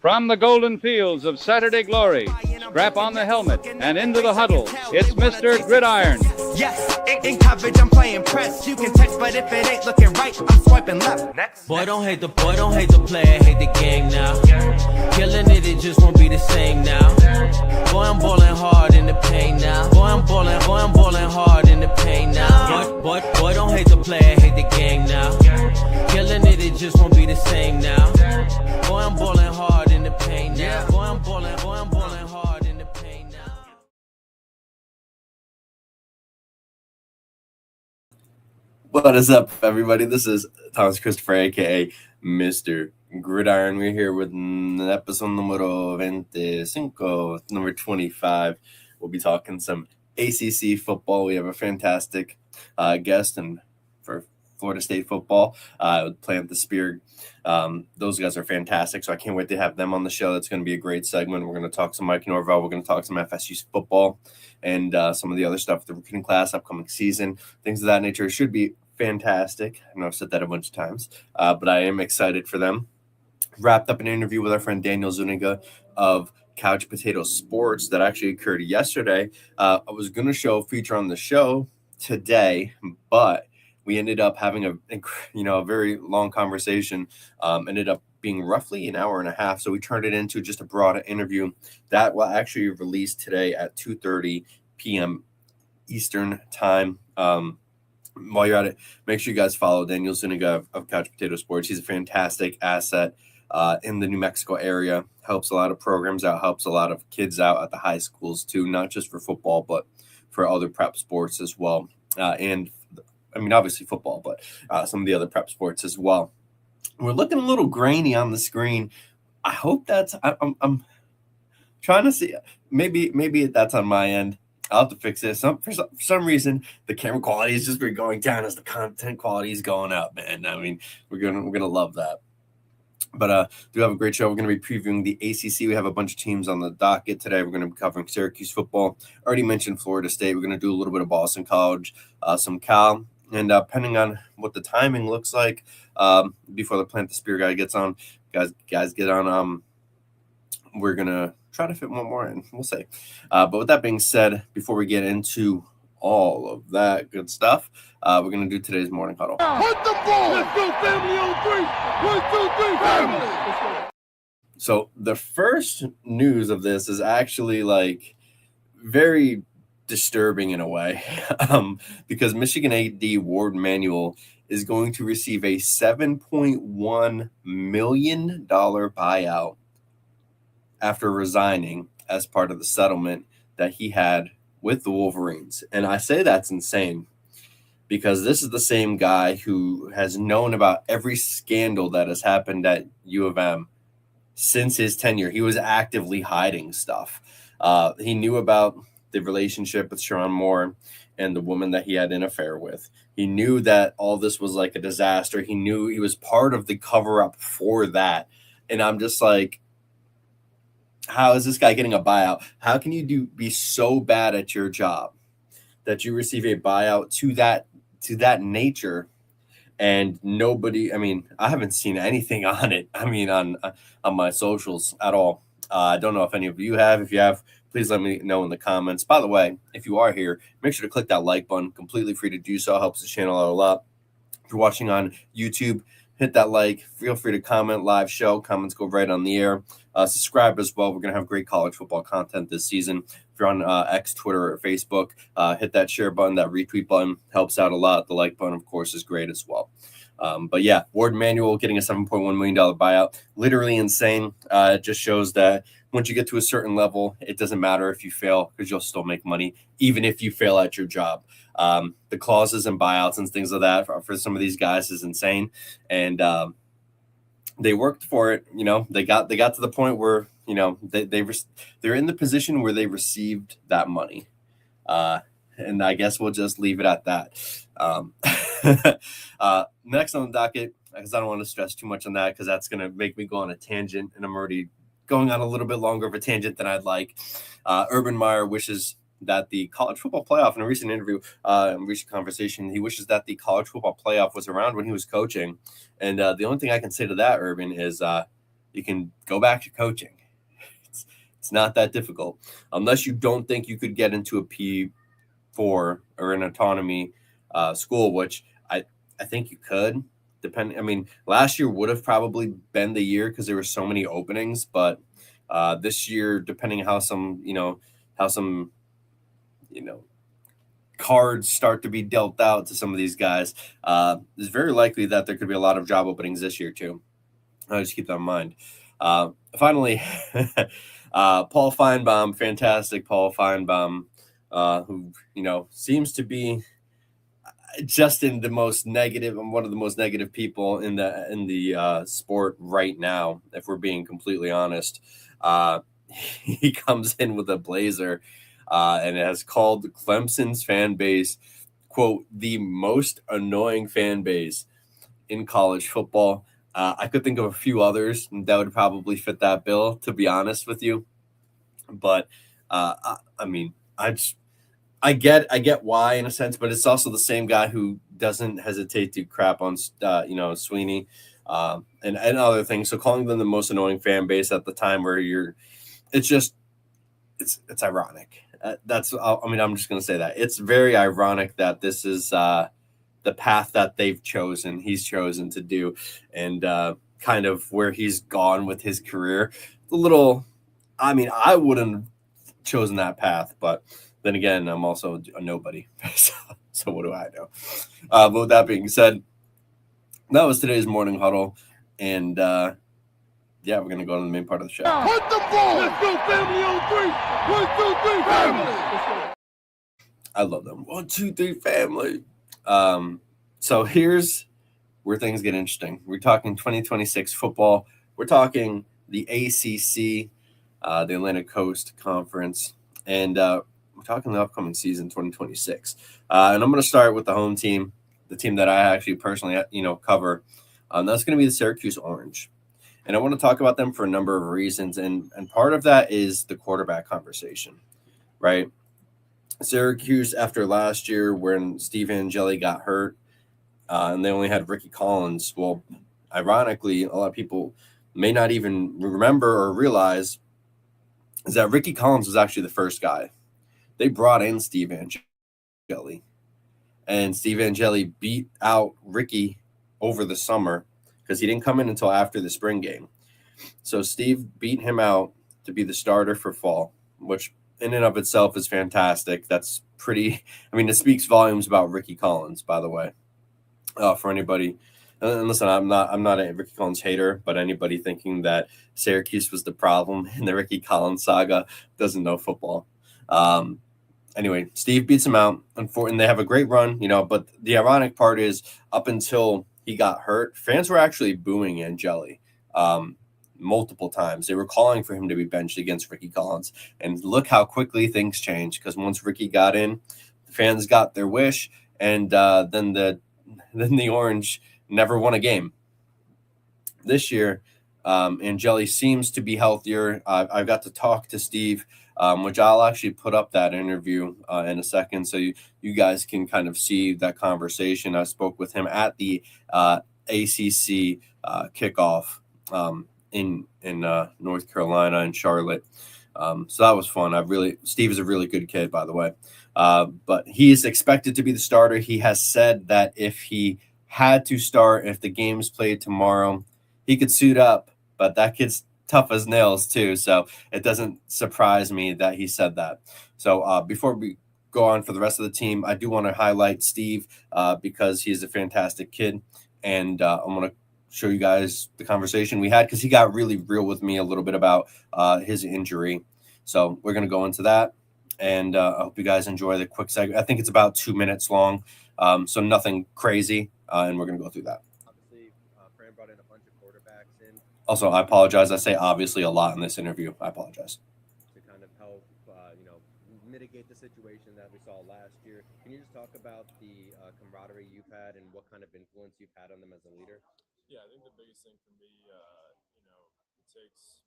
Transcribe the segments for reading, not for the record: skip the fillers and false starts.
From the golden fields of Saturday glory, strap on the helmet and into the huddle. It's Mr. Gridiron. Yes, in coverage I'm playing press. You can text, but if it ain't looking right, I'm swiping left. Next. Boy, don't hate the player, hate the game now. Killing it just won't be the same now. Boy, I'm balling hard in the pain now. Boy, I'm balling hard in the pain now. Boy, don't hate the player, hate the game now. Killing it just won't be the same now. Boy, I'm balling hard in the pain now. Boy, I'm balling hard in the pain now. What is up, everybody? This is Thomas Christopher, aka Mr. Gridiron. We're here with episode numero 25, number 25. We'll be talking some ACC football. We have a fantastic guest and for Florida State football, Plant the Spear. Those guys are fantastic, so I can't wait to have them on the show. That's going to be a great segment. We're going to talk some Mike Norvell. We're going to talk some FSU football and some of the other stuff, the recruiting class, upcoming season, things of that nature. It should be fantastic. I know I've said that a bunch of times, but I am excited for them. Wrapped up an interview with our friend Daniel Zuniga of Couch Potato Sports that actually occurred yesterday. I was going to feature on the show today, but we ended up having a very long conversation. Ended up being roughly an hour and a half, so we turned it into just a broad interview that will actually release today at 2:30 p.m. Eastern time. While you're at it, make sure you guys follow Daniel Zuniga of Couch Potato Sports. He's a fantastic asset in the New Mexico area. Helps a lot of programs out, helps a lot of kids out at the high schools too, not just for football, but for other prep sports as well. Obviously football, but some of the other prep sports as well. We're looking a little grainy on the screen. I hope I'm trying to see. Maybe that's on my end. I'll have to fix this. For some reason, the camera quality has just been going down as the content quality is going up, man. I mean, we're gonna love that. But do have a great show. We're going to be previewing the ACC. We have a bunch of teams on the docket today. We're going to be covering Syracuse football. Already mentioned Florida State. We're going to do a little bit of Boston College, some Cal. And depending on what the timing looks like, before the Plant the Spear guy gets on, guys get on. We're going to try to fit one more in. We'll see. But with that being said, before we get into all of that good stuff, we're going to do today's morning huddle. Put the ball! Let's go, family on three! 1, 2, 3, family! So the first news of this is actually very disturbing in a way, because Michigan AD Ward Manuel is going to receive a $7.1 million buyout after resigning as part of the settlement that he had with the Wolverines. And I say that's insane because this is the same guy who has known about every scandal that has happened at U of M since his tenure. He was actively hiding stuff. He knew about the relationship with Sharon Moore and the woman that he had an affair with. He knew that all this was like a disaster. He knew he was part of the cover-up for that. And I'm just like, how is this guy getting a buyout? How can you be so bad at your job that you receive a buyout to that nature? And nobody, I haven't seen anything on it. On my socials at all. I don't know if any of you have. If you have, please let me know in the comments. By the way, if you are here, make sure to click that like button. Completely free to do so. Helps the channel out a lot. If you're watching on YouTube, hit that like. Feel free to comment. Live show. Comments go right on the air. Subscribe as well. We're going to have great college football content this season. If you're on X, Twitter, or Facebook, hit that share button, that retweet button. Helps out a lot. The like button, of course, is great as well. But yeah, Ward Manuel getting a $7.1 million buyout. Literally insane. It just shows that once you get to a certain level, it doesn't matter if you fail because you'll still make money, even if you fail at your job. The clauses and buyouts and things like that for some of these guys is insane. And they worked for it. They got to the point where, they're in the position where they received that money. And I guess we'll just leave it at that. Next on the docket, because I don't want to stress too much on that because that's going to make me go on a tangent, and I'm already going on a little bit longer of a tangent than I'd like. Urban Meyer wishes that the college football playoff, in a recent interview, recent conversation, he wishes that the college football playoff was around when he was coaching. And the only thing I can say to that, Urban, is you can go back to coaching. It's not that difficult, unless you don't think you could get into a P4 or an autonomy school, which I think you could. Depending, I mean, last year would have probably been the year because there were so many openings, but this year, depending how some cards start to be dealt out to some of these guys, it's very likely that there could be a lot of job openings this year too. Just keep that in mind. Finally, Paul Feinbaum, fantastic Paul Feinbaum, who seems to be just in the most negative, and one of the most negative people in the sport right now, if we're being completely honest. He comes in with a blazer and has called Clemson's fan base, quote, the most annoying fan base in college football. I could think of a few others that would probably fit that bill, to be honest with you. But I mean, I get why in a sense, but it's also the same guy who doesn't hesitate to crap on Sweeney and other things. So calling them the most annoying fan base at the time where it's ironic. I'm just going to say that it's very ironic that this is the path that he's chosen to do, and kind of where he's gone with his career. I wouldn't have chosen that path, but then again, I'm also a nobody. So what do I know? But with that being said, that was today's morning huddle, and we're going to go to the main part of the show. Put the ball. Let's go, family on 3. 1, 2, 3, family. I love them. 1, 2, 3, family. So here's where things get interesting. We're talking 2026 football. We're talking the ACC, the Atlantic Coast Conference, and we're talking the upcoming season, 2026. And I'm going to start with the home team, the team that I actually personally, cover. That's going to be the Syracuse Orange. And I want to talk about them for a number of reasons. And part of that is the quarterback conversation, right? Syracuse, after last year when Steve Angeli got hurt, and they only had Ricky Collins. Well, ironically, a lot of people may not even remember or realize is that Ricky Collins was actually the first guy. They brought in Steve Angeli, and Steve Angeli beat out Ricky over the summer because he didn't come in until after the spring game. So Steve beat him out to be the starter for fall, which in and of itself is fantastic. That's pretty, it speaks volumes about Ricky Collins, by the way, for anybody. And listen, I'm not a Ricky Collins hater, but anybody thinking that Syracuse was the problem in the Ricky Collins saga doesn't know football. Anyway, Steve beats him out, and they have a great run, but the ironic part is up until he got hurt, fans were actually booing Angeli multiple times. They were calling for him to be benched against Ricky Collins. And look how quickly things changed, because once Ricky got in, the fans got their wish, and then the Orange never won a game. This year, Angeli seems to be healthier. I've got to talk to Steve, which I'll actually put up that interview in a second, so you guys can kind of see that conversation. I spoke with him at the ACC kickoff in North Carolina and Charlotte. So that was fun. Steve is a really good kid, by the way. But he is expected to be the starter. He has said that if he had to start, if the game's played tomorrow, he could suit up, but that kid's tough as nails too. So it doesn't surprise me that he said that. So before we go on for the rest of the team, I do want to highlight Steve because he's a fantastic kid. And I'm going to show you guys the conversation we had because he got really real with me a little bit about his injury. So we're going to go into that. And I hope you guys enjoy the quick segment. I think it's about 2 minutes long, so nothing crazy. And we're going to go through that. Obviously, Fran brought in a bunch of quarterbacks in. Also, I apologize. I say obviously a lot in this interview. I apologize. To kind of help, mitigate the situation that we saw last year. Can you just talk about the camaraderie you've had and what kind of influence you've had on them as a leader? Yeah, I think the biggest thing for me, it takes,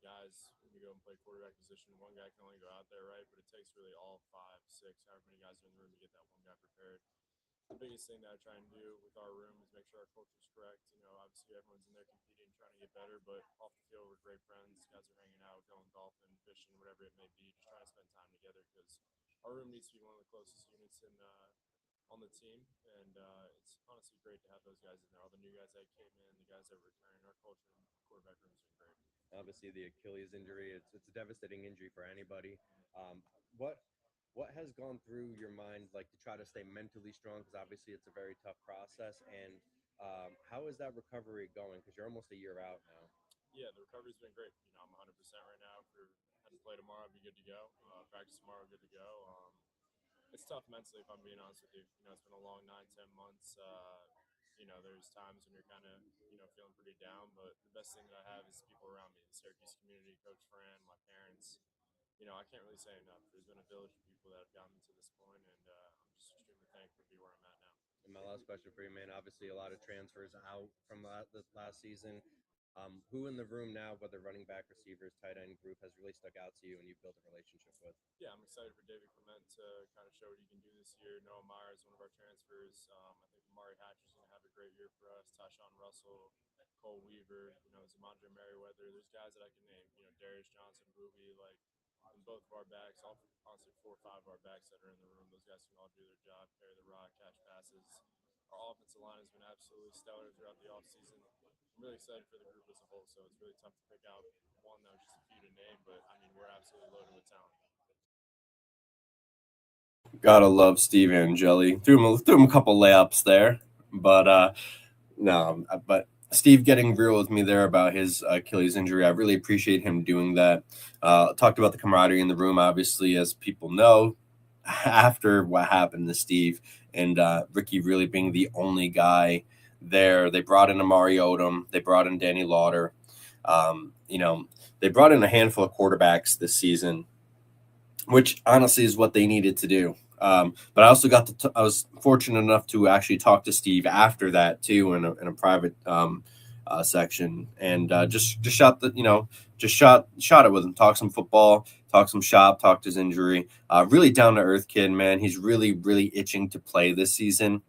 guys, when you go and play quarterback position, one guy can only go out there, right? But it takes really all 5, 6, however many guys are in the room to get that one guy prepared. the biggest thing that I try and do with our room is make sure our culture is correct. Obviously everyone's in there competing, trying to get better, but off the field we're great friends. Guys are hanging out, going golfing, fishing, whatever it may be, just trying to spend time together because our room needs to be one of the closest units on the team, and it's honestly great to have those guys in there. All the new guys that came in, the guys that are returning, our culture in the quarterback room has been great. Obviously, the Achilles injury, it's a devastating injury for anybody. What has gone through your mind, like to try to stay mentally strong? Because obviously it's a very tough process. And how is that recovery going? Because you're almost a year out now. Yeah, the recovery's been great. I'm 100% right now. If we had to play tomorrow, I'd be good to go. Practice tomorrow, good to go. It's tough mentally, if I'm being honest with you. It's been a long 9-10 months. There's times when you're kind of, feeling pretty down, but the best thing that I have is people around me, the Syracuse community, Coach Fran, my parents. I can't really say enough. There's been a village of people that have gotten me to this point, and I'm just extremely thankful to be where I'm at now. And my last question for you, man, obviously a lot of transfers out from the last season. Who in the room now, whether running back, receivers, tight end group, has really stuck out to you and you've built a relationship with? Yeah, I'm excited for David Clement to kind of show what he can do this year. Noah Myers, one of our transfers. I think Amari Hatcher's going to have a great year for us. Tashawn Russell, Cole Weaver, Zamondre Merriweather. There's guys that I can name. Darius Johnson, Booby, and both of our backs, honestly 4 or 5 of our backs that are in the room. Those guys can all do their job, carry the rock, catch passes. Our offensive line has been absolutely stellar throughout the offseason. I'm really excited for the group as a whole, so it's really tough to pick out one that was just a few to name, but we're absolutely loaded with talent. Gotta love Steve Angeli. Threw him a couple layups there, but no. But Steve getting real with me there about his Achilles injury, I really appreciate him doing that. Talked about the camaraderie in the room, obviously, as people know, after what happened to Steve and Ricky really being the only guy there. They brought in Amari Odom. They brought in Danny Lauder. They brought in a handful of quarterbacks this season, which honestly is what they needed to do. But I also I was fortunate enough to actually talk to Steve after that too in a private section, and just shot it with him, talk some football, talk some shop, talked his injury. Really down to earth kid, man. He's really, really itching to play this season.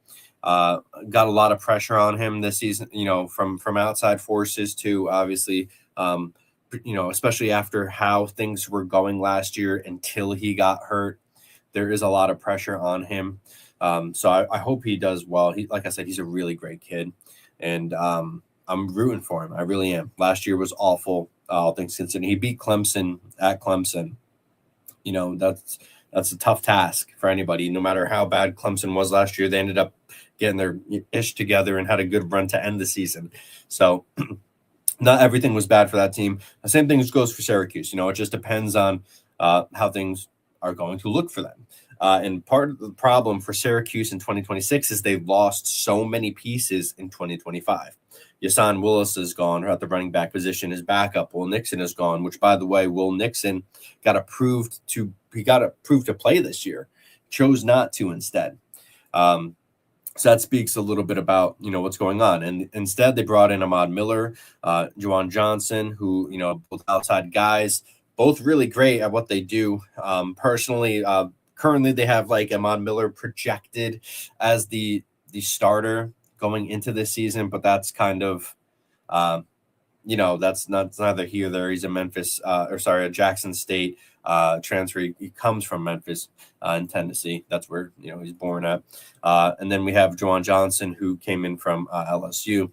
Got a lot of pressure on him this season, from outside forces too, obviously, especially after how things were going last year until he got hurt. There is a lot of pressure on him. So I hope he does well. Like I said, he's a really great kid, and I'm rooting for him. I really am. Last year was awful, all things considered. He beat Clemson at Clemson. That's a tough task for anybody. No matter how bad Clemson was last year, they ended up getting their ish together and had a good run to end the season. So not everything was bad for that team. The same thing goes for Syracuse. It just depends on how things are going to look for them. And part of the problem for Syracuse in 2026 is they lost so many pieces in 2025. Yasan Willis is gone at the running back position. His backup, Will Nixon, is gone, which, by the way, Will Nixon got approved to play this year. Chose not to instead. So that speaks a little bit about, what's going on. And instead, they brought in Ahmad Miller, Juwan Johnson, who, both outside guys, both really great at what they do. Personally, currently they have Ahmad Miller projected as the starter going into this season, but that's kind of, that's neither here nor there. He's a Jackson State transfer. He comes from Memphis in Tennessee. That's where he's born at. And then we have Juwan Johnson, who came in from LSU,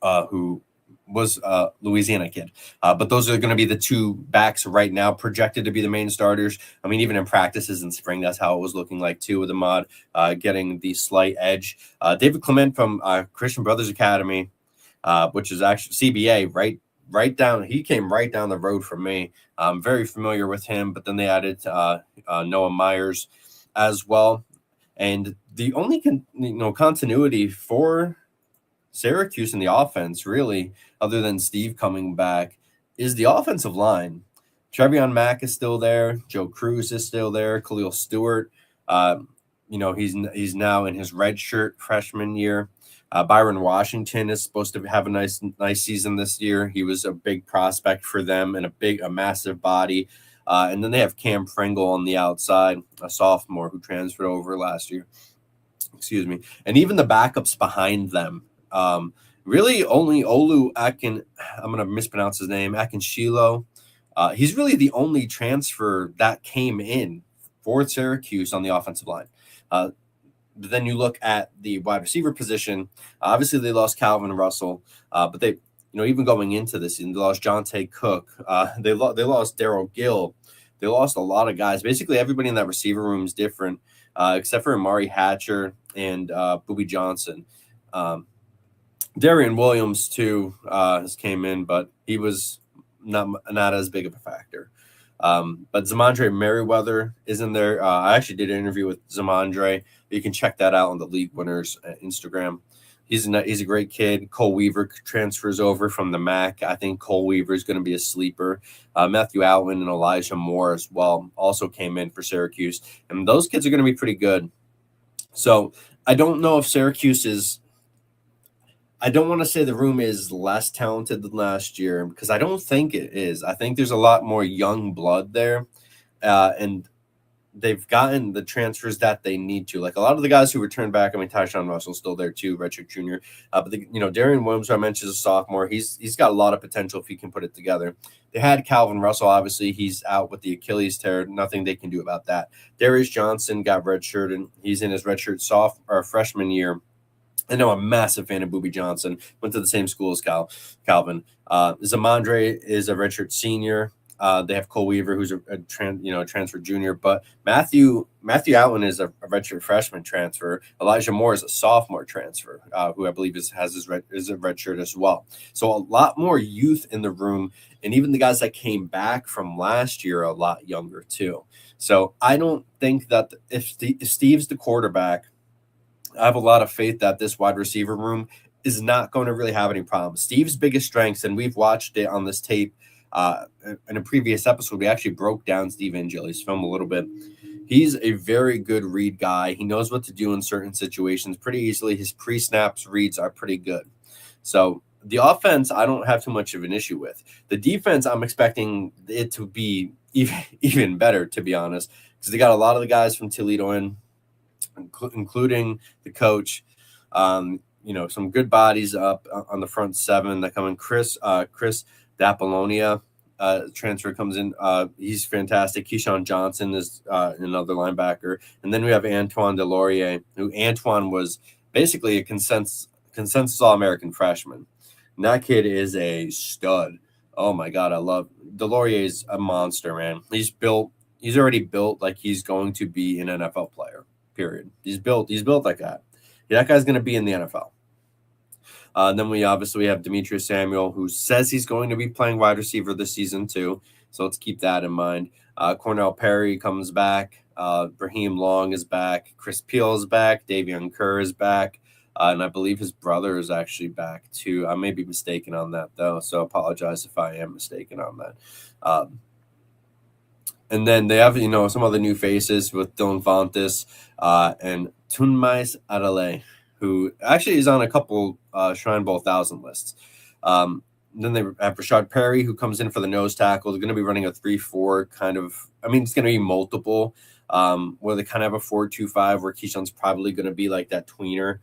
who was a Louisiana kid. But those are going to be the two backs right now projected to be the main starters. Even in practices in spring, that's how it was looking like too, with Ahmad getting the slight edge. David Clement from Christian Brothers Academy, which is actually CBA, right down. He came right down the road from me. I'm very familiar with him, but then they added Noah Myers as well. And the only continuity for Syracuse in the offense, really, other than Steve coming back, is the offensive line. Trevion Mack is still there. Joe Cruz is still there. Khalil Stewart, he's now in his redshirt freshman year. Byron Washington is supposed to have a nice season this year. He was a big prospect for them and a massive body. And then they have Cam Pringle on the outside, a sophomore who transferred over last year. excuse me, and even the backups behind them. Really only Olu Akin, I'm going to mispronounce his name, Akinshilo. He's really the only transfer that came in for Syracuse on the offensive line. But then you look at the wide receiver position. Obviously, they lost Calvin Russell, but they, even going into this season, they lost Jonte Cook. They lost Darryl Gill. They lost a lot of guys. Basically, everybody in that receiver room is different, except for Amari Hatcher and Boobie Johnson. Darian Williams, too, has came in, but he was not as big of a factor. But Zamondre Merriweather is in there. I actually did an interview with Zamondre. You can check that out on the League Winners Instagram. He's a great kid. Cole Weaver transfers over from the MAC. I think Cole Weaver is going to be a sleeper. Matthew Allen and Elijah Moore as well also came in for Syracuse. And those kids are going to be pretty good. So I don't know if Syracuse is – I don't want to say the room is less talented than last year because I don't think it is. I think there's a lot more young blood there, and they've gotten the transfers that they need to. Like a lot of the guys who returned back, I mean, Tyshawn Russell's still there too, redshirt junior. But Darian Williams, who I mentioned, is a sophomore. He's got a lot of potential if he can put it together. They had Calvin Russell. Obviously, he's out with the Achilles tear. Nothing they can do about that. Darius Johnson got redshirt, and he's in his redshirt freshman year. I know I'm a massive fan of Boobie Johnson. Went to the same school as Calvin. Zamondre is a redshirt senior. They have Cole Weaver, who's a transfer junior. But Matthew Allen is a redshirt freshman transfer. Elijah Moore is a sophomore transfer, who I believe is a redshirt as well. So a lot more youth in the room, and even the guys that came back from last year are a lot younger too. So I don't think that if Steve's the quarterback, I have a lot of faith that this wide receiver room is not going to really have any problems. Steve's biggest strengths, and we've watched it on this tape in a previous episode, we actually broke down Steve Angeli's film a little bit. He's a very good read guy. He knows what to do in certain situations pretty easily. His pre-snaps reads are pretty good. So the offense, I don't have too much of an issue with. The defense, I'm expecting it to be even better, to be honest, because they got a lot of the guys from Toledo in, including the coach, some good bodies up on the front seven that come in. Chris D'Apollonia, transfer comes in. He's fantastic. Keyshawn Johnson is another linebacker. And then we have Antoine Delorier, who Antoine was basically a consensus All-American freshman. And that kid is a stud. Oh, my God, I love Delorier is a monster, man. He's already built like he's going to be an NFL player. Period. He's built like that. That guy's going to be in the NFL. Then we obviously have Demetrius Samuel, who says he's going to be playing wide receiver this season too. So let's keep that in mind. Cornell Perry comes back. Raheem Long is back. Chris Peel is back. Davion Kerr is back. And I believe his brother is actually back too. I may be mistaken on that though, so apologize if I am mistaken on that. And then they have, some other new faces with Dylan Fontes and Tunmais Adelaide, who actually is on a couple Shrine Bowl 1,000 lists. Then they have Rashad Perry, who comes in for the nose tackle. They're going to be running a 3-4 kind of – it's going to be multiple where they kind of have a 4-2-5 where Keyshawn's probably going to be like that tweener.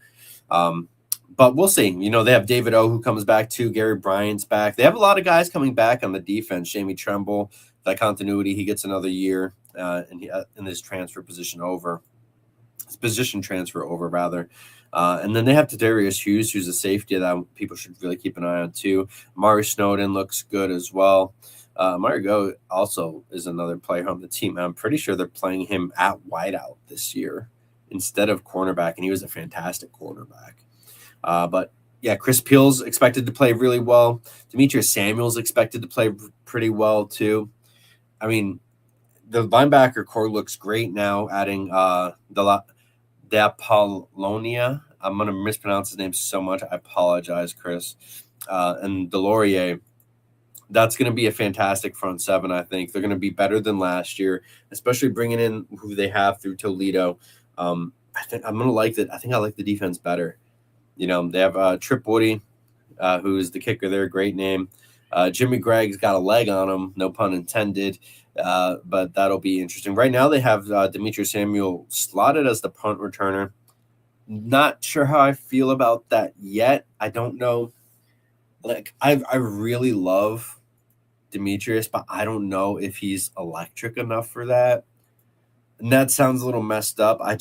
But we'll see. They have David O, who comes back too. Gary Bryant's back. They have a lot of guys coming back on the defense. Jamie Tremble, that continuity, he gets another year in his transfer position over. His position transfer over, rather. And then they have Tadarius Hughes, who's a safety that people should really keep an eye on too. Amari Snowden looks good as well. Margo also is another player on the team. I'm pretty sure they're playing him at wideout this year instead of cornerback, and he was a fantastic cornerback. But yeah, Chris Peel's expected to play really well. Demetrius Samuel's expected to play pretty well too. The linebacker core looks great now, adding D'Apollonia. I'm going to mispronounce his name so much. I apologize, Chris. And Delorier. That's going to be a fantastic front seven, I think. They're going to be better than last year, especially bringing in who they have through Toledo. I think I'm going to like that. I think I like the defense better. They have Trip Woody, who is the kicker there. Great name. Jimmy Gregg's got a leg on him, no pun intended. But that'll be interesting. Right now they have Demetrius Samuel slotted as the punt returner. Not sure how I feel about that yet. I don't know. Like I really love Demetrius, but I don't know if he's electric enough for that. And that sounds a little messed up. I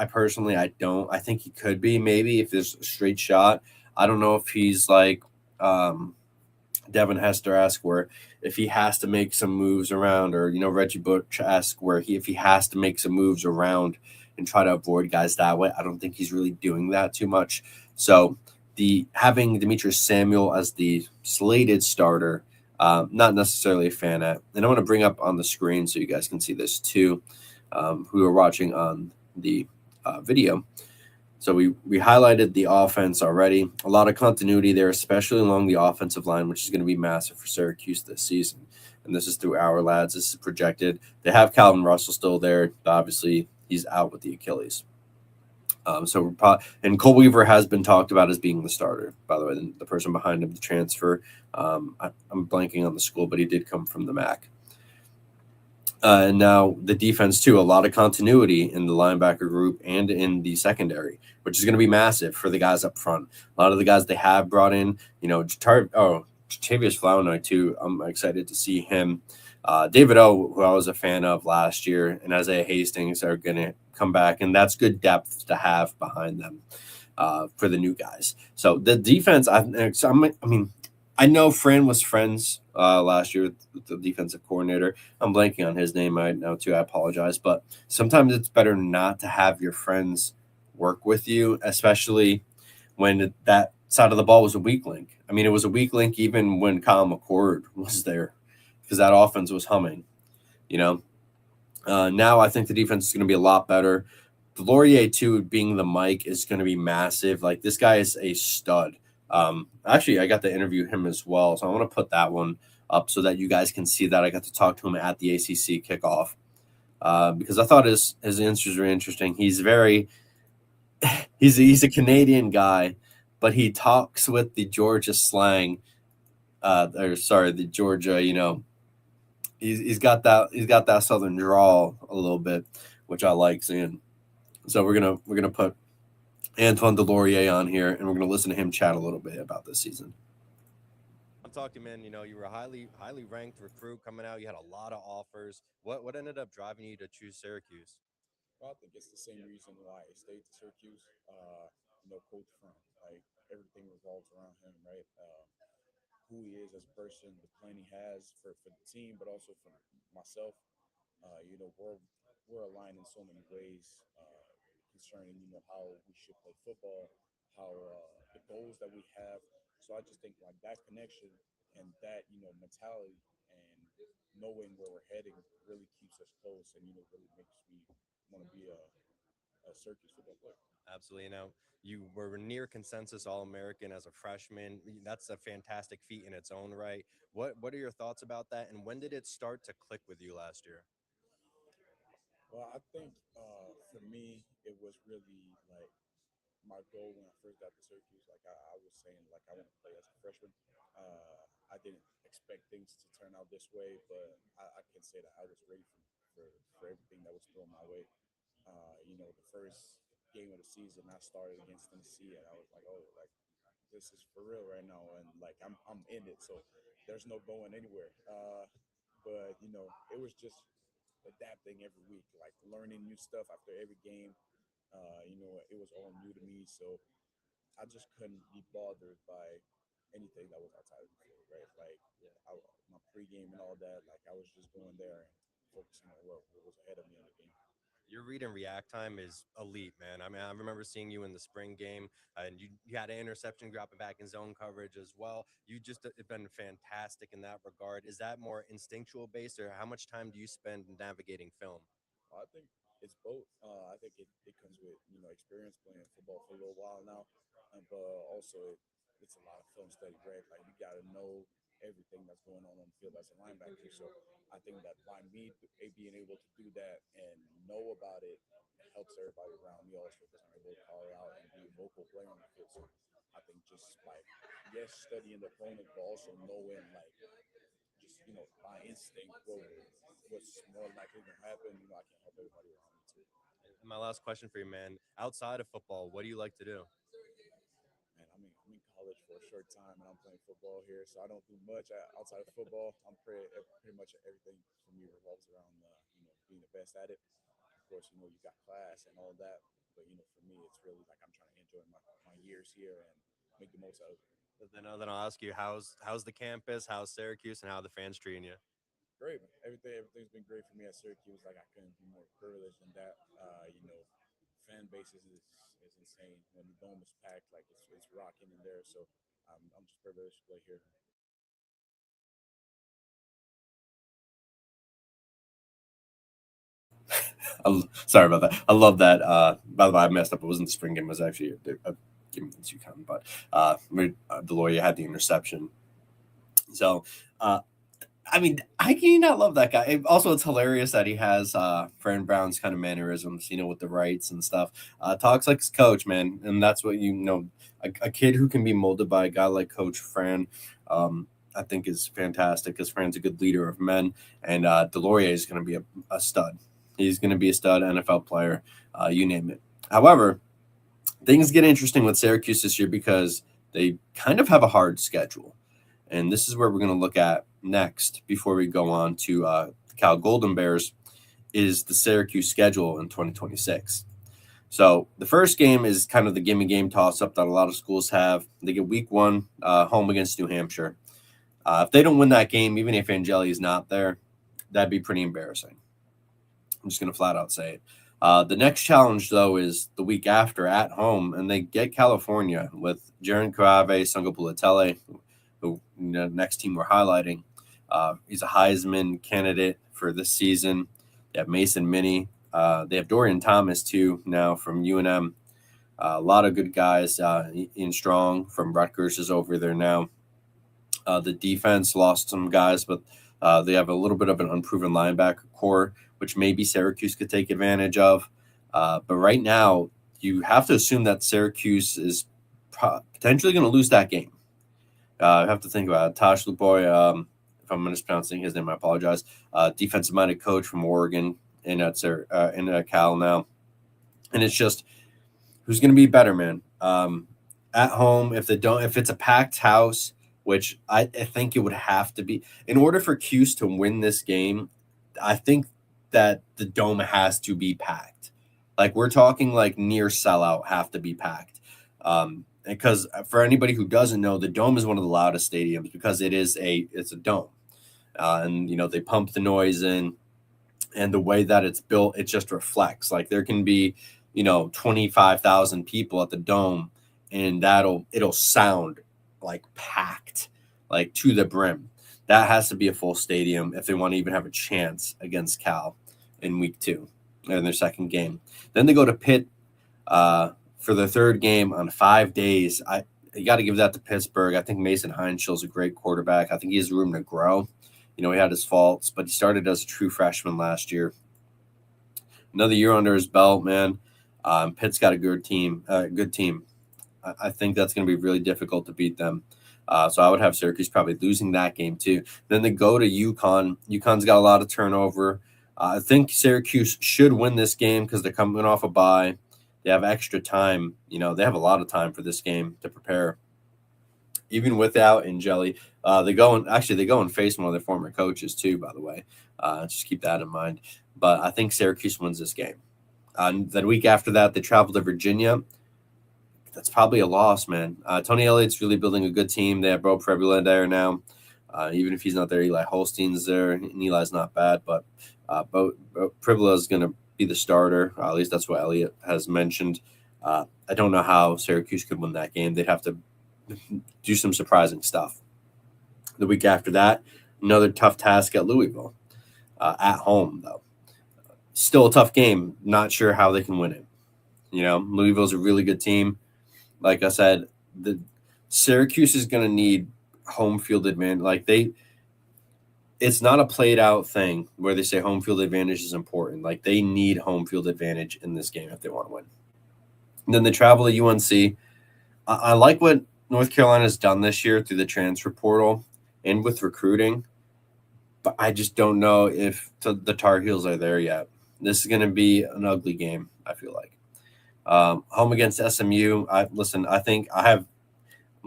personally I don't. I think he could be maybe if there's a straight shot. I don't know if he's like um Devin Hester esque, where if he has to make some moves around, or Reggie Bush esque, where if he has to make some moves around and try to avoid guys that way. I don't think he's really doing that too much. So the having Demetrius Samuel as the slated starter, not necessarily a fan at. And I want to bring up on the screen so you guys can see this too, who are watching on the video. So we highlighted the offense already. A lot of continuity there, especially along the offensive line, which is going to be massive for Syracuse this season. And this is through our lads. This is projected. They have Calvin Russell still there, but obviously he's out with the Achilles. And Cole Weaver has been talked about as being the starter. By the way, the person behind him, the transfer. I'm blanking on the school, but he did come from the MAC. And now the defense too, a lot of continuity in the linebacker group and in the secondary, which is going to be massive for the guys up front. A lot of the guys they have brought in, Jatavius Flournoy too. I'm excited to see him. David O, who I was a fan of last year, and Isaiah Hastings are going to come back, and that's good depth to have behind them for the new guys. So the defense, I know Fran was friends last year with the defensive coordinator. I'm blanking on his name right now too. I apologize, but sometimes it's better not to have your friends work with you, especially when that side of the ball was a weak link. I mean, it was a weak link even when Kyle McCord was there, because that offense was humming. Now I think the defense is going to be a lot better. Laurier too, being the mic, is going to be massive. Like, this guy is a stud. Actually, I got to interview him as well, so I want to put that one up so that you guys can see that. I got to talk to him at the ACC kickoff because I thought his answers were interesting. He's he's a Canadian guy, but he talks with the Georgia slang. The Georgia. He's got that southern drawl a little bit, which I like seeing. So we're gonna put Antoine Delorier on here, and we're going to listen to him chat a little bit about this season. I'm talking, man. You were a highly ranked recruit coming out. You had a lot of offers. What ended up driving you to choose Syracuse? Well, I think it's the same reason why I stayed to Syracuse. Coach Fromm, like everything revolves around him, right? Who he is as a person, the plan he has for the team, but also for myself. We're aligned in so many ways concerning how we should play football, how the goals that we have. So I just think like that connection and that mentality and knowing where we're heading really keeps us close and really makes me want to be a Syracuse football player. Absolutely. Now, you were near consensus All-American as a freshman. That's a fantastic feat in its own right. What are your thoughts about that, and when did it start to click with you last year? Well, I think for me, it was really like my goal when I first got to Syracuse. Like I was saying, like I want to play as a freshman. I didn't expect things to turn out this way, but I can say that I was ready for everything that was thrown my way. The first game of the season, I started against Tennessee, and I was like, oh, like this is for real right now, and like I'm in it, so there's no going anywhere. But it was just adapting every week, like learning new stuff after every game. It was all new to me, so I just couldn't be bothered by anything that was outside of the field, right? Like my pregame and all that, like I was just going there and focusing on what was ahead of me in the game. Your read and react time is elite, man. I mean, I remember seeing you in the spring game, and you had an interception dropping back in zone coverage as well. You just have been fantastic in that regard. Is that more instinctual based, or how much time do you spend navigating film? I think it's both. I think it comes with experience playing football for a little while now, but also it's a lot of film study, right? Like you got to know everything that's going on the field as a linebacker. So I think that by me being able to do that and know about it, it helps everybody around me also because I'm able to call it out and be a vocal player on the field. So I think just like yes, studying the opponent, but also knowing like just my instinct, what's more likely to happen, I can help everybody around me too. And my last question for you, man. Outside of football, what do you like to do? Man, I'm in college for a short time, and I'm playing football here, so I don't do much outside of football. I'm pretty much everything for me revolves around being the best at it. Of course, you got class and all that, but for me, it's really like I'm trying to enjoy my years here and make the most out of it. Then I'll ask you, how's the campus, how's Syracuse, and how are the fans treating you? Great. Everything's been great for me at Syracuse. Like I couldn't be more privileged than that. Fan base is insane. When the dome is packed, like it's rocking in there. So I'm just privileged to play here. Sorry about that. I love that. By the way, I messed up. It wasn't the spring game. It was actually a game against UConn. But Deloria had the interception. So, I mean, I can not love that guy. Also, it's hilarious that he has Fran Brown's kind of mannerisms, with the rights and stuff. Talks like his coach, man. And that's what a kid who can be molded by a guy like Coach Fran, I think is fantastic because Fran's a good leader of men. And Deloria is going to be a stud. He's going to be a stud NFL player, you name it. However, things get interesting with Syracuse this year because they kind of have a hard schedule. And this is where we're going to look at next before we go on to the Cal Golden Bears is the Syracuse schedule in 2026. So the first game is kind of the gimme game toss-up that a lot of schools have. They get week 1 home against New Hampshire. If they don't win that game, even if Angeli is not there, that'd be pretty embarrassing. I'm just going to flat out say it. The next challenge, though, is the week after at home, and they get California with Jaron Crave, Sangopulatele, who next team we're highlighting. He's a Heisman candidate for this season. They have Mason Minnie. They have Dorian Thomas, too, now from UNM. A lot of good guys. Ian Strong from Rutgers is over there now. The defense lost some guys, but they have a little bit of an unproven linebacker core, which maybe Syracuse could take advantage of. But right now, you have to assume that Syracuse is potentially going to lose that game. I have to think about it. Tosh Lupoy, if I'm mispronouncing his name, I apologize. Defensive-minded coach from Oregon in Cal now. And it's just, who's going to be better, man? At home, if it's a packed house, which I think it would have to be. In order for Cuse to win this game, I think that the dome has to be packed. Like, we're talking like near sellout have to be packed. Because for anybody who doesn't know, the dome is one of the loudest stadiums because it's a dome. And, they pump the noise in, and the way that it's built, it just reflects. Like, there can be, 25,000 people at the dome, and it'll sound like packed, like to the brim. That has to be a full stadium if they want to even have a chance against Cal in week 2 in their second game. Then they go to Pitt for their third game on 5 days. You got to give that to Pittsburgh. I think Mason Heinschel's a great quarterback. I think he has room to grow. He had his faults, but he started as a true freshman last year. Another year under his belt, man. Pitt's got a good team. I think that's going to be really difficult to beat them. So I would have Syracuse probably losing that game too. Then they go to UConn. UConn's got a lot of turnover. I think Syracuse should win this game because they're coming off a bye. They have extra time. They have a lot of time for this game to prepare. Even without Angeli, they go and face one of their former coaches too, by the way. Just keep that in mind. But I think Syracuse wins this game. The week after that, they travel to Virginia. That's probably a loss, man. Tony Elliott's really building a good team. They have Bo Pribula there now. Even if he's not there, Eli Holstein's there. And Eli's not bad, but Bo Pribula is going to be the starter. At least that's what Elliott has mentioned. I don't know how Syracuse could win that game. They'd have to do some surprising stuff. The week after that, another tough task at Louisville. At home, though. Still a tough game. Not sure how they can win it. Louisville's a really good team. Like I said, the Syracuse is going to need home field advantage. It's not a played out thing where they say home field advantage is important. Like, they need home field advantage in this game if they want to win. And then they travel to UNC. I like what North Carolina has done this year through the transfer portal and with recruiting. but I just don't know if the Tar Heels are there yet. This is going to be an ugly game, I feel like. Home against SMU. I'm going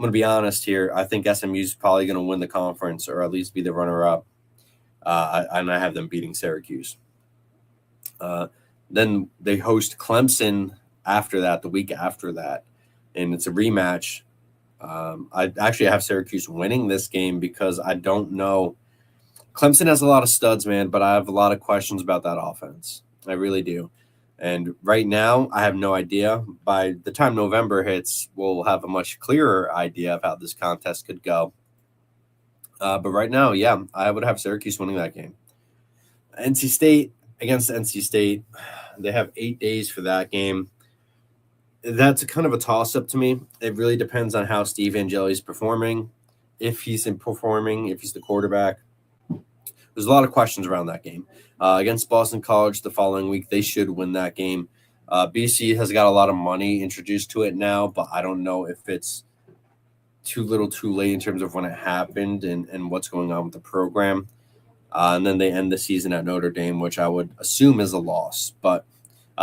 to be honest here. I think SMU is probably going to win the conference or at least be the runner-up. And I have them beating Syracuse. Then they host Clemson after that, the week after that, and it's a rematch. I actually have Syracuse winning this game because I don't know. Clemson has a lot of studs, man, but I have a lot of questions about that offense. I really do. And right now, I have no idea. By the time November hits, we'll have a much clearer idea of how this contest could go. But right now, yeah, I would have Syracuse winning that game. NC State against NC State. They have 8 days for that game. That's kind of a toss-up to me. It really depends on how Steve Angeli is performing, if he's the quarterback. There's a lot of questions around that game. Against Boston College the following week, they should win that game. BC has got a lot of money introduced to it now, but I don't know if it's too little too late in terms of when it happened and what's going on with the program. And then they end the season at Notre Dame, which I would assume is a loss. But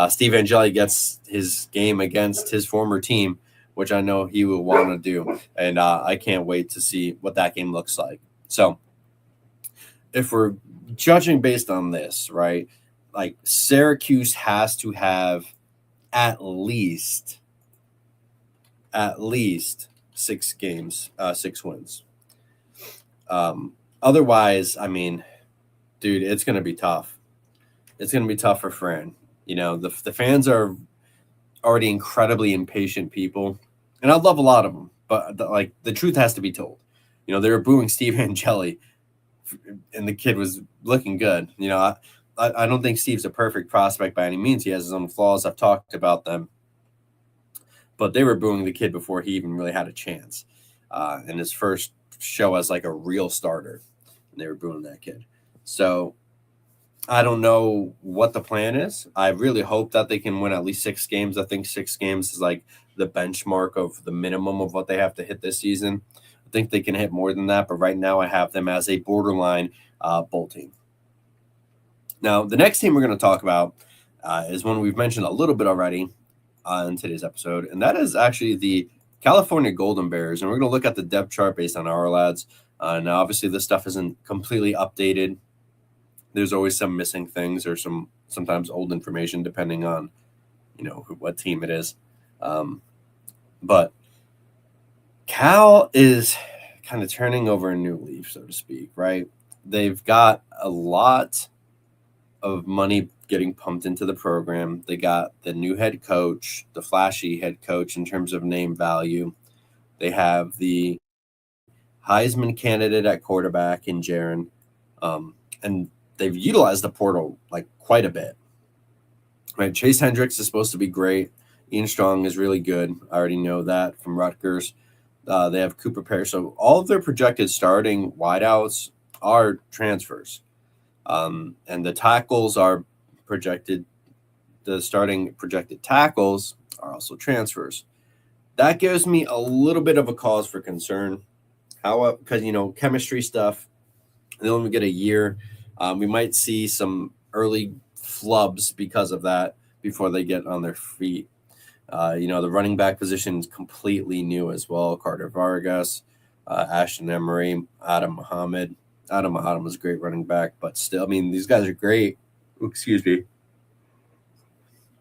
Steve Angeli gets his game against his former team, which I know he will want to do. And I can't wait to see what that game looks like. So if we're judging based on this, right, like Syracuse has to have at least 6 games, 6 wins. Otherwise, I mean, dude, it's going to be tough. It's going to be tough for Fran. You know, the fans are already incredibly impatient people, and I love a lot of them, but the truth has to be told. You know, they were booing Steve Angeli, and the kid was looking good. You know, I don't think Steve's a perfect prospect by any means. He has his own flaws. I've talked about them. But they were booing the kid before he even really had a chance. In his first show as like a real starter, and they were booing that kid. So I don't know what the plan is. I really hope that they can win at least 6 games. I think 6 games is like the benchmark of the minimum of what they have to hit this season. I think they can hit more than that, but right now I have them as a borderline bowl team. Now, the next team we're going to talk about is one we've mentioned a little bit already in today's episode, and that is actually the California Golden Bears. And we're going to look at the depth chart based on our lads. Now, obviously, this stuff isn't completely updated. There's always some missing things or sometimes old information depending on, you know, what team it is. But Cal is kind of turning over a new leaf, so to speak, right? They've got a lot of money getting pumped into the program. They got the new head coach, the flashy head coach in terms of name value. They have the Heisman candidate at quarterback in Jaron. And they've utilized the portal like quite a bit. Right? Chase Hendricks is supposed to be great. Ian Strong is really good. I already know that from Rutgers. They have Cooper Parrish. So all of their projected starting wideouts are transfers. And the tackles are projected. The starting projected tackles are also transfers. That gives me a little bit of a cause for concern. Because, you know, chemistry stuff, they only get a year. We might see some early flubs because of that before they get on their feet. You know, the running back position is completely new as well. Carter Vargas, Ashton Emery, Adam Muhammad. Adam Muhammad was a great running back, but still, I mean, these guys are great. Excuse me.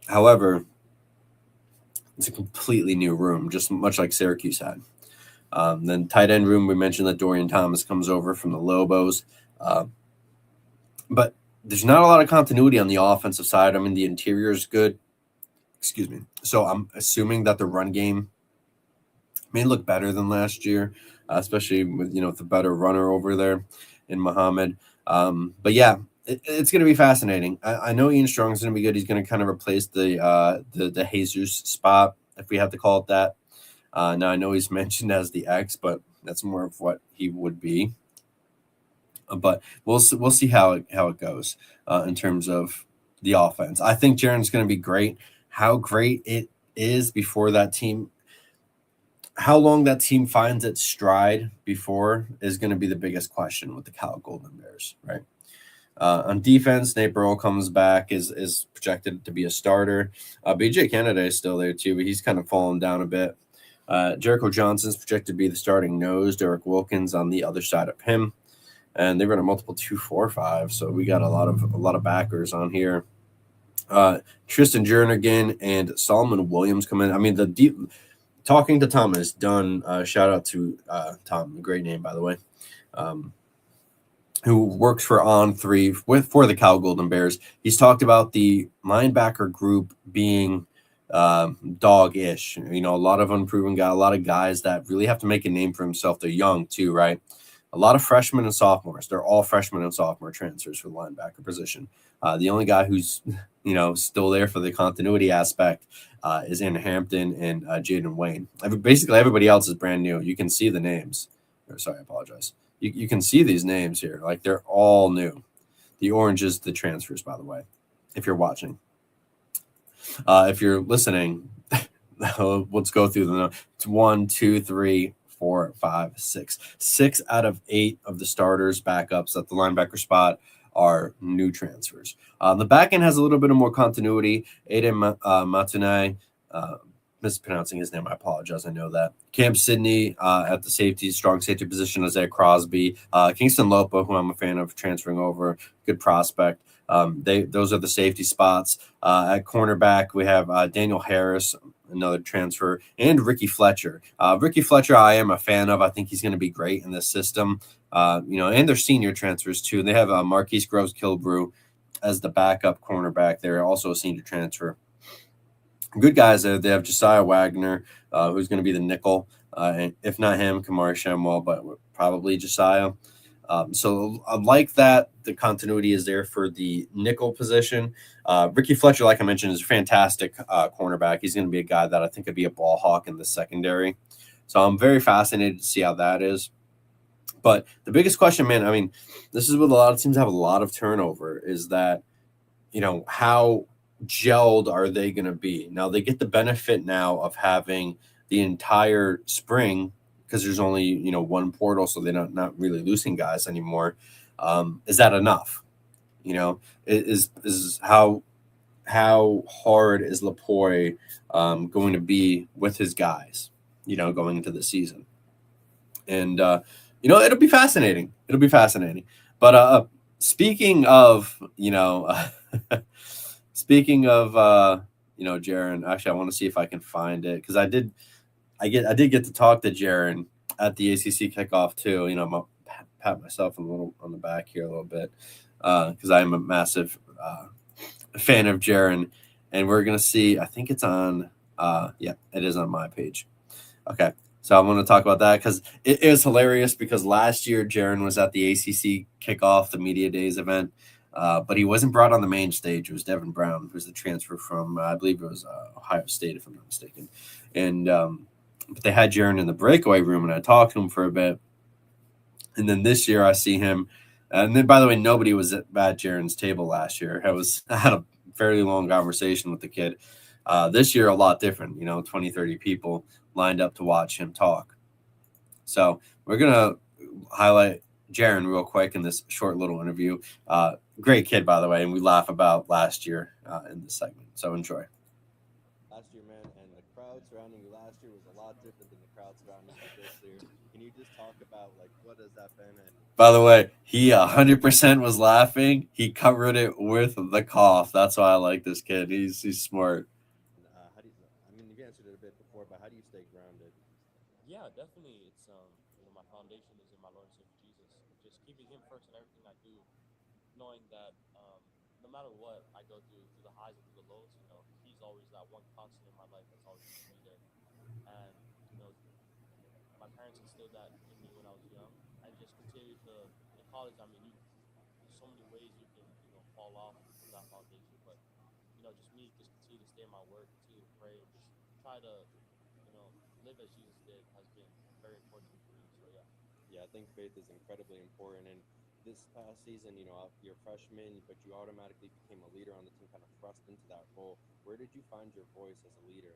However, it's a completely new room, just much like Syracuse had. Then tight end room, we mentioned that Dorian Thomas comes over from the Lobos. But there's not a lot of continuity on the offensive side. I mean, the interior is good. Excuse me. So I'm assuming that the run game may look better than last year, especially with, you know, the better runner over there in Muhammad. But yeah, it's going to be fascinating. I know Ian Strong is going to be good. He's going to kind of replace the Jesus spot, if we have to call it that. Now I know he's mentioned as the X, but that's more of what he would be. But we'll see how it goes in terms of the offense. I think Jaron's going to be great. How great it is before that team, how long that team finds its stride before is going to be the biggest question with the Cal Golden Bears, right? On defense, Nate Burrell comes back, is projected to be a starter. BJ Canada is still there too, but he's kind of fallen down a bit. Jericho Johnson's projected to be the starting nose. Derek Wilkins on the other side of him, and they run a multiple 2-4-5. So we got a lot of backers on here. Tristan Jernigan and Solomon Williams come in. I mean, talking to Tom is done. Shout out to Tom, great name by the way. Who works for On3 for the Cal Golden Bears. He's talked about the linebacker group being dog-ish. A lot of unproven guys, a lot of guys that really have to make a name for himself. They're young too, right? A lot of freshmen and sophomores. They're all freshmen and sophomore transfers for the linebacker position. The only guy who's still there for the continuity aspect is in Hampton and Jaden Wayne. Basically, everybody else is brand new. You can see the names. Sorry, I apologize. You can see these names here. Like, they're all new. The orange is the transfers, by the way, if you're watching. If you're listening, let's go through them. It's 1, 2, 3, 4, 5, 6. 6 out of 8 of the starters, backups at the linebacker spot are new transfers. The back end has a little bit of more continuity. Aiden Matunay, mispronouncing his name, I apologize. I know that. Cam Sidney at the strong safety position, Isaiah Crosby. Kingston Lopa, who I'm a fan of, transferring over, good prospect. Those are the safety spots. At cornerback, we have Daniel Harris, another transfer, and Ricky Fletcher. Ricky Fletcher, I am a fan of. I think he's going to be great in this system. And their senior transfers too. They have Marquise Groves-Kilbrew as the backup cornerback. They're also a senior transfer. Good guys there. They have Josiah Wagner, who's going to be the nickel. And if not him, Kamari Shamwell, but probably Josiah. So I like that the continuity is there for the nickel position. Ricky Fletcher, like I mentioned, is a fantastic cornerback. He's going to be a guy that I think could be a ball hawk in the secondary. So I'm very fascinated to see how that is. But the biggest question, man, I mean, this is what a lot of teams have a lot of turnover, is that, how gelled are they going to be? Now, they get the benefit now of having the entire spring, because there's only, one portal, so they're not really losing guys anymore. Is that enough? Is how hard is Lapoy going to be with his guys, going into the season? And, it'll be fascinating. But speaking of, Jaron, actually, I want to see if I can find it, because I did get to talk to Jaron at the ACC kickoff too. I'm gonna pat myself on the back here a little bit, because I am a massive fan of Jaron, and we're gonna see. I think it's on. It is on my page. Okay, so I'm gonna talk about that because it is hilarious. Because last year Jaron was at the ACC kickoff, the media days event. But he wasn't brought on the main stage. It was Devin Brown, who's the transfer from, I believe it was Ohio State, if I'm not mistaken. And but they had Jaron in the breakaway room, and I talked to him for a bit. And then this year I see him. And then, by the way, nobody was at Jaron's table last year. I had a fairly long conversation with the kid. This year, a lot different, 20, 30 people lined up to watch him talk. So we're going to highlight Jaron real quick in this short little interview. Great kid, by the way, and we laugh about last year in this segment. So enjoy. Last year, man, and the crowd surrounding you last year was a lot different than the crowd surrounding you this year. Can you just talk about, what has that been? And by the way, he 100% was laughing. He covered it with the cough. That's why I like this kid. He's smart. How do you? You answered it a bit before, but how do you stay grounded? Yeah, definitely. It's my foundation is in my Lord and Savior Jesus. Just keeping Him first in everything I do, knowing that no matter what I go through the highs and through the lows, He's always that one constant in my life that's always going to be there. And my parents instilled that in me when I was young, and just continue to in college. There's so many ways you can fall off from that foundation, but just continue to stay in my word, continue to pray, and just try to live as Jesus did has been very important for me. So yeah, I think faith is incredibly important. And this past season, you're a freshman, but you automatically became a leader on the team, kind of thrust into that role. Where did you find your voice as a leader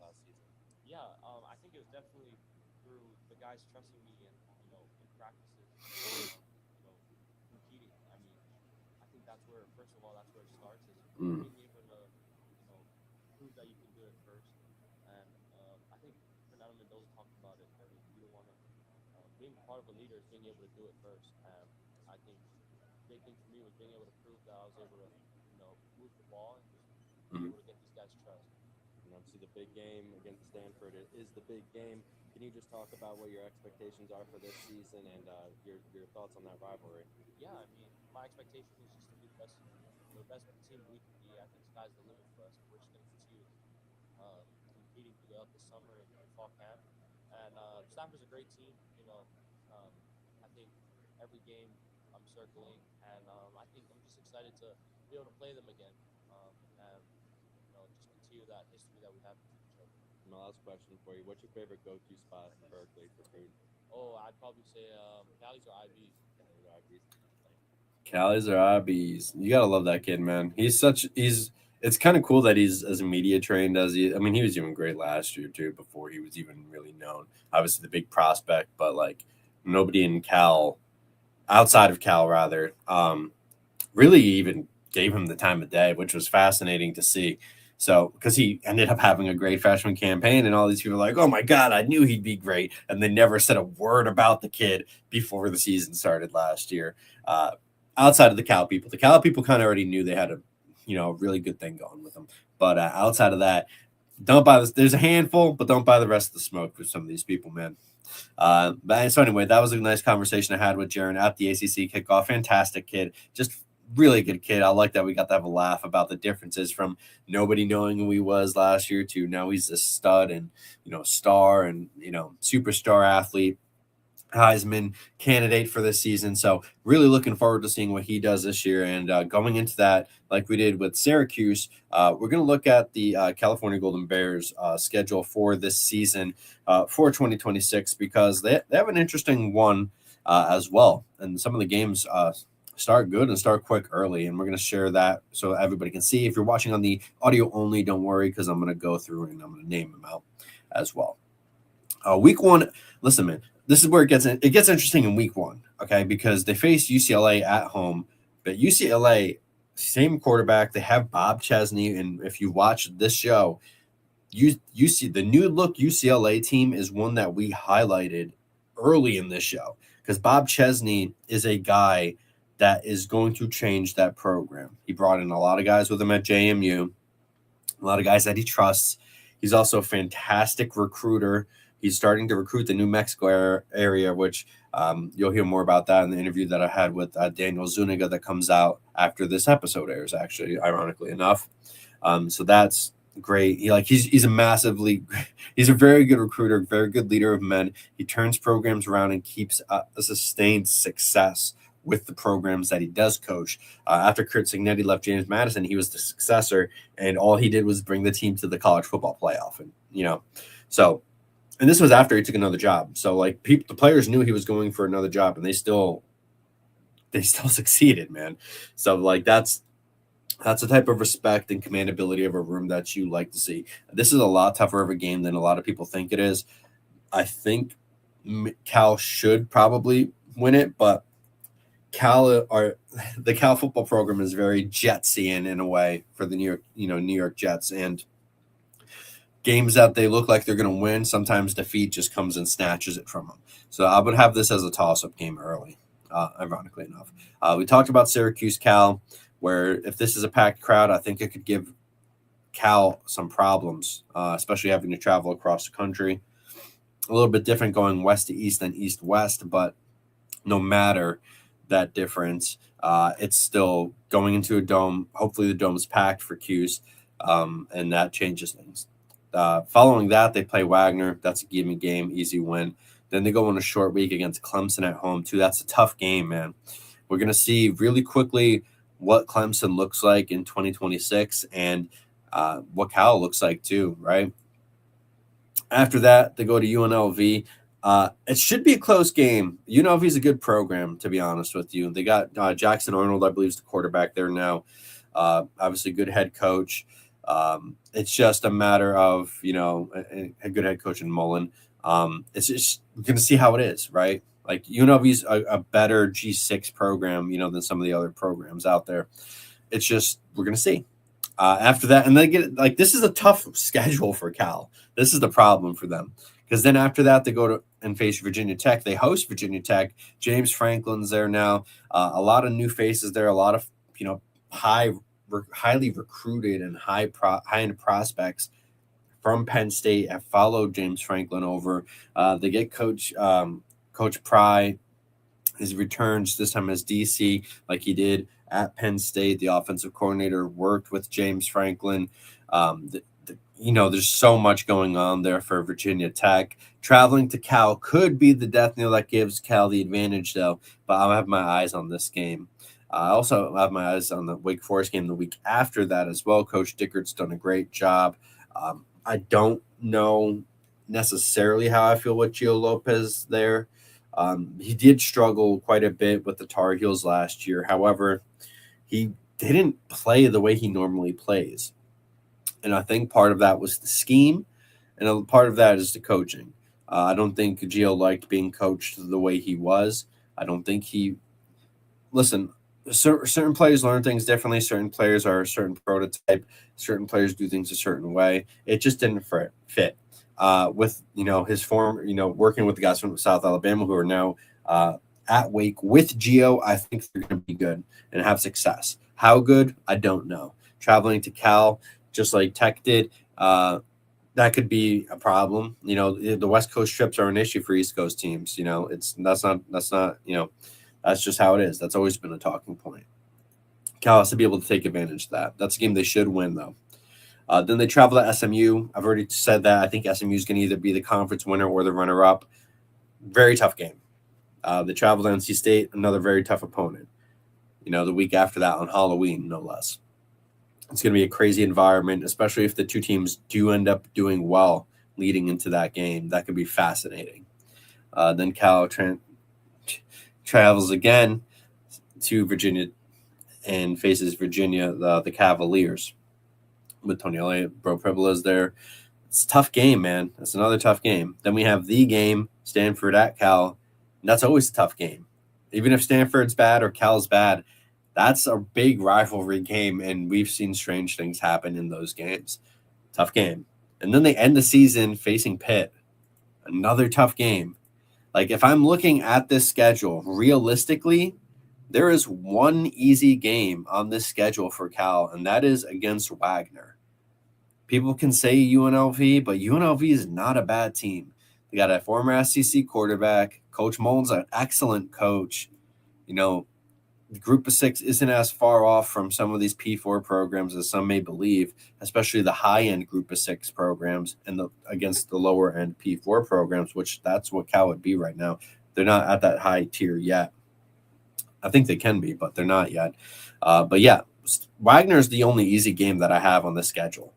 last season? Yeah, I think it was definitely through the guys trusting me in practices, competing. I that's where it starts. Is Mm. being able to, prove that you can do it first. And I think Fernando Mendoza talked about it. I mean, you don't want to being part of a leader is being able to do it first. And I think the big thing for me was being able to prove that I was able to, move the ball and just be able to get these guys trust. And obviously, the big game against Stanford is the big game. Can you just talk about what your expectations are for this season and your thoughts on that rivalry? Yeah, I mean, my expectation is just to be the best team we can be. I think sky's the limit for us. We're just going to continue competing throughout the summer and fall camp. And Stanford's a great team. I think every game I'm circling, and I think I'm just excited to be able to play them again, and just continue that history that we have with each other. My last question for you: what's your favorite go-to spot in Berkeley for food? Oh, I'd probably say Cali's or IB's. Callies or IBs. You gotta love that kid, man. It's kind of cool that he's as media trained as he. I mean, he was even great last year too, before he was even really known. Obviously, the big prospect, but like nobody in Cal, outside of Cal, rather, really even gave him the time of day, which was fascinating to see. So, because he ended up having a great freshman campaign, and all these people are like, "Oh my God, I knew he'd be great," and they never said a word about the kid before the season started last year. Outside of the Cal people kind of already knew they had a really good thing going with them. But outside of that, don't buy this. There's a handful, but don't buy the rest of the smoke with some of these people, man. But so anyway, that was a nice conversation I had with Jaron at the ACC kickoff. Fantastic kid, just really good kid. I like that we got to have a laugh about the differences from nobody knowing who he was last year to now he's a stud and star and superstar athlete. Heisman candidate for this season. So really looking forward to seeing what he does this year. And going into that, like we did with Syracuse, we're going to look at the California Golden Bears schedule for this season for 2026, because they have an interesting one as well. And some of the games start good and start quick early. And we're going to share that so everybody can see. If you're watching on the audio only, don't worry, because I'm going to go through and I'm going to name them out as well. Week one, listen, man. This is where it gets interesting in week one, okay? Because they face UCLA at home, but UCLA, same quarterback. They have Bob Chesney, and if you watch this show, you see the new look UCLA team is one that we highlighted early in this show, because Bob Chesney is a guy that is going to change that program. He brought in a lot of guys with him at JMU, a lot of guys that he trusts. He's also a fantastic recruiter. He's starting to recruit the New Mexico area, which you'll hear more about that in the interview that I had with Daniel Zuniga that comes out after this episode airs, actually, ironically enough. So that's great. He's a very good recruiter, very good leader of men. He turns programs around and keeps a sustained success with the programs that he does coach. After Kurt Cignetti left James Madison, he was the successor, and all he did was bring the team to the college football playoff. And this was after he took another job. So the players knew he was going for another job, and they still succeeded, man. So that's the type of respect and commandability of a room that you like to see. This is a lot tougher of a game than a lot of people think it is. I think Cal should probably win it, but the Cal football program is very Jetsian in a way for the New York Jets, and games that they look like they're going to win, sometimes defeat just comes and snatches it from them. So I would have this as a toss-up game early, ironically enough. We talked about Syracuse-Cal, where if this is a packed crowd, I think it could give Cal some problems, especially having to travel across the country. A little bit different going west to east than east-west, but no matter that difference, it's still going into a dome. Hopefully the dome's packed for Cuse, and that changes things. Following that, they play Wagner. That's a gimme game, easy win. Then they go on a short week against Clemson at home, too. That's a tough game, man. We're going to see really quickly what Clemson looks like in 2026 and what Cal looks like, too, right? After that, they go to UNLV. It should be a close game. UNLV is a good program, to be honest with you. They got Jackson Arnold, I believe, is the quarterback there now. Obviously, good head coach. It's just a matter of, a good head coach in Mullen. It's just going to see how it is, right? Like UNLV's a better G6 program, than some of the other programs out there. It's just we're gonna see. After that, and they get this is a tough schedule for Cal. This is the problem for them because then after that they go to and face Virginia Tech. They host Virginia Tech. James Franklin's there now. A lot of new faces there. A lot of highly recruited and high-end prospects from Penn State have followed James Franklin over. They get Coach Pry. His returns this time as DC, like he did at Penn State. The offensive coordinator worked with James Franklin. There's so much going on there for Virginia Tech. Traveling to Cal could be the death knell that gives Cal the advantage, though. But I'll have my eyes on this game. I also have my eyes on the Wake Forest game the week after that as well. Coach Dickert's done a great job. I don't know necessarily how I feel with Gio Lopez there. He did struggle quite a bit with the Tar Heels last year. However, he didn't play the way he normally plays. And I think part of that was the scheme, and a part of that is the coaching. I don't think Gio liked being coached the way he was. I don't think certain players learn things differently. Certain players are a certain prototype. Certain players do things a certain way. It just didn't fit. With his former, working with the guys from South Alabama who are now at Wake with Gio, I think they're going to be good and have success. How good, I don't know. Traveling to Cal, just like Tech did, that could be a problem. The West Coast trips are an issue for East Coast teams. That's just how it is. That's always been a talking point. Cal has to be able to take advantage of that. That's a game they should win, though. Then they travel to SMU. I've already said that. I think SMU is going to either be the conference winner or the runner-up. Very tough game. They travel to NC State, another very tough opponent. The week after that on Halloween, no less. It's going to be a crazy environment, especially if the two teams do end up doing well leading into that game. That could be fascinating. Then Cal travels again to Virginia and faces Virginia, the Cavaliers. With Tony Elliott, Bro Pribola's there. It's a tough game, man. That's another tough game. Then we have the game, Stanford at Cal. And that's always a tough game. Even if Stanford's bad or Cal's bad, that's a big rivalry game, and we've seen strange things happen in those games. Tough game. And then they end the season facing Pitt. Another tough game. If I'm looking at this schedule, realistically, there is one easy game on this schedule for Cal, and that is against Wagner. People can say UNLV, but UNLV is not a bad team. They got a former SEC quarterback. Coach Mullen's an excellent coach. The group of six isn't as far off from some of these P4 programs as some may believe, especially the high-end group of six programs and against the lower-end P4 programs, which that's what Cal would be right now. They're not at that high tier yet. I think they can be, but they're not yet. But yeah, Wagner is the only easy game that I have on the schedule.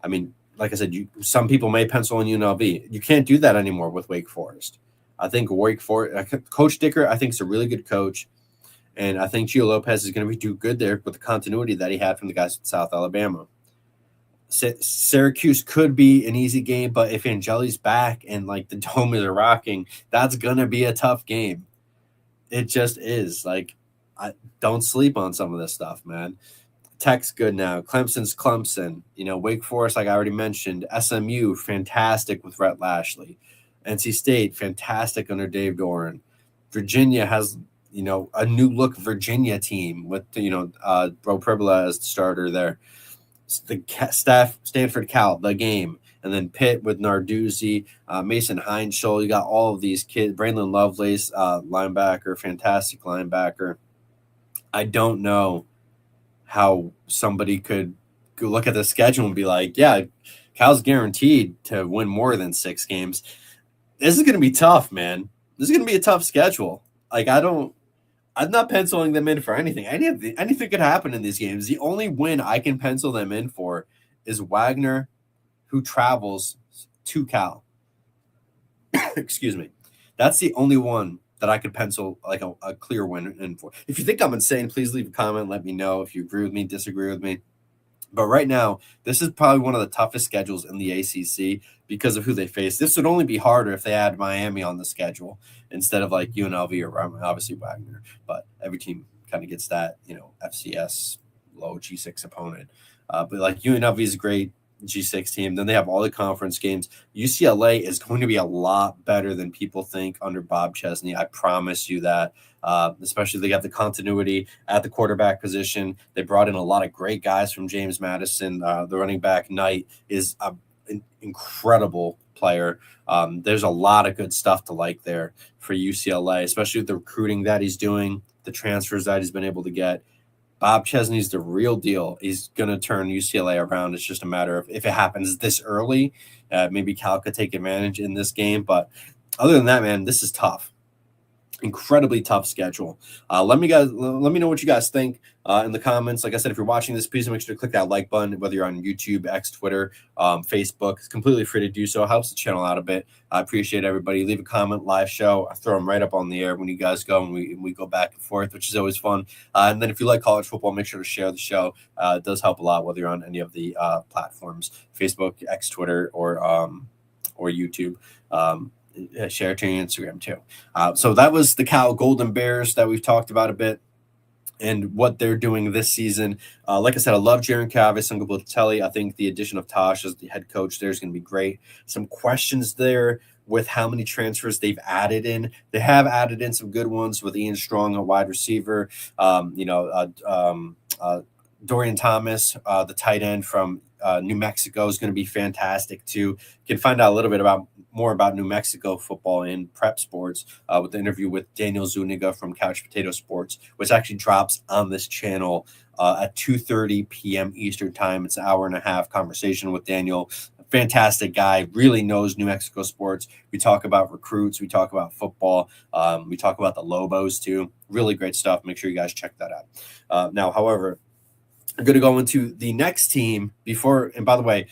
I mean, like I said, some people may pencil in UNLV. You can't do that anymore with Wake Forest. I think Coach Dicker, I think, is a really good coach. And I think Gio Lopez is going to do good there with the continuity that he had from the guys at South Alabama. Syracuse could be an easy game, but if Angeli's back and the dome is rocking, that's going to be a tough game. It just is. I don't sleep on some of this stuff, man. Tech's good now. Clemson's Clemson. Wake Forest, like I already mentioned. SMU, fantastic with Rhett Lashley. NC State, fantastic under Dave Doran. Virginia has a new look Virginia team with, Bro Pribola as the starter there. The Stanford Cal, the game. And then Pitt with Narduzzi, Mason Heinschel. You got all of these kids. Braylon Lovelace, linebacker, fantastic linebacker. I don't know how somebody could look at the schedule and be like, yeah, Cal's guaranteed to win more than 6 games. This is going to be tough, man. This is going to be a tough schedule. I'm not penciling them in for anything. Anything could happen in these games. The only win I can pencil them in for is Wagner, who travels to Cal. Excuse me. That's the only one that I could pencil a clear win in for. If you think I'm insane, please leave a comment. Let me know if you agree with me, disagree with me. But right now, this is probably one of the toughest schedules in the ACC because of who they face. This would only be harder if they had Miami on the schedule instead of like UNLV or obviously Wagner. But every team kind of gets that, FCS low G6 opponent. But like UNLV is a great G6 team. Then they have all the conference games. UCLA is going to be a lot better than people think under Bob Chesney. I promise you that. Especially they got the continuity at the quarterback position. They brought in a lot of great guys from James Madison. The running back Knight is an incredible player. There's a lot of good stuff to like there for UCLA, especially with the recruiting that he's doing, the transfers that he's been able to get. Bob Chesney's the real deal. He's going to turn UCLA around. It's just a matter of if it happens this early, maybe Cal could take advantage in this game. But other than that, man, this is tough. Incredibly tough schedule. Let me know what you guys think in the comments. Like I said, if you're watching this, please make sure to click that like button, whether you're on YouTube, X, Twitter, Facebook. It's completely free to do so. It helps the channel out a bit. I appreciate everybody. Leave a comment, live show. I throw them right up on the air when you guys go, and we go back and forth, which is always fun. And then if you like college football, make sure to share the show. It does help a lot, whether you're on any of the platforms, Facebook, X, Twitter, or YouTube. Share it to your Instagram too. So that was the Cal Golden Bears that we've talked about a bit and what they're doing this season. Like I said, I love Jaron Cavis and Gabatelli. I think the addition of Tosh as the head coach there is going to be great. Some questions there with how many transfers they've added in. They have added in some good ones with Ian Strong, a wide receiver. Dorian Thomas, the tight end from New Mexico, is going to be fantastic too. You can find out a little bit more about New Mexico football in Prep Sports with the interview with Daniel Zuniga from Couch Potato Sports, which actually drops on this channel at 2:30 p.m. Eastern time. It's an hour and a half conversation with Daniel. Fantastic guy, really knows New Mexico sports. We talk about recruits, we talk about football, we talk about the Lobos too. Really great stuff. Make sure you guys check that out. Now, however, I'm going to go into the next team before, and by the way,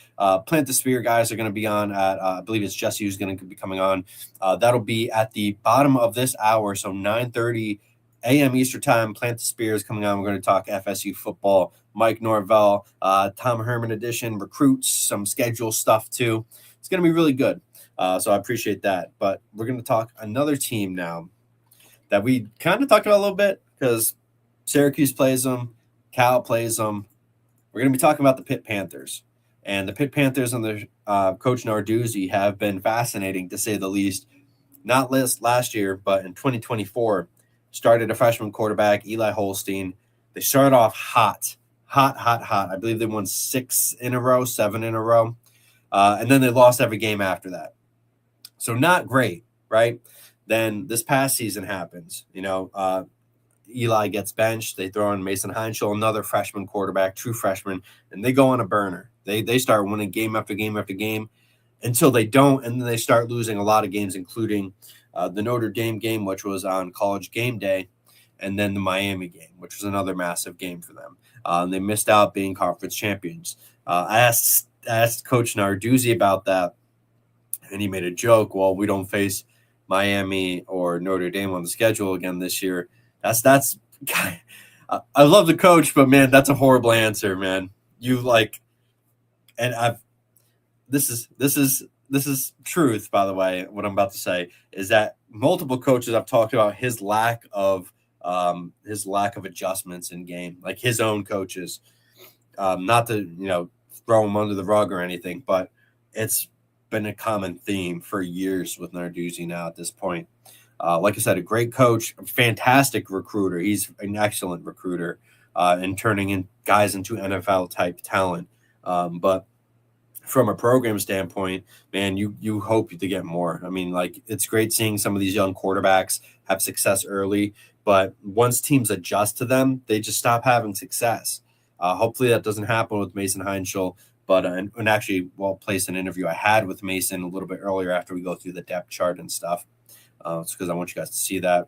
Plant the Spear guys are going to be on at, I believe it's Jesse who's going to be coming on. That'll be at the bottom of this hour, so 9:30 a.m. Eastern time. Plant the Spear is coming on. We're going to talk FSU football, Mike Norvell, Tom Herman edition, recruits, some schedule stuff too. It's going to be really good. So I appreciate that. But we're going to talk another team now that we kind of talked about a little bit because Syracuse plays them. Cal plays them. We're going to be talking about the Pitt Panthers. And the Pitt Panthers under Coach Narduzzi have been fascinating, to say the least. Not last year, but in 2024, started a freshman quarterback, Eli Holstein. They started off hot. I believe they won 7 in a row. And then they lost every game after that. So not great, right? Then this past season happens, Eli gets benched. They throw in Mason Heinschel, another freshman quarterback, true freshman, and they go on a burner. They start winning game after game after game until they don't, and then they start losing a lot of games, including the Notre Dame game, which was on College Game Day, and then the Miami game, which was another massive game for them. They missed out being conference champions. I asked Coach Narduzzi about that, and he made a joke. Well, we don't face Miami or Notre Dame on the schedule again this year. That's I love the coach, but man, that's a horrible answer, man. This is truth, by the way. What I'm about to say is that multiple coaches I've talked about his lack of adjustments in game, like his own coaches. Not to throw him under the rug or anything, but it's been a common theme for years with Narduzzi now at this point. Like I said, a great coach, a fantastic recruiter. He's an excellent recruiter and turning in guys into NFL-type talent. But from a program standpoint, man, you hope to get more. I mean, it's great seeing some of these young quarterbacks have success early, but once teams adjust to them, they just stop having success. Hopefully that doesn't happen with Mason Heinschel. But and actually, placed an interview I had with Mason a little bit earlier after we go through the depth chart and stuff. It's because I want you guys to see that.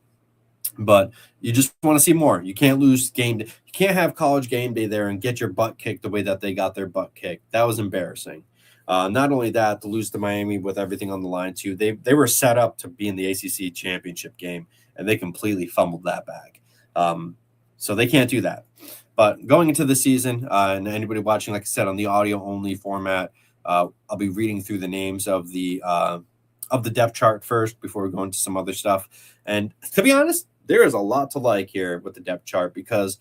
But you just want to see more. You can't lose game day. You can't have College Game Day there and get your butt kicked the way that they got their butt kicked. That was embarrassing. Not only that, to lose to Miami with everything on the line too. They were set up to be in the ACC championship game, and they completely fumbled that bag. So they can't do that. But going into the season, and anybody watching, like I said, on the audio-only format, I'll be reading through the names of the depth chart first before we go into some other stuff. And to be honest, there is a lot to like here with the depth chart because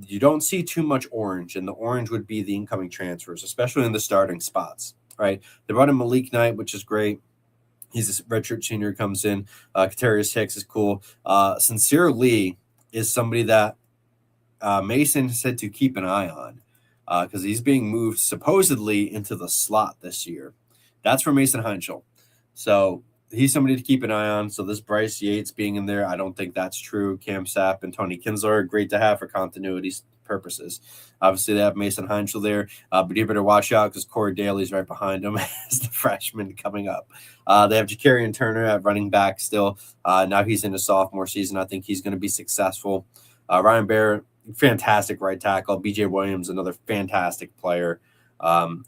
you don't see too much orange, and the orange would be the incoming transfers, especially in the starting spots, right? They brought in Malik Knight, which is great. He's a redshirt senior, comes in. Katarius Hicks is cool. Sincere Lee is somebody that Mason said to keep an eye on because he's being moved supposedly into the slot this year. That's for Mason Heinschel. So he's somebody to keep an eye on. So this Bryce Yates being in there, I don't think that's true. Cam Sapp and Tony Kinsler are great to have for continuity purposes. Obviously, they have Mason Heinschel there, but you better watch out because Corey Daly's right behind him as the freshman coming up. They have Ja'Carrion Turner at running back still. Now he's in his sophomore season. I think he's going to be successful. Ryan Baer, fantastic right tackle. BJ Williams, another fantastic player. Ryan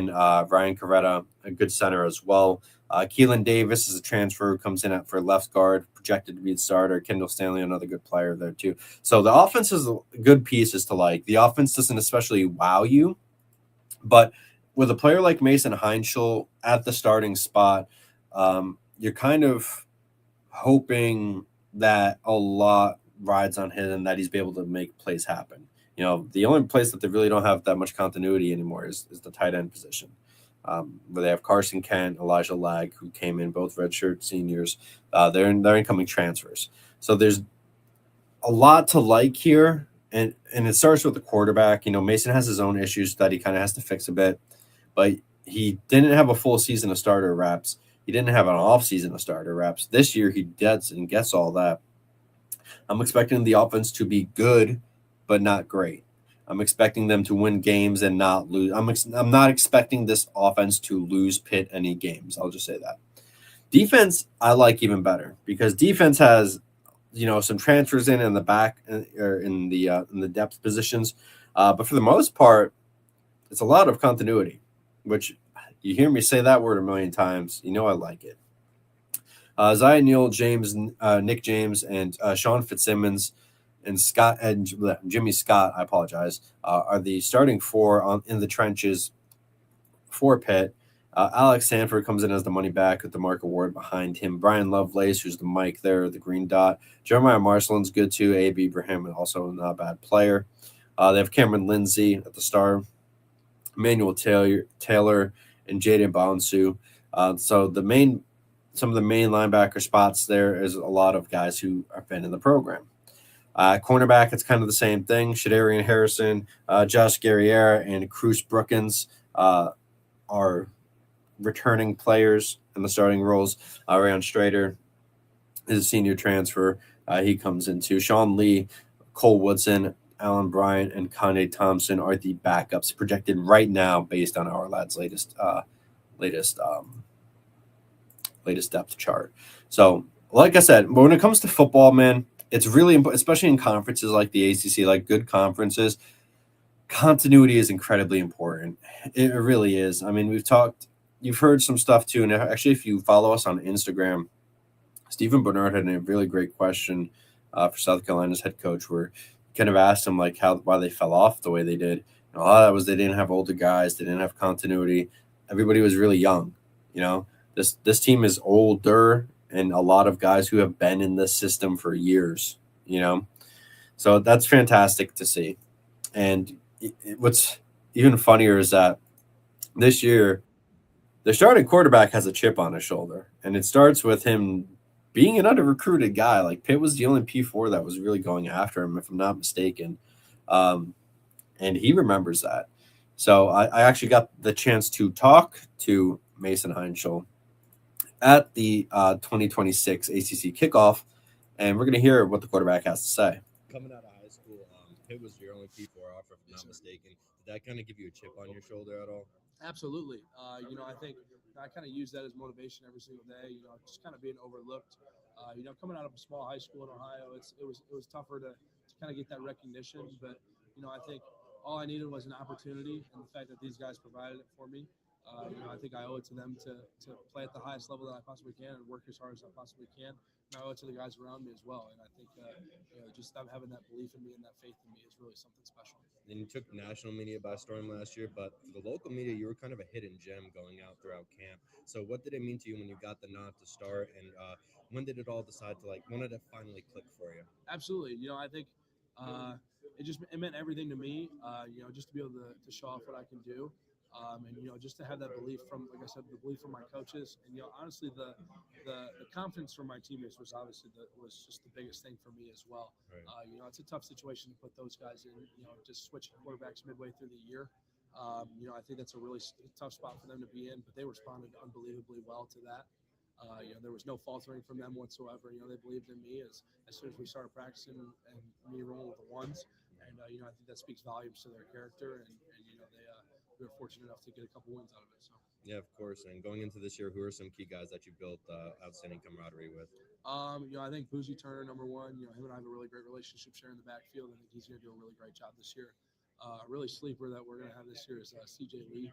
Coretta, a good center as well. Keelan Davis is a transfer who comes in for left guard, projected to be the starter. Kendall Stanley, another good player there too. So the offense is good pieces to like. The offense doesn't especially wow you, but with a player like Mason Heinschel at the starting spot, you're kind of hoping that a lot rides on him and that he's be able to make plays happen. You know, the only place that they really don't have that much continuity anymore is the tight end position. Where they have Carson Kent, Elijah Lag, who came in, both redshirt seniors. They're incoming transfers. So there's a lot to like here, and it starts with the quarterback. You know, Mason has his own issues that he kind of has to fix a bit, but he didn't have a full season of starter reps. He didn't have an off season of starter reps. This year he does and gets all that. I'm expecting the offense to be good, but not great. I'm expecting them to win games and not lose. I'm not expecting this offense to lose Pitt any games. I'll just say that. Defense, I like even better because defense has, you know, some transfers in the back or in the depth positions, but for the most part, it's a lot of continuity. Which you hear me say that word a million times. You know I like it. Zion Neal, Nick James, and Sean Fitzsimmons. And Jimmy Scott, I apologize, are the starting four in the trenches for Pitt. Alex Sanford comes in as the money back with the Mark Award behind him. Brian Lovelace, who's the mic there, the green dot. Jeremiah Marcelin's good too. A.B. Ibrahim, also not a bad player. They have Cameron Lindsay at the star. Emmanuel Taylor and Jaden Bonsu. So some of the main linebacker spots there is a lot of guys who have been in the program. Cornerback, it's kind of the same thing. Shadarian Harrison, Josh Guerriere, and Cruz Brookins are returning players in the starting roles. Rayon Strader is a senior transfer. He comes into Sean Lee, Cole Woodson, Alan Bryant, and Kanye Thompson are the backups projected right now based on our lad's latest depth chart. So, like I said, when it comes to football, man, it's really important, especially in conferences like the ACC, like good conferences. Continuity is incredibly important. It really is. I mean, you've heard some stuff too. And actually, if you follow us on Instagram, Stephen Bernard had a really great question for South Carolina's head coach where he kind of asked him like why they fell off the way they did. And a lot of that was they didn't have older guys. They didn't have continuity. Everybody was really young. You know, this team is older and a lot of guys who have been in this system for years, you know. So that's fantastic to see. And what's even funnier is that this year, the starting quarterback has a chip on his shoulder, and it starts with him being an under-recruited guy. Like, Pitt was the only P4 that was really going after him, if I'm not mistaken. And he remembers that. So I actually got the chance to talk to Mason Heinschel at the 2026 ACC kickoff, and we're going to hear what the quarterback has to say. Coming out of high school, Pitt was your only P4 offer, if I'm not mistaken. Did that kind of give you a chip on your shoulder at all? Absolutely. I think I kind of use that as motivation every single day, just kind of being overlooked. Coming out of a small high school in Ohio, it was tougher to kind of get that recognition. But, I think all I needed was an opportunity, and the fact that these guys provided it for me. I think I owe it to them to play at the highest level that I possibly can and work as hard as I possibly can. And I owe it to the guys around me as well. And I think just them having that belief in me and that faith in me is really something special. and you took national media by storm last year, but for the local media, you were kind of a hidden gem going out throughout camp. So what did it mean to you when you got the nod to start, and when did it all decide to when did it finally click for you? Absolutely. I think it meant everything to me. Just to be able to show off what I can do, and just to have that belief from, like I said, the belief from my coaches, and honestly, the confidence from my teammates was obviously was just the biggest thing for me as well. Right. It's a tough situation to put those guys in. Just switching quarterbacks midway through the year. I think that's a really tough spot for them to be in, but they responded unbelievably well to that. There was no faltering from them whatsoever. They believed in me as soon as we started practicing and me rolling with the ones. And, I think that speaks volumes to their character. And we were fortunate enough to get a couple wins out of it. So. Yeah, of course. And going into this year, who are some key guys that you built outstanding camaraderie with? I think Boozy Turner, number one. Him and I have a really great relationship sharing the backfield. I think he's going to do a really great job this year. Really sleeper that we're going to have this year is CJ Lee.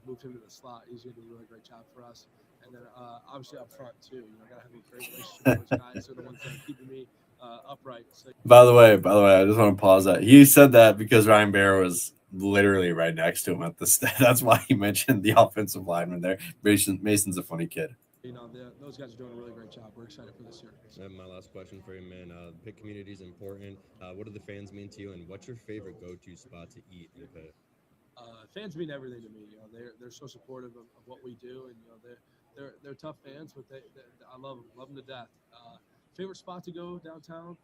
Moved him to the slot. He's going to do a really great job for us. And then obviously up front too. I got to have a great relationship with those guys. They're the ones that are keeping me upright. So. By the way, I just want to pause that. He said that because Ryan Baer was literally right next to him at the that's why he mentioned the offensive lineman there. Mason's a funny kid. Those guys are doing a really great job. We're excited for this year. And my last question for you, man. Pitt community is important. What do the fans mean to you, and what's your favorite go-to spot to eat in Pitt? Fans mean everything to me. They're so supportive of what we do, and they're tough fans, but I love them to death. Favorite spot to go downtown?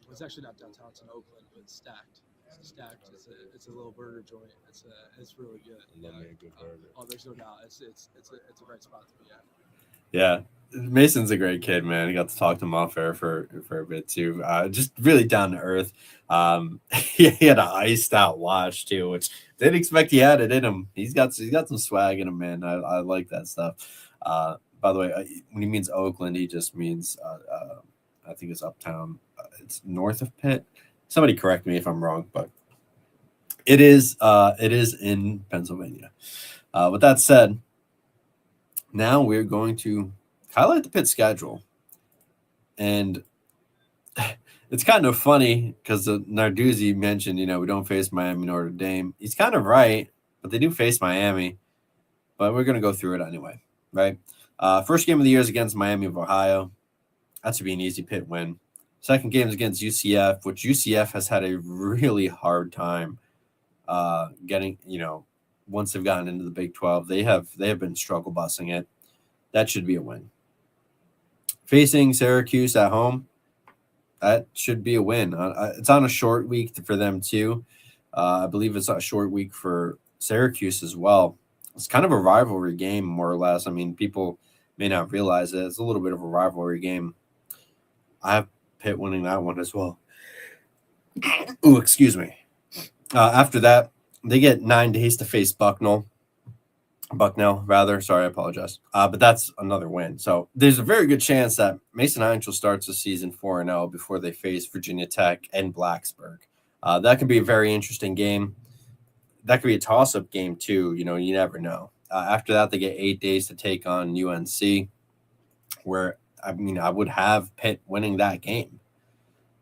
It's actually not downtown. It's in Oakland, but it's Stacked. Stacked. It's a little burger joint. It's really good. I love me a good burger. There's no doubt. It's a great spot to be at. Yeah, Mason's a great kid, man. I got to talk to him off air for a bit too. Just really down to earth. He had an iced out watch too, which didn't expect he had it in him. He's got some swag in him, man. I like that stuff. By the way, when he means Oakland, he just means I think it's uptown. It's north of Pitt. Somebody correct me if I'm wrong, but it is in Pennsylvania. With that said, now we're going to highlight the Pitt schedule. And it's kind of funny because Narduzzi mentioned, we don't face Miami, Notre Dame. He's kind of right, but they do face Miami. But we're going to go through it anyway, right? First game of the year is against Miami of Ohio. That should be an easy Pitt win. Second game is against UCF, which UCF has had a really hard time getting, once they've gotten into the Big 12. They have been struggle busing it. That should be a win. Facing Syracuse at home, that should be a win. It's on a short week for them too. I believe it's a short week for Syracuse as well. It's kind of a rivalry game, more or less. I mean, people may not realize it. It's a little bit of a rivalry game. I have Pitt winning that one as well. Ooh, excuse me. After that, they get 9 days to face Bucknell. Sorry, I apologize. But that's another win. So there's a very good chance that Mason Heinz starts the season 4-0 before they face Virginia Tech and Blacksburg. That could be a very interesting game. That could be a toss-up game too. You never know. After that, they get 8 days to take on UNC, where I would have Pitt winning that game,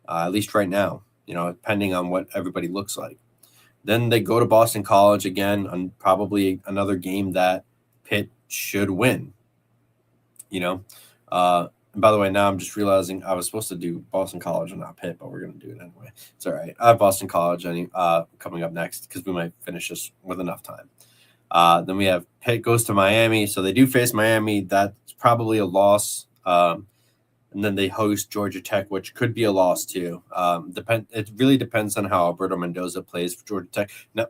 at least right now. Depending on what everybody looks like. Then they go to Boston College again on probably another game that Pitt should win. And by the way, now I'm just realizing I was supposed to do Boston College and not Pitt, but we're going to do it anyway. It's all right. I have Boston College coming up next because we might finish this with enough time. Then we have Pitt goes to Miami. So they do face Miami. That's probably a loss. And then they host Georgia Tech, which could be a loss too. It really depends on how Alberto Mendoza plays for Georgia Tech. Now,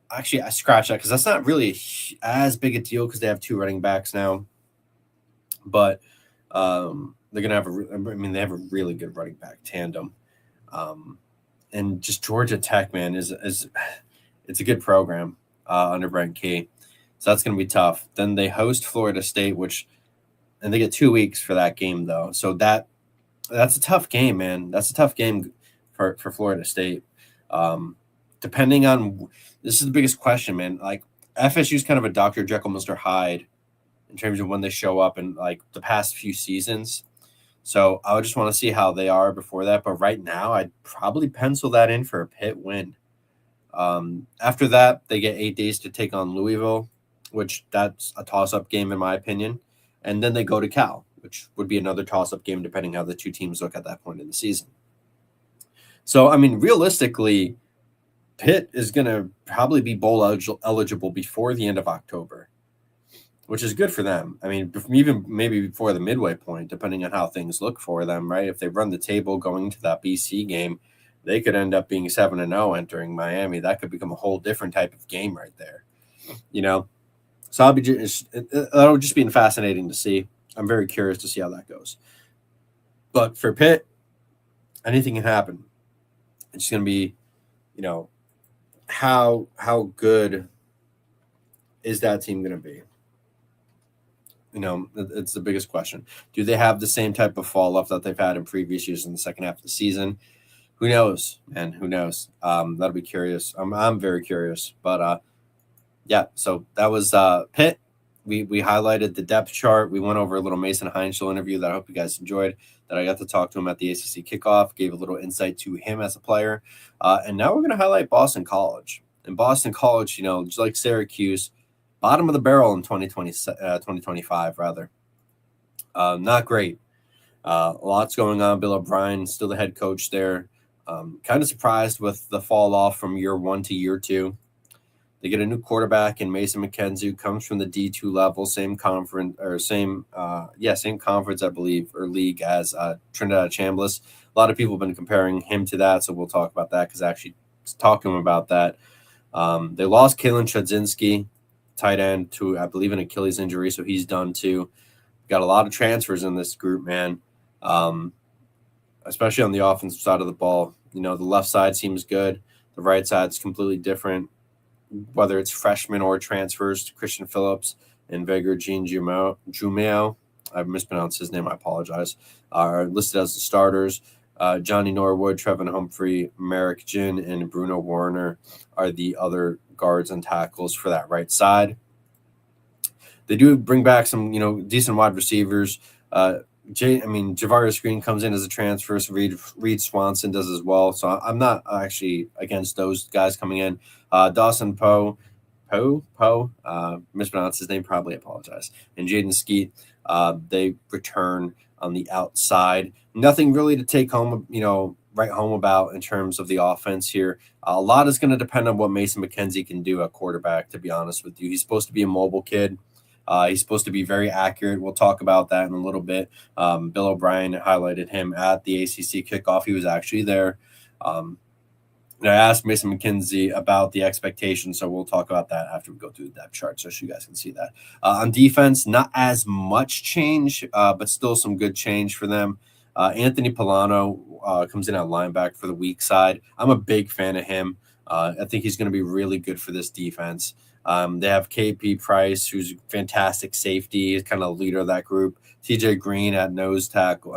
I scratch that because that's not really as big a deal because they have 2 running backs now. But they're gonna have they have a really good running back tandem. And just Georgia Tech, man, is it's a good program under Brent Key. So that's gonna be tough. Then they host Florida State, and they get 2 weeks for that game, though. So that's a tough game, man. That's a tough game for Florida State. Depending on – this is the biggest question, man. Like, FSU is kind of a Dr. Jekyll, Mr. Hyde in terms of when they show up in, like, the past few seasons. So I would just want to see how they are before that. But right now, I'd probably pencil that in for a Pitt win. After that, they get 8 days to take on Louisville, which that's a toss-up game in my opinion. And then they go to Cal, which would be another toss-up game depending how the two teams look at that point in the season. So, I mean, realistically, Pitt is going to probably be bowl eligible before the end of October, which is good for them. I mean, even maybe before the midway point, depending on how things look for them, right? If they run the table going into that BC game, they could end up being 7-0 entering Miami. That could become a whole different type of game right there, So that'll just be fascinating to see. I'm very curious to see how that goes. But for Pitt, anything can happen. It's going to be, how good is that team going to be? It's the biggest question. Do they have the same type of fall off that they've had in previous years in the second half of the season? Who knows, man? Who knows? That'll be curious. I'm very curious. But yeah, so that was Pitt. We highlighted the depth chart. We went over a little Mason Heinzel interview that I hope you guys enjoyed, that I got to talk to him at the ACC kickoff, gave a little insight to him as a player. And now we're going to highlight Boston College. And Boston College, just like Syracuse, bottom of the barrel in 2025, rather. Not great. Lots going on. Bill O'Brien, still the head coach there. Kind of surprised with the fall off from year 1 to year 2. They get a new quarterback in Mason McKenzie, who comes from the D2 level, same conference, I believe, or league as Trinidad Chambliss. A lot of people have been comparing him to that, so we'll talk about that because I actually talked to him about that. They lost Kalen Chudzinski, tight end, to, I believe, an Achilles injury, so he's done too. Got a lot of transfers in this group, man, especially on the offensive side of the ball. The left side seems good. The right side's completely different, whether it's freshmen or transfers. Christian Phillips and Vega Jean Jumeo, I've mispronounced his name, I apologize, are listed as the starters. Johnny Norwood, Trevin Humphrey, Merrick Jin, and Bruno Warner are the other guards and tackles for that right side. They do bring back some, decent wide receivers. Javarius Green comes in as a transfer, so Reed Swanson does as well. So I'm not actually against those guys coming in. Dawson Poe, mispronounced his name, probably apologize. And Jaden Skeet, they return on the outside. Nothing really to take home, right home about in terms of the offense here. A lot is going to depend on what Mason McKenzie can do at quarterback, to be honest with you. He's supposed to be a mobile kid. He's supposed to be very accurate. We'll talk about that in a little bit. Bill O'Brien highlighted him at the ACC kickoff. He was actually there. And I asked Mason McKenzie about the expectations, so we'll talk about that after we go through the depth chart so you guys can see that. On defense, not as much change, but still some good change for them. Anthony Polano comes in at linebacker for the weak side. I'm a big fan of him. I think he's going to be really good for this defense. They have KP Price, who's a fantastic safety. He's kind of the leader of that group. TJ Green at nickelback.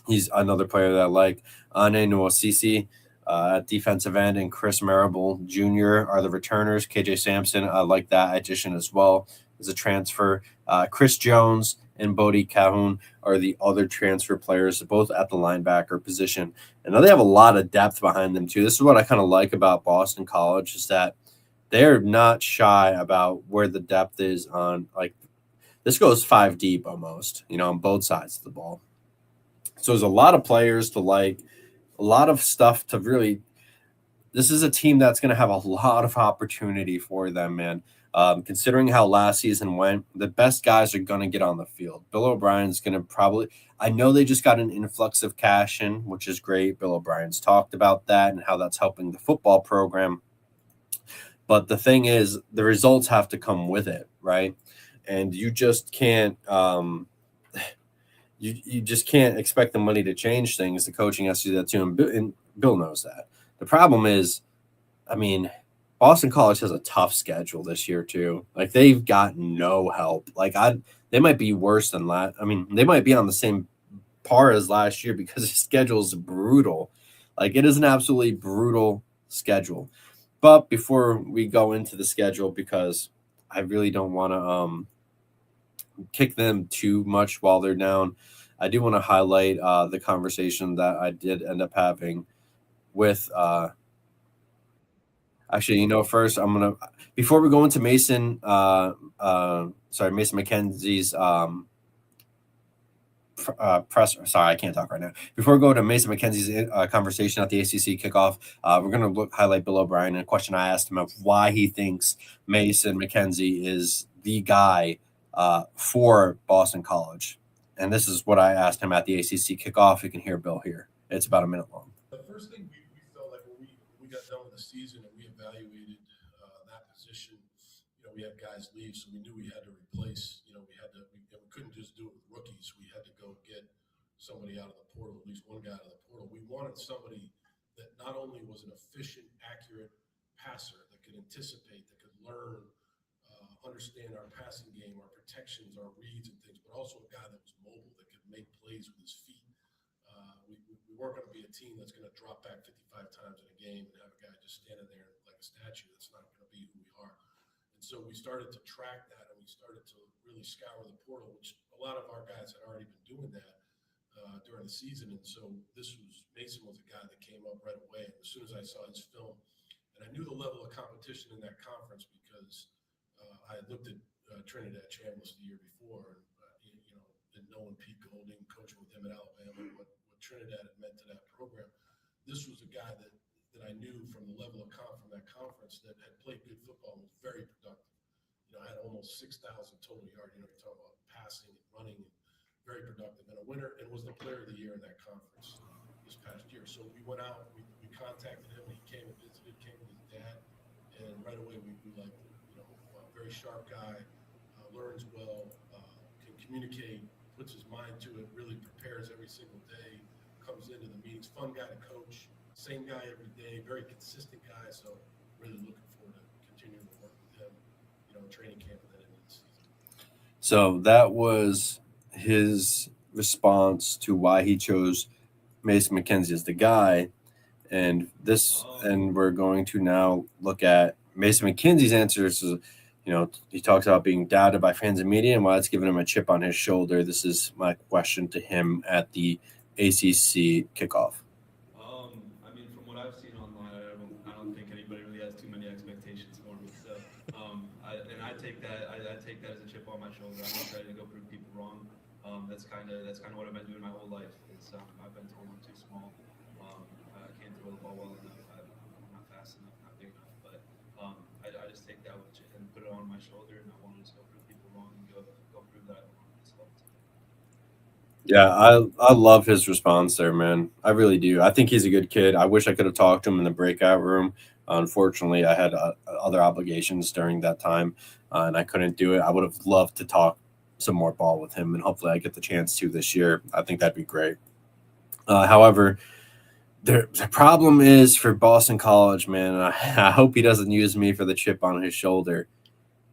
He's another player that I like. Ane Nwosisi at defensive end, and Chris Marable Jr. are the returners. KJ Sampson, I like that addition as well as a transfer. Chris Jones and Bodie Calhoun are the other transfer players, both at the linebacker position. And now they have a lot of depth behind them too. This is what I kind of like about Boston College, is that they're not shy about where the depth is on, this goes 5 deep almost, on both sides of the ball. So there's a lot of players to like, a lot of stuff to really – this is a team that's going to have a lot of opportunity for them, man. Considering how last season went, the best guys are going to get on the field. Bill O'Brien's going to probably – I know they just got an influx of cash in, which is great. Bill O'Brien's talked about that and how that's helping the football program. But the thing is, the results have to come with it, right? And you just can't you just can't expect the money to change things. The coaching has to do that too, and Bill knows that. The problem is, Boston College has a tough schedule this year too. They've got no help. They might be worse than last. They might be on the same par as last year because the schedule is brutal. It is an absolutely brutal schedule. But before we go into the schedule, because I really don't want to kick them too much while they're down. I do want to highlight the conversation that I did end up having with actually, first I'm gonna before we go into Mason McKenzie's press. Sorry, I can't talk right now. Before we go to Mason McKenzie's conversation at the ACC kickoff, we're going to highlight Bill O'Brien and a question I asked him of why he thinks Mason McKenzie is the guy for Boston College. And this is what I asked him at the ACC kickoff. You can hear Bill here. It's about a minute long. The first thing we felt like when we got done with the season and we evaluated that position, we had guys leave, so we knew we had to replace. We couldn't just do it with rookies. We had to go get somebody out of the portal, at least one guy out of the portal. We wanted somebody that not only was an efficient, accurate passer that could anticipate, that could learn, understand our passing game, our protections, our reads and things, but also a guy that was mobile, that could make plays with his feet. We weren't going to be a team that's going to drop back 55 times in a game and have a guy just standing there like a statue. That's not going to be who we are. And so we started to track that, and we started to really scour the portal, which a lot of our guys had already been doing that during the season. And so Mason was a guy that came up right away. And as soon as I saw his film, and I knew the level of competition in that conference because I had looked at Trinidad Chambliss the year before, and knowing Pete Golding, coaching with him at Alabama, what Trinidad had meant to that program. This was a guy that I knew from the level of from that conference that had played good football and was very productive. I had almost 6,000 total yards. You're talking about passing and running, and very productive, and a winner, and was the player of the year in that conference this past year. So we went out, we contacted him, he came and visited, came with his dad, and right away we liked him. A very sharp guy, learns well, can communicate, puts his mind to it, really prepares every single day, comes into the meetings, fun guy to coach, same guy every day, very consistent guy. So really looking forward to continuing to work with him, training camp and then into the season. So that was his response to why he chose Mason McKenzie as the guy. And we're going to now look at Mason McKenzie's answers. He talks about being doubted by fans and media and why it's given him a chip on his shoulder. This is my question to him at the ACC kickoff. From what I've seen online, I don't think anybody really has too many expectations for me. So, I take that as a chip on my shoulder. I'm not ready to go prove people wrong. That's kind of what I've been doing my whole life. I've been told I'm too small. I can't throw the ball well enough. I'm not fast enough, not big enough. But I just take that and put it on my shoulder, and I want to just go prove people wrong and go prove that I belong in this level. Yeah, I love his response there, man. I really do. I think he's a good kid. I wish I could have talked to him in the breakout room. Unfortunately, I had other obligations during that time, and I couldn't do it. I would have loved to talk some more ball with him, and hopefully I get the chance to this year. I think that'd be great. However, the problem is for Boston College, man, and I hope he doesn't use me for the chip on his shoulder,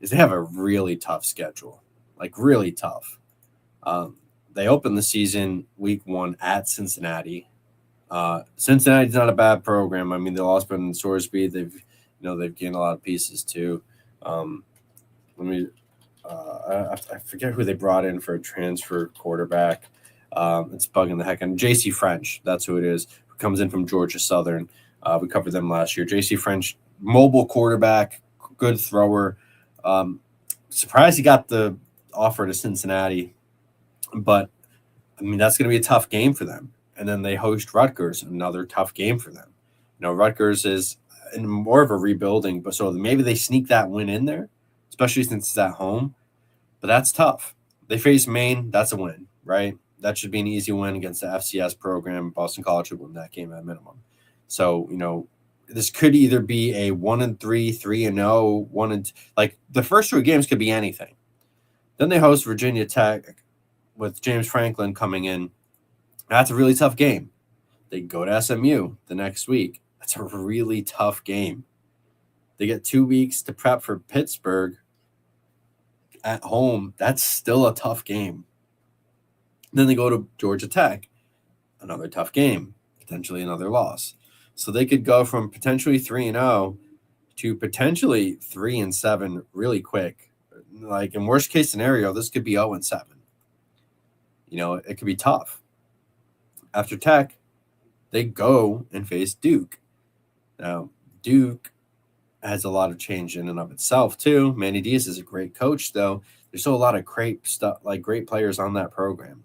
is they have a really tough schedule, like really tough. They opened the season week 1 at Cincinnati. Cincinnati's not a bad program. I mean, they lost Brendan Sorsby. They've gained a lot of pieces too. I forget who they brought in for a transfer quarterback. It's bugging the heck out. J.C. French, that's who it is, who comes in from Georgia Southern. We covered them last year. J.C. French, mobile quarterback, good thrower. Surprised he got the offer to Cincinnati. But, that's going to be a tough game for them. And then they host Rutgers, another tough game for them. Rutgers is in more of a rebuilding, but so maybe they sneak that win in there, especially since it's at home. But that's tough. They face Maine. That's a win, right? That should be an easy win against the FCS program. Boston College would win that game at minimum. So, this could either be a 1-3, 3-0, like the first 3 games could be anything. Then they host Virginia Tech with James Franklin coming in. That's a really tough game. They go to SMU the next week. That's a really tough game. They get 2 weeks to prep for Pittsburgh at home. That's still a tough game. Then they go to Georgia Tech. Another tough game. Potentially another loss. So they could go from potentially 3-0 to potentially 3-7 really quick. like in worst case scenario, this could be 0-7. You know, it could be tough. After Tech, they go and face Duke. Now, Duke has a lot of change in and of itself too. Manny Diaz is a great coach, though. There's still a lot of great players on that program.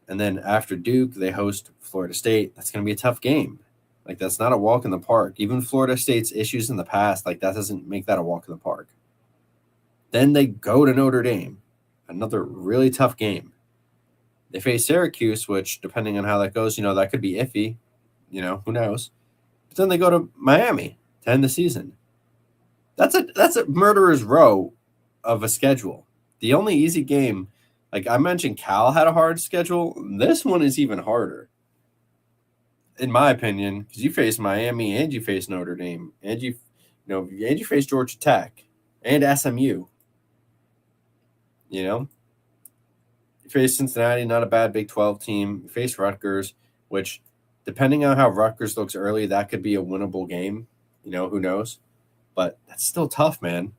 And then after Duke, they host Florida State. That's going to be a tough game. Like, that's not a walk in the park. Even Florida State's issues in the past, like, that doesn't make that a walk in the park. Then they go to Notre Dame, another really tough game. They face Syracuse, which, depending on how that goes, you know, that could be iffy. You know, who knows? But then they go to Miami to end the season. That's a murderer's row of a schedule. The only easy game, like I mentioned, Cal had a hard schedule. This one is even harder, in my opinion, because you face Miami and you face Notre Dame and you face Georgia Tech and SMU. You know, you face Cincinnati, not a bad Big 12 team. You face Rutgers, which, depending on how Rutgers looks early, that could be a winnable game. You know, who knows? But that's still tough, man.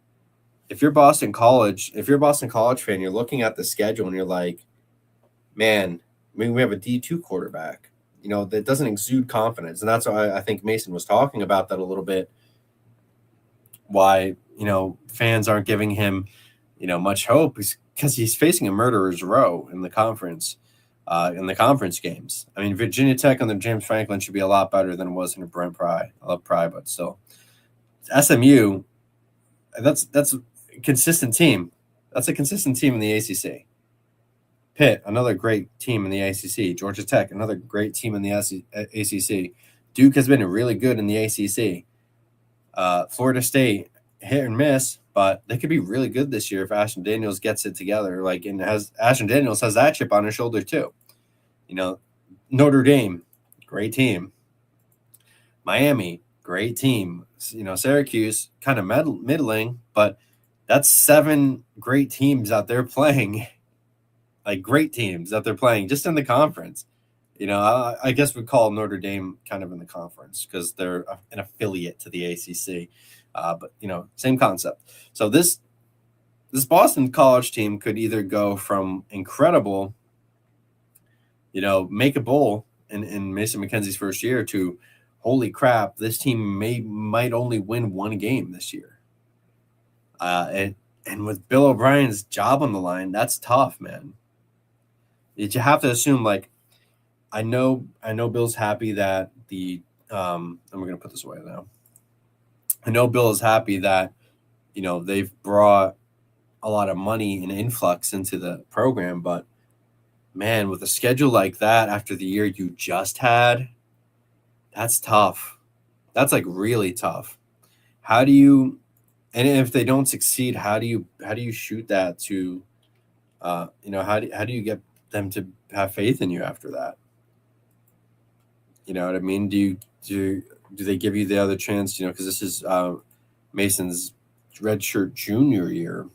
If you're Boston College fan, you're looking at the schedule and you're like, man, I mean, we have a D2 quarterback, you know, that doesn't exude confidence. And that's why I think Mason was talking about that a little bit. Why, you know, fans aren't giving him, you know, much hope is because he's facing a murderer's row in the conference games. I mean, Virginia Tech under James Franklin should be a lot better than it was under Brent Pry. I love Pry, but still. SMU, that's a consistent team. That's a consistent team in the ACC. Pitt, another great team in the ACC. Georgia Tech, another great team in the ACC. Duke has been really good in the ACC. Florida State, hit and miss, but they could be really good this year if Ashton Daniels gets it together. Like, and Ashton Daniels has that chip on his shoulder too. You know, Notre Dame, great team. Miami, great team. You know, Syracuse, kind of middling, but that's 7 great teams out there playing. Like, great teams that they're playing just in the conference. You know, I guess we'd call Notre Dame kind of in the conference because they're an affiliate to the ACC. But, you know, same concept. So this Boston College team could either go from incredible, you know, make a bowl in Mason McKenzie's first year to, holy crap, this team might only win 1 game this year. And with Bill O'Brien's job on the line, that's tough, man. You have to assume, like, I know Bill's happy that and we're going to put this away now. I know Bill is happy that, you know, they've brought a lot of money and influx into the program, but man, with a schedule like that after the year you just had, that's tough. That's like really tough. How do you, and if they don't succeed, how do you shoot that to, you know, how do you get them to have faith in you after that? You know what I mean? Do they give you the other chance? You know, because this is Mason's redshirt junior year,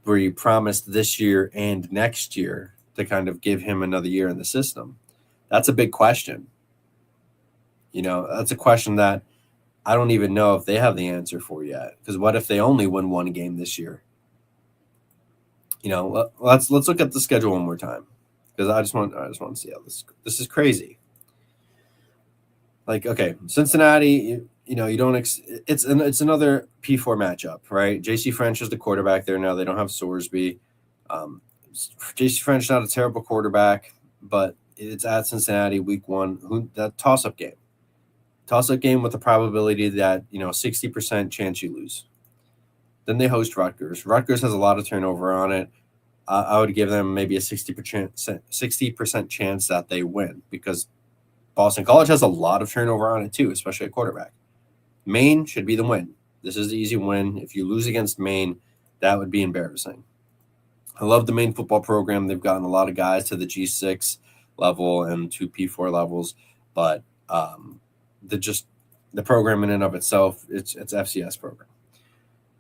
where you promised this year and next year to kind of give him another year in the system. That's a big question. You know, that's a question that I don't even know if they have the answer for yet. Because what if they only win 1 game this year? You know, let's look at the schedule one more time, because I just want to see how this is crazy. Like, okay, Cincinnati, you know, you don't it's another P4 matchup, right? JC French is the quarterback there now. They don't have Sorsby. JC French, not a terrible quarterback, but it's at Cincinnati week 1. That toss-up game. Toss-up game with the probability that, you know, 60% chance you lose. Then they host Rutgers. Rutgers has a lot of turnover on it. I would give them maybe a 60% chance that they win, because Boston College has a lot of turnover on it too, especially at quarterback. Maine should be the win. This is the easy win. If you lose against Maine, that would be embarrassing. I love the Maine football program. They've gotten a lot of guys to the G6 level and 2 P4 levels, but the program in and of itself, it's FCS program.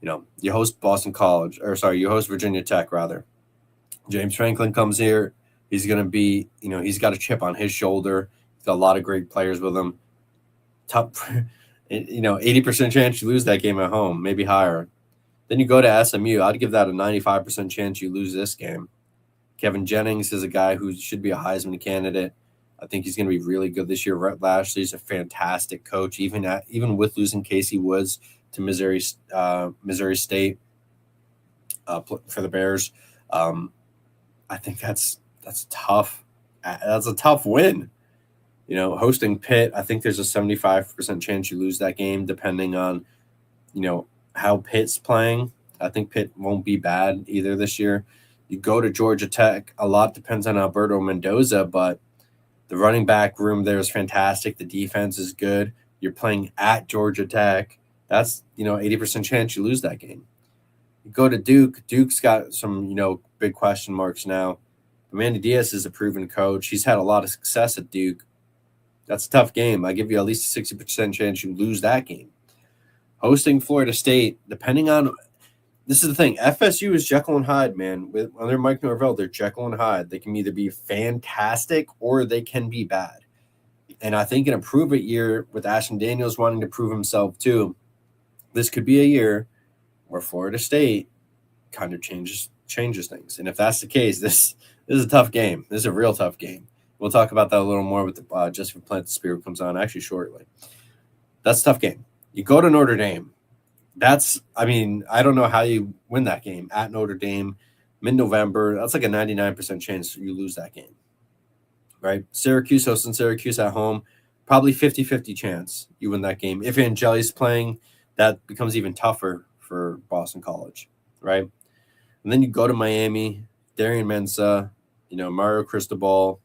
You know, you host you host Virginia Tech, rather. James Franklin comes here. He's going to be, you know, he's got a chip on his shoulder. He's got a lot of great players with him. You know, 80% chance you lose that game at home, maybe higher. Then you go to SMU. I'd give that a 95% chance you lose this game. Kevin Jennings is a guy who should be a Heisman candidate. I think he's going to be really good this year. Rhett Lashley's a fantastic coach, even with losing Casey Woods to Missouri State for the Bears. I think that's tough. That's a tough win. Hosting Pitt, I think there's a 75% chance you lose that game, depending on, how Pitt's playing. I think Pitt won't be bad either this year. You go to Georgia Tech, a lot depends on Alberto Mendoza, but the running back room there is fantastic. The defense is good. You're playing at Georgia Tech. That's, 80% chance you lose that game. You go to Duke. Duke's got some, big question marks now. Manny Diaz is a proven coach. He's had a lot of success at Duke. That's a tough game. I give you at least a 60% chance you lose that game. Hosting Florida State, depending on – this is the thing. FSU is Jekyll and Hyde, man. Under Mike Norvell, they're Jekyll and Hyde. They can either be fantastic or they can be bad. And I think in a prove-it year with Ashton Daniels wanting to prove himself too, this could be a year where Florida State kind of changes things. And if that's the case, this is a tough game. This is a real tough game. We'll talk about that a little more with just for Plant the Spirit comes on actually shortly. That's a tough game. You go to Notre Dame. I don't know how you win that game at Notre Dame mid-November. That's like a 99% chance you lose that game, right? Syracuse hosting Syracuse at home, probably 50-50 chance you win that game. If Angeli's playing, that becomes even tougher for Boston College, right? And then you go to Miami, Darian Mensah, Mario Cristobal.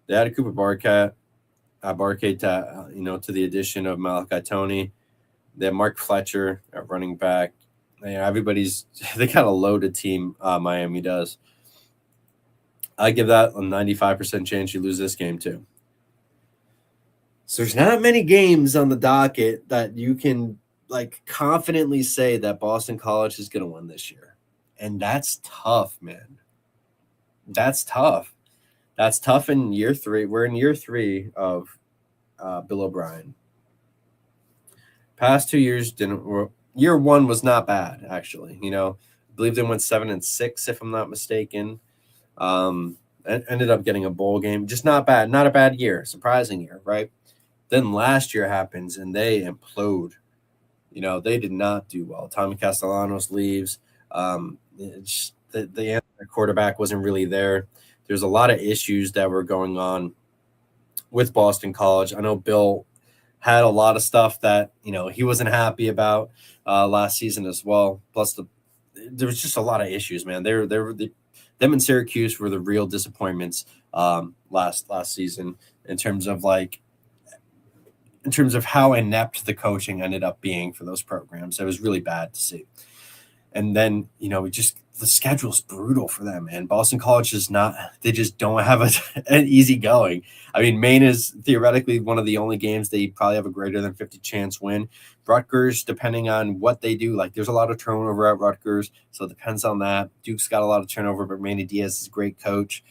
They added Cooper Barquette to the addition of Malachi Toney. They have Mark Fletcher at running back. They got a loaded team, Miami does. I give that a 95% chance you lose this game too. So there's not many games on the docket that you can confidently say that Boston College is going to win this year. And that's tough, man. That's tough. That's tough in year 3. We're in year 3 of Bill O'Brien. Past 2 years year 1 was not bad, actually. I believe they went 7-6, if I'm not mistaken. Ended up getting a bowl game. Just not bad. Not a bad year. Surprising year, right? Then last year happens, and they implode. They did not do well. Tommy Castellanos leaves. The quarterback wasn't really there. There's a lot of issues that were going on with Boston College. I know Bill had a lot of stuff that, he wasn't happy about last season as well. Plus, there was just a lot of issues, man. Them and Syracuse were the real disappointments last season in terms of how inept the coaching ended up being for those programs. It was really bad to see. And then, the schedule's brutal for them, and Boston College they just don't have an easy going. I mean, Maine is theoretically one of the only games they probably have a greater than 50 chance win. Rutgers, depending on what they do, there's a lot of turnover at Rutgers, so it depends on that. Duke's got a lot of turnover, but Manny Diaz is a great coach.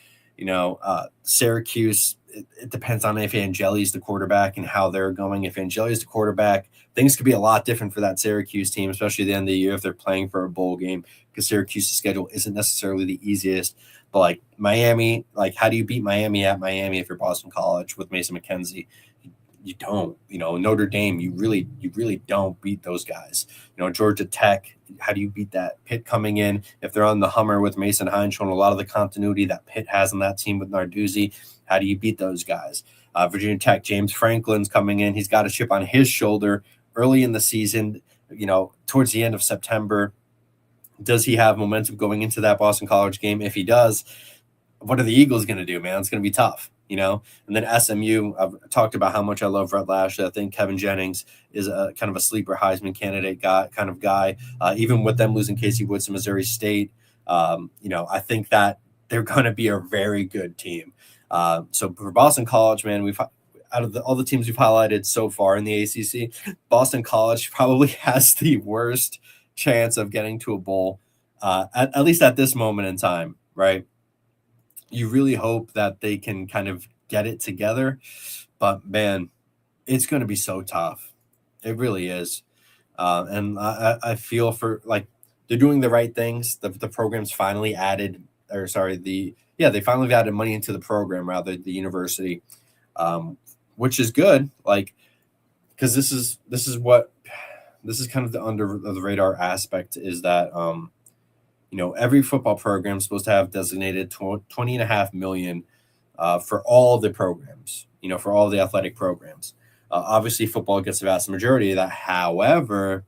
Syracuse, it depends on if Angeli's the quarterback and how they're going. If Angeli's the quarterback, things could be a lot different for that Syracuse team, especially at the end of the year if they're playing for a bowl game, because Syracuse's schedule isn't necessarily the easiest. But Miami, how do you beat Miami at Miami if you're Boston College with Mason McKenzie? You don't. Notre Dame, you really don't beat those guys. Georgia Tech, how do you beat that? Pitt coming in, if they're on the Hummer with Mason Hines, showing a lot of the continuity that Pitt has on that team with Narduzzi, how do you beat those guys? Virginia Tech, James Franklin's coming in. He's got a chip on his shoulder early in the season, towards the end of September. Does he have momentum going into that Boston College game? If he does, what are the Eagles going to do, man? It's going to be tough. And then SMU, I've talked about how much I love Rhett Lashley. I think Kevin Jennings is a kind of a sleeper Heisman candidate guy. Even with them losing Casey Woods to Missouri State, I think that they're going to be a very good team. So for Boston College, man, out of all the teams we've highlighted so far in the ACC, Boston College probably has the worst chance of getting to a bowl, at least at this moment in time, right? You really hope that they can kind of get it together, but man, it's going to be so tough. It really is. And I feel for they're doing the right things. The program's finally added, they finally added money into the program, rather, the university, which is good. Like, because this is kind of the under the radar aspect, is that every football program is supposed to have designated $20.5 million for all the programs, for all the athletic programs. Obviously, football gets the vast majority of that. However,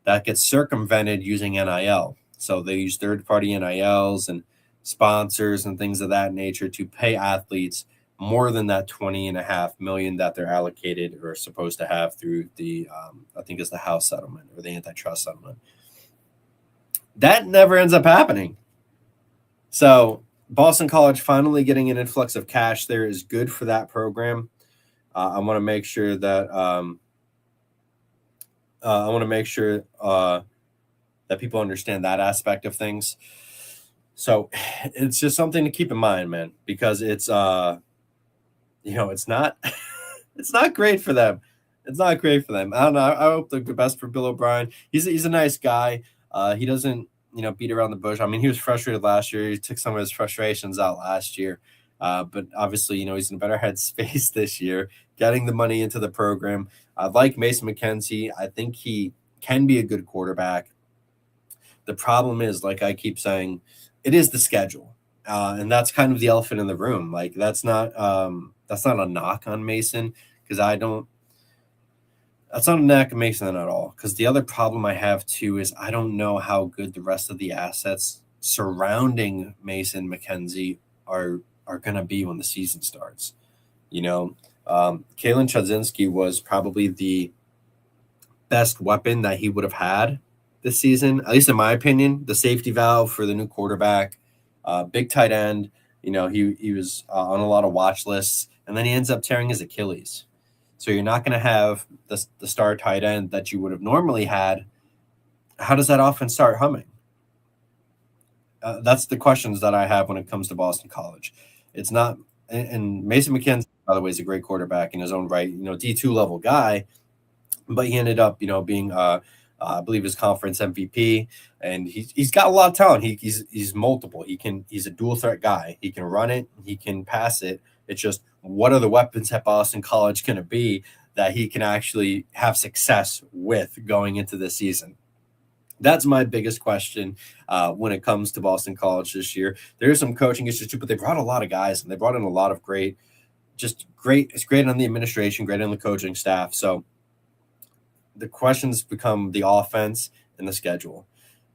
that gets circumvented using NIL. So they use third-party NILs and sponsors and things of that nature to pay athletes more than that $20.5 million that they're allocated or supposed to have through the, I think it's the House settlement or the antitrust settlement. That never ends up happening. So Boston College finally getting an influx of cash there is good for that program. I want to make sure that that people understand that aspect of things. So it's just something to keep in mind, man, because it's it's not it's not great for them. It's not great for them. I don't know. I hope the best for Bill O'Brien. He's a nice guy. He doesn't beat around the bush. I mean, he was frustrated last year. He took some of his frustrations out last year. But obviously, he's in a better headspace this year, getting the money into the program. I like Mason McKenzie. I think he can be a good quarterback. The problem is, like I keep saying, it is the schedule. And that's kind of the elephant in the room. Like, that's not a knock on Mason, because that's not a knock on Mason at all. Because the other problem I have too is I don't know how good the rest of the assets surrounding Mason McKenzie are going to be when the season starts. Kalen Chudzinski was probably the best weapon that he would have had this season, at least in my opinion. The safety valve for the new quarterback, big tight end. He was on a lot of watch lists, and then he ends up tearing his Achilles. So you're not going to have the star tight end that you would have normally had. How does that offense start humming? That's the questions that I have when it comes to Boston College. It's not, and Mason McKenzie, by the way, is a great quarterback in his own right, D2 level guy, but he ended up, being, I believe, his conference MVP, and he's got a lot of talent. He's multiple. He's a dual threat guy. He can run it, he can pass it. It's just, what are the weapons at Boston College going to be that he can actually have success with going into this season? That's my biggest question when it comes to Boston College this year. There's some coaching issues too, but they brought a lot of guys, and they brought in a lot of great. It's great on the administration, great on the coaching staff. So the questions become the offense and the schedule.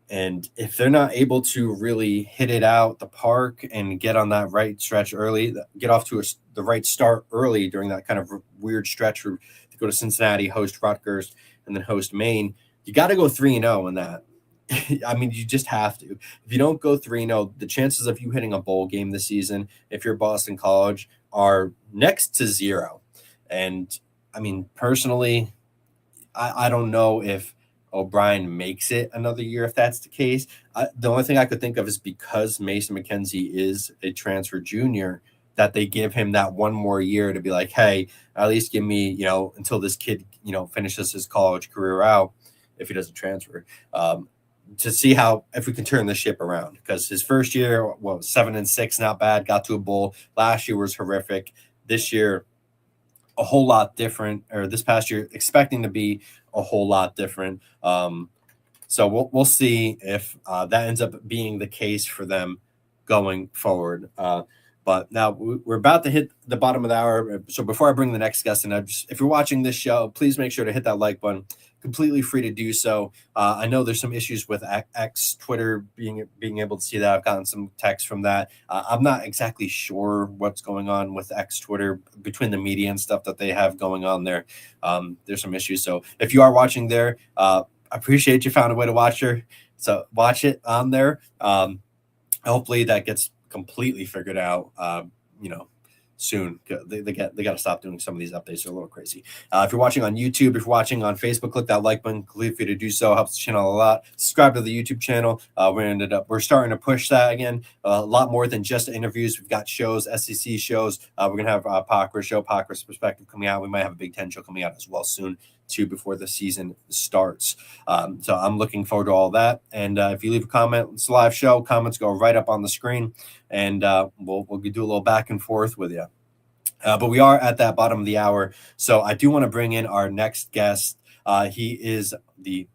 And if they're not able to really hit it out the park and get on that right stretch early, get off to the right start early during that kind of weird stretch where to go to Cincinnati, host Rutgers, and then host Maine, you got to go 3-0 in that. I mean, you just have to. If you don't go 3-0, the chances of you hitting a bowl game this season, if you're Boston College, are next to zero. And I mean, personally, I don't know if O'Brien makes it another year if that's the case. The only thing I could think of is because Mason McKenzie is a transfer junior, that they give him that one more year to be like, hey, at least give me, until this kid, finishes his college career out, if he doesn't transfer, to see if we can turn the ship around. Because his first year, 7-6, not bad, got to a bowl. Last year was horrific. This year, a whole lot different, or this past year, expecting to be a whole lot different. So we'll see if that ends up being the case for them going forward. But now we're about to hit the bottom of the hour. So before I bring the next guest in, if you're watching this show, please make sure to hit that like button. Completely free to do so. I know there's some issues with X, Twitter, being able to see that. I've gotten some text from that. I'm not exactly sure what's going on with X, Twitter, between the media and stuff that they have going on there. There's some issues. So if you are watching there, I appreciate you found a way to watch it on there. Hopefully that gets completely figured out, soon. They got to stop doing some of these updates. They're a little crazy. If you're watching on YouTube, if you're watching on Facebook, click that like button. Completely free to do so. Helps the channel a lot. Subscribe to the YouTube channel. We're starting to push that again. A lot more than just interviews. We've got shows, SEC shows. We're gonna have Parker's show, Parker's Perspective coming out. We might have a Big Ten show coming out as well soon. to before the season starts. So I'm looking forward to all that. And if you leave a comment, it's a live show. Comments go right up on the screen, and we'll do a little back and forth with you. But we are at that bottom of the hour, so I do want to bring in our next guest. He is the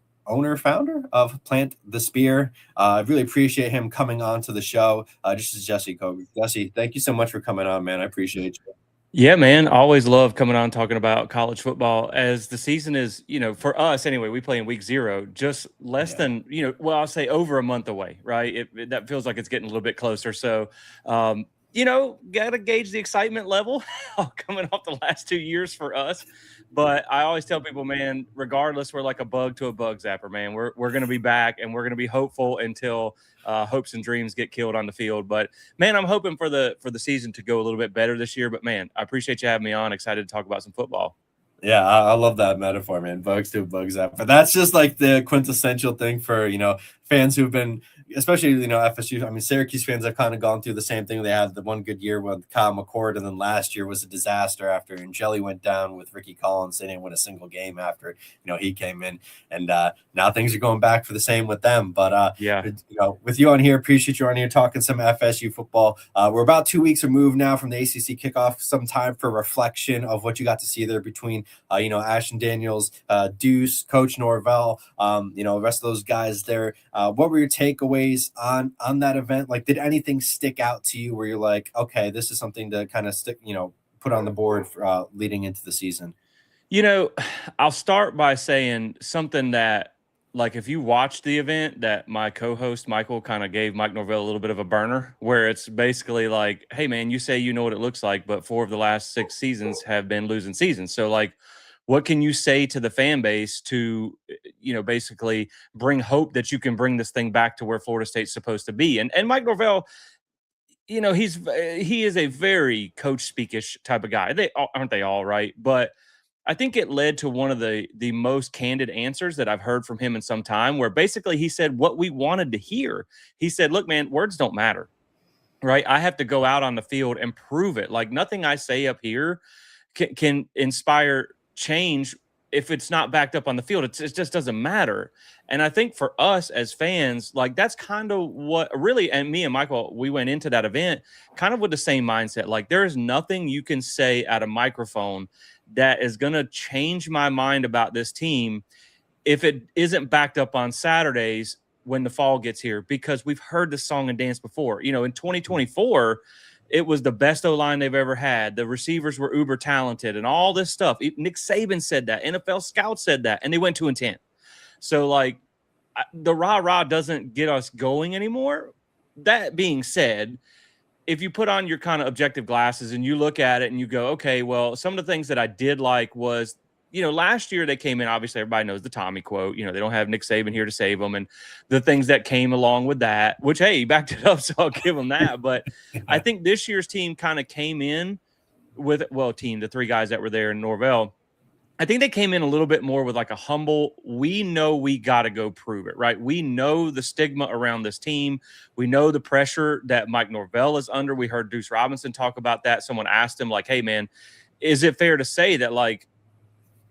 founder of Plant the Spear. I really appreciate him coming on to the show. This is Jesse Kobe. Jesse, thank you so much for coming on, man. I appreciate you. Yeah, man. Always love coming on talking about college football as the season is, for us anyway, we play in week 0, just less than, I'll say over a month away, right? That feels like it's getting a little bit closer. So, got to gauge the excitement level coming off the last 2 years for us. But I always tell people, man, regardless, we're like a bug to a bug zapper, man. We're going to be back, and we're going to be hopeful until hopes and dreams get killed on the field. But, man, I'm hoping for the season to go a little bit better this year. But, man, I appreciate you having me on. Excited to talk about some football. Yeah, I love that metaphor, man. Bugs to bugs zapper. But that's just like the quintessential thing for, fans who've been, especially, FSU. I mean, Syracuse fans have kind of gone through the same thing. They had the one good year with Kyle McCord, and then last year was a disaster after Angeli went down with Ricky Collins. They didn't win a single game after, he came in. And now things are going back for the same with them. But, with you on here, appreciate you on here talking some FSU football. We're about 2 weeks removed now from the ACC kickoff. Some time for reflection of what you got to see there between, Ashton Daniels, Deuce, Coach Norvell, the rest of those guys there. What were your takeaways on that event? Like, did anything stick out to you where you're like, okay, this is something to kind of stick, put on the board for, leading into the season? I'll start by saying something that, like, if you watch the event, that my co-host Michael kind of gave Mike Norvell a little bit of a burner, where it's basically like, hey man, you say you know what it looks like, but 4 of the last 6 seasons have been losing seasons. So like, what can you say to the fan base to, basically bring hope that you can bring this thing back to where Florida State's supposed to be? And Mike Norvell, he is a very coach speakish type of guy. Aren't they all, right? But I think it led to one of the most candid answers that I've heard from him in some time, where basically he said what we wanted to hear. He said, look, man, words don't matter, right? I have to go out on the field and prove it. Like, nothing I say up here can inspire change if it's not backed up on the field. It just doesn't matter. And I think for us as fans, like, that's kind of what really, and me and Michael, we went into that event kind of with the same mindset. Like, there is nothing you can say at a microphone that is going to change my mind about this team if it isn't backed up on Saturdays when the fall gets here, because we've heard the song and dance before. In 2024, it was the best O-line they've ever had. The receivers were uber talented and all this stuff. Nick Saban said that. NFL scouts said that, and they went 2-10. So, like, the rah-rah doesn't get us going anymore. That being said, if you put on your kind of objective glasses and you look at it and you go, okay, well, some of the things that I did like was, last year they came in, obviously everybody knows the Tommy quote, they don't have Nick Saban here to save them, and the things that came along with that, which, hey, he backed it up, so I'll give him that. But I think this year's team kind of came in with, the 3 guys that were there in Norvell, I think they came in a little bit more with like a humble, we know we got to go prove it, right? We know the stigma around this team. We know the pressure that Mike Norvell is under. We heard Deuce Robinson talk about that. Someone asked him, like, hey, man, is it fair to say that, like,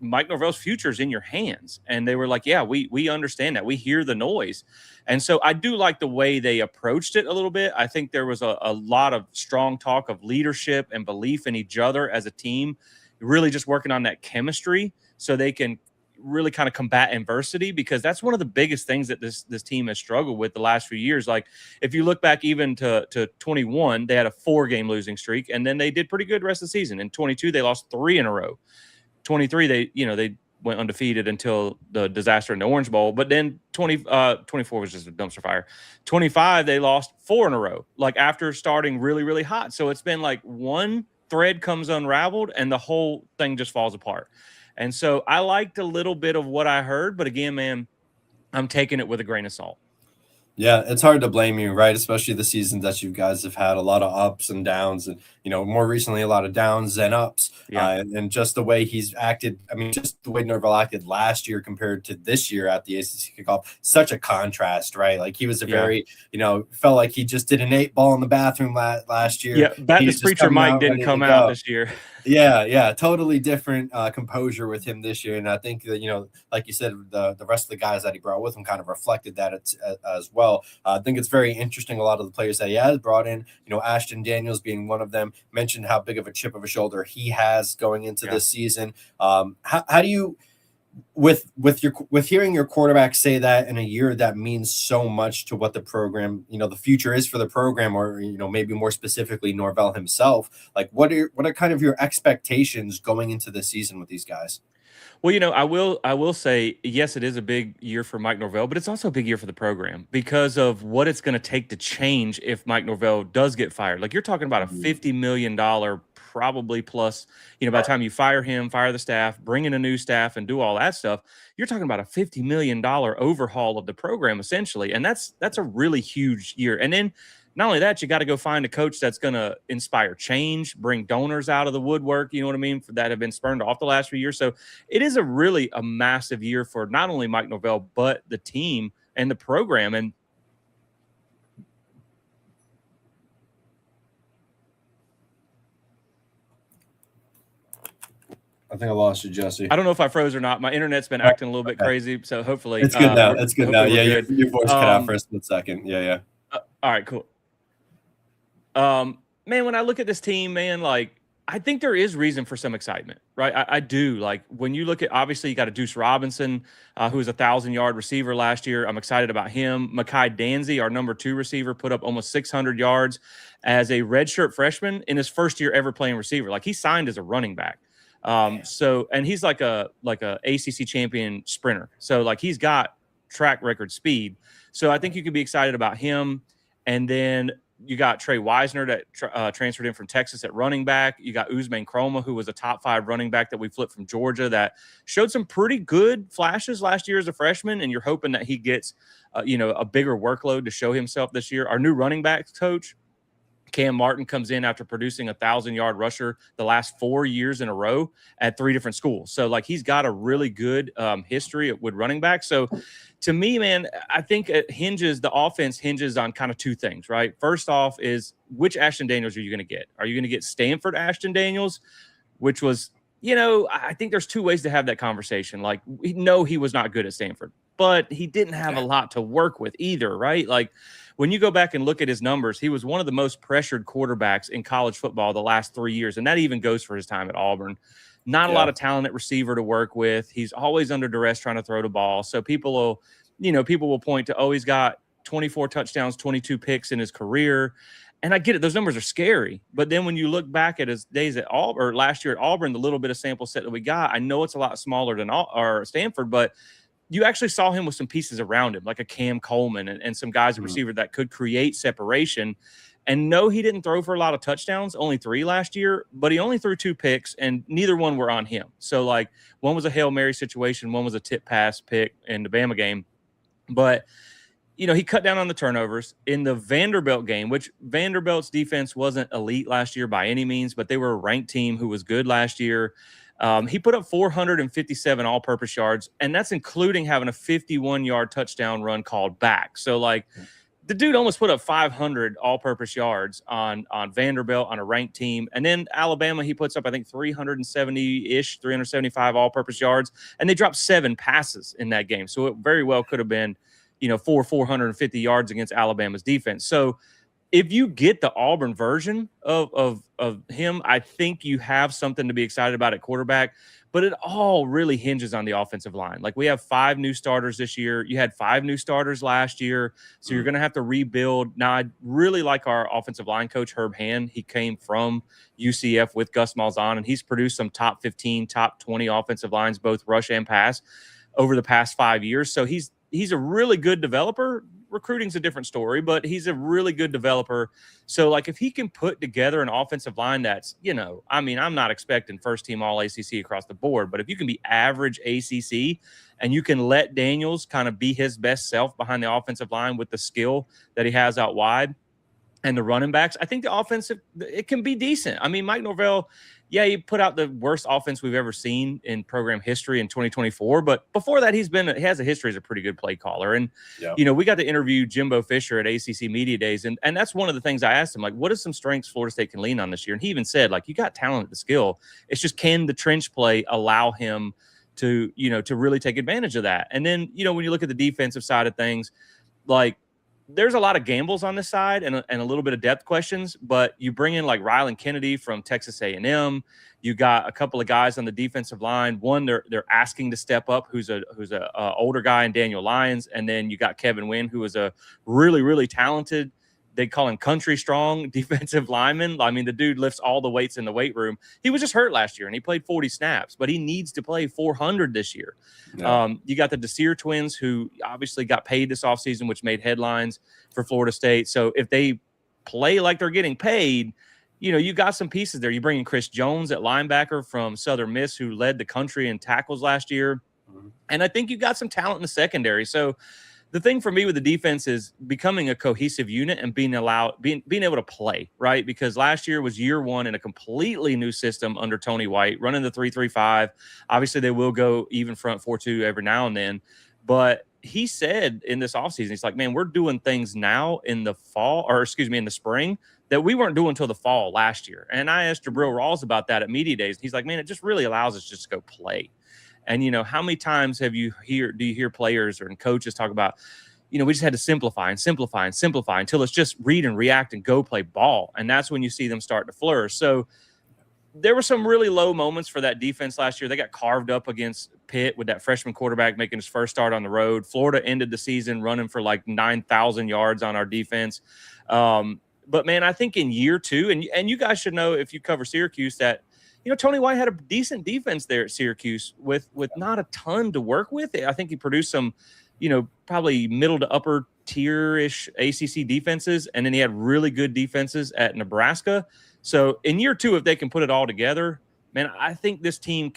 Mike Norvell's future is in your hands? And they were like, yeah, we understand that. We hear the noise. And so I do like the way they approached it a little bit. I think there was a lot of strong talk of leadership and belief in each other as a team, really just working on that chemistry so they can really kind of combat adversity, because that's one of the biggest things that this team has struggled with the last few years. Like, if you look back even to 21, they had a 4-game losing streak, and then they did pretty good the rest of the season. In 22, they lost 3 in a row. 23, they went undefeated until the disaster in the Orange Bowl. But then 24 was just a dumpster fire. 25, they lost 4 in a row, like, after starting really, really hot. So it's been like one thread comes unraveled and the whole thing just falls apart. And so I liked a little bit of what I heard, but again, man, I'm taking it with a grain of salt. Yeah, it's hard to blame you, right? Especially the seasons that you guys have had a lot of ups and downs, and more recently a lot of downs and ups. Yeah. And just the way he's acted, I mean, just the way Norvell acted last year compared to this year at the ACC kickoff, such a contrast, right? Like he was a very, felt like he just did an 8-ball in the bathroom last year. Yeah, Baptist preacher Mike didn't come out this year. Yeah, totally different composure with him this year, and I think that like you said, the rest of the guys that he brought with him kind of reflected that as well. I think it's very interesting. A lot of the players that he has brought in, Ashton Daniels being one of them, mentioned how big of a chip of a shoulder he has going into this season. How do you? With hearing your quarterback say that in a year that means so much to what the program, the future is for the program, or maybe more specifically Norvell himself, like what are kind of your expectations going into the season with these guys? Well, I will say, yes, it is a big year for Mike Norvell, but it's also a big year for the program because of what it's going to take to change if Mike Norvell does get fired. Like you're talking about a $50 million probably plus, by the time you fire him, fire the staff, bring in a new staff and do all that stuff, you're talking about a $50 million overhaul of the program essentially. And that's a really huge year. And then not only that, you got to go find a coach that's going to inspire change, bring donors out of the woodwork, you know what I mean, that have been spurned off the last few years. So it is a massive year for not only Mike Norvell, but the team and the program. And I think I lost you, Jesse. I don't know if I froze or not. My internet's been acting a little bit crazy, so hopefully it's good now. It's good now. Yeah, your voice cut out for a split second. Yeah. All right, cool. Man, when I look at this team, man, like I think there is reason for some excitement, right? I do. Like when you look at, obviously you got a Deuce Robinson, who was a 1,000-yard receiver last year. I'm excited about him. Mekhi Danzy, our number 2 receiver, put up almost 600 yards as a redshirt freshman in his first year ever playing receiver. Like he signed as a running back. And he's like a ACC champion sprinter. So like he's got track record speed. So I think you could be excited about him. And then you got Trey Wisner that transferred in from Texas at running back. You got Usman Kroma, who was a top 5 running back that we flipped from Georgia that showed some pretty good flashes last year as a freshman. And you're hoping that he gets, a bigger workload to show himself this year. Our new running backs coach, Cam Martin, comes in after producing a 1,000-yard rusher the last 4 years in a row at 3 different schools. So, like, he's got a really good history with running back. So, to me, man, I think the offense hinges on kind of 2 things, right? First off is which Ashton Daniels are you going to get? Are you going to get Stanford Ashton Daniels, which was, I think there's 2 ways to have that conversation. Like, we know he was not good at Stanford, but he didn't have a lot to work with either, right? Like, when you go back and look at his numbers, he was one of the most pressured quarterbacks in college football the last 3 years. And that even goes for his time at Auburn. Not a lot of talent at receiver to work with. He's always under duress trying to throw the ball. So people will point to, he's got 24 touchdowns, 22 picks in his career. And I get it. Those numbers are scary. But then when you look back at his days at Auburn, or last year at Auburn, the little bit of sample set that we got, I know it's a lot smaller than Stanford, but you actually saw him with some pieces around him, like a Cam Coleman and some guys at receiver that could create separation. And no, he didn't throw for a lot of touchdowns, only 3 last year, but he only threw 2 picks, and neither one were on him. So, like, one was a Hail Mary situation, one was a tip pass pick in the Bama game. But, he cut down on the turnovers. In the Vanderbilt game, which Vanderbilt's defense wasn't elite last year by any means, but they were a ranked team who was good last year. He put up 457 all-purpose yards, and that's including having a 51-yard touchdown run called back. So, like, the dude almost put up 500 all-purpose yards on Vanderbilt on a ranked team. And then Alabama, he puts up, I think, 375 all-purpose yards, and they dropped 7 passes in that game. So it very well could have been, 450 yards against Alabama's defense. So if you get the Auburn version of him, I think you have something to be excited about at quarterback. But it all really hinges on the offensive line. Like, we have 5 new starters this year. You had 5 new starters last year, so you're going to have to rebuild. Now, I really like our offensive line coach, Herb Hand. He came from UCF with Gus Malzahn, and he's produced some top 15, top 20 offensive lines, both rush and pass, over the past 5 years. So he's a really good developer. recruiting's a different story, but he's a really good developer. So, like, if he can put together an offensive line that's, I mean, I'm not expecting first-team All-ACC across the board, but if you can be average ACC and you can let Daniels kind of be his best self behind the offensive line with the skill that he has out wide and the running backs, I think the offensive, it can be decent. I mean, Mike Norvell, yeah, he put out the worst offense we've ever seen in program history in 2024. But before that, he has a history as a pretty good play caller. And, we got to interview Jimbo Fisher at ACC Media Days. And that's one of the things I asked him, like, what are some strengths Florida State can lean on this year? And he even said, like, you got talent at the skill. It's just, can the trench play allow him to really take advantage of that? And then, when you look at the defensive side of things, like, there's a lot of gambles on this side and a little bit of depth questions, but you bring in like Rylan Kennedy from Texas A&M. You got a couple of guys on the defensive line. One, they're asking to step up, who's a older guy in Daniel Lyons, and then you got Kevin Wynn, who is a really, really talented, they call him country strong defensive lineman. I mean, the dude lifts all the weights in the weight room. He was just hurt last year and he played 40 snaps, but he needs to play 400 this year. Yeah. You got the Desir twins, who obviously got paid this offseason, which made headlines for Florida State. So if they play like they're getting paid, you got some pieces there. You bring in Chris Jones at linebacker from Southern Miss, who led the country in tackles last year. Mm-hmm. And I think you got some talent in the secondary. So the thing for me with the defense is becoming a cohesive unit and being able to play, right? Because last year was year one in a completely new system under Tony White, running the 3-3-5. Obviously, they will go even front 4-2 every now and then. But he said in this offseason, he's like, man, we're doing things now in the in the spring that we weren't doing until the fall last year. And I asked Jabril Rawls about that at Media Days. He's like, man, it just really allows us just to go play. And, how many times do you hear players and coaches talk about, we just had to simplify until it's just read and react and go play ball. And that's when you see them start to flourish. So there were some really low moments for that defense last year. They got carved up against Pitt with that freshman quarterback making his first start on the road. Florida ended the season running for like 9,000 yards on our defense. But, man, I think in year two, and you guys should know if you cover Syracuse that, Tony White had a decent defense there at Syracuse with not a ton to work with. I think he produced some, probably middle to upper tier-ish ACC defenses, and then he had really good defenses at Nebraska. So in year two, if they can put it all together, man, I think this team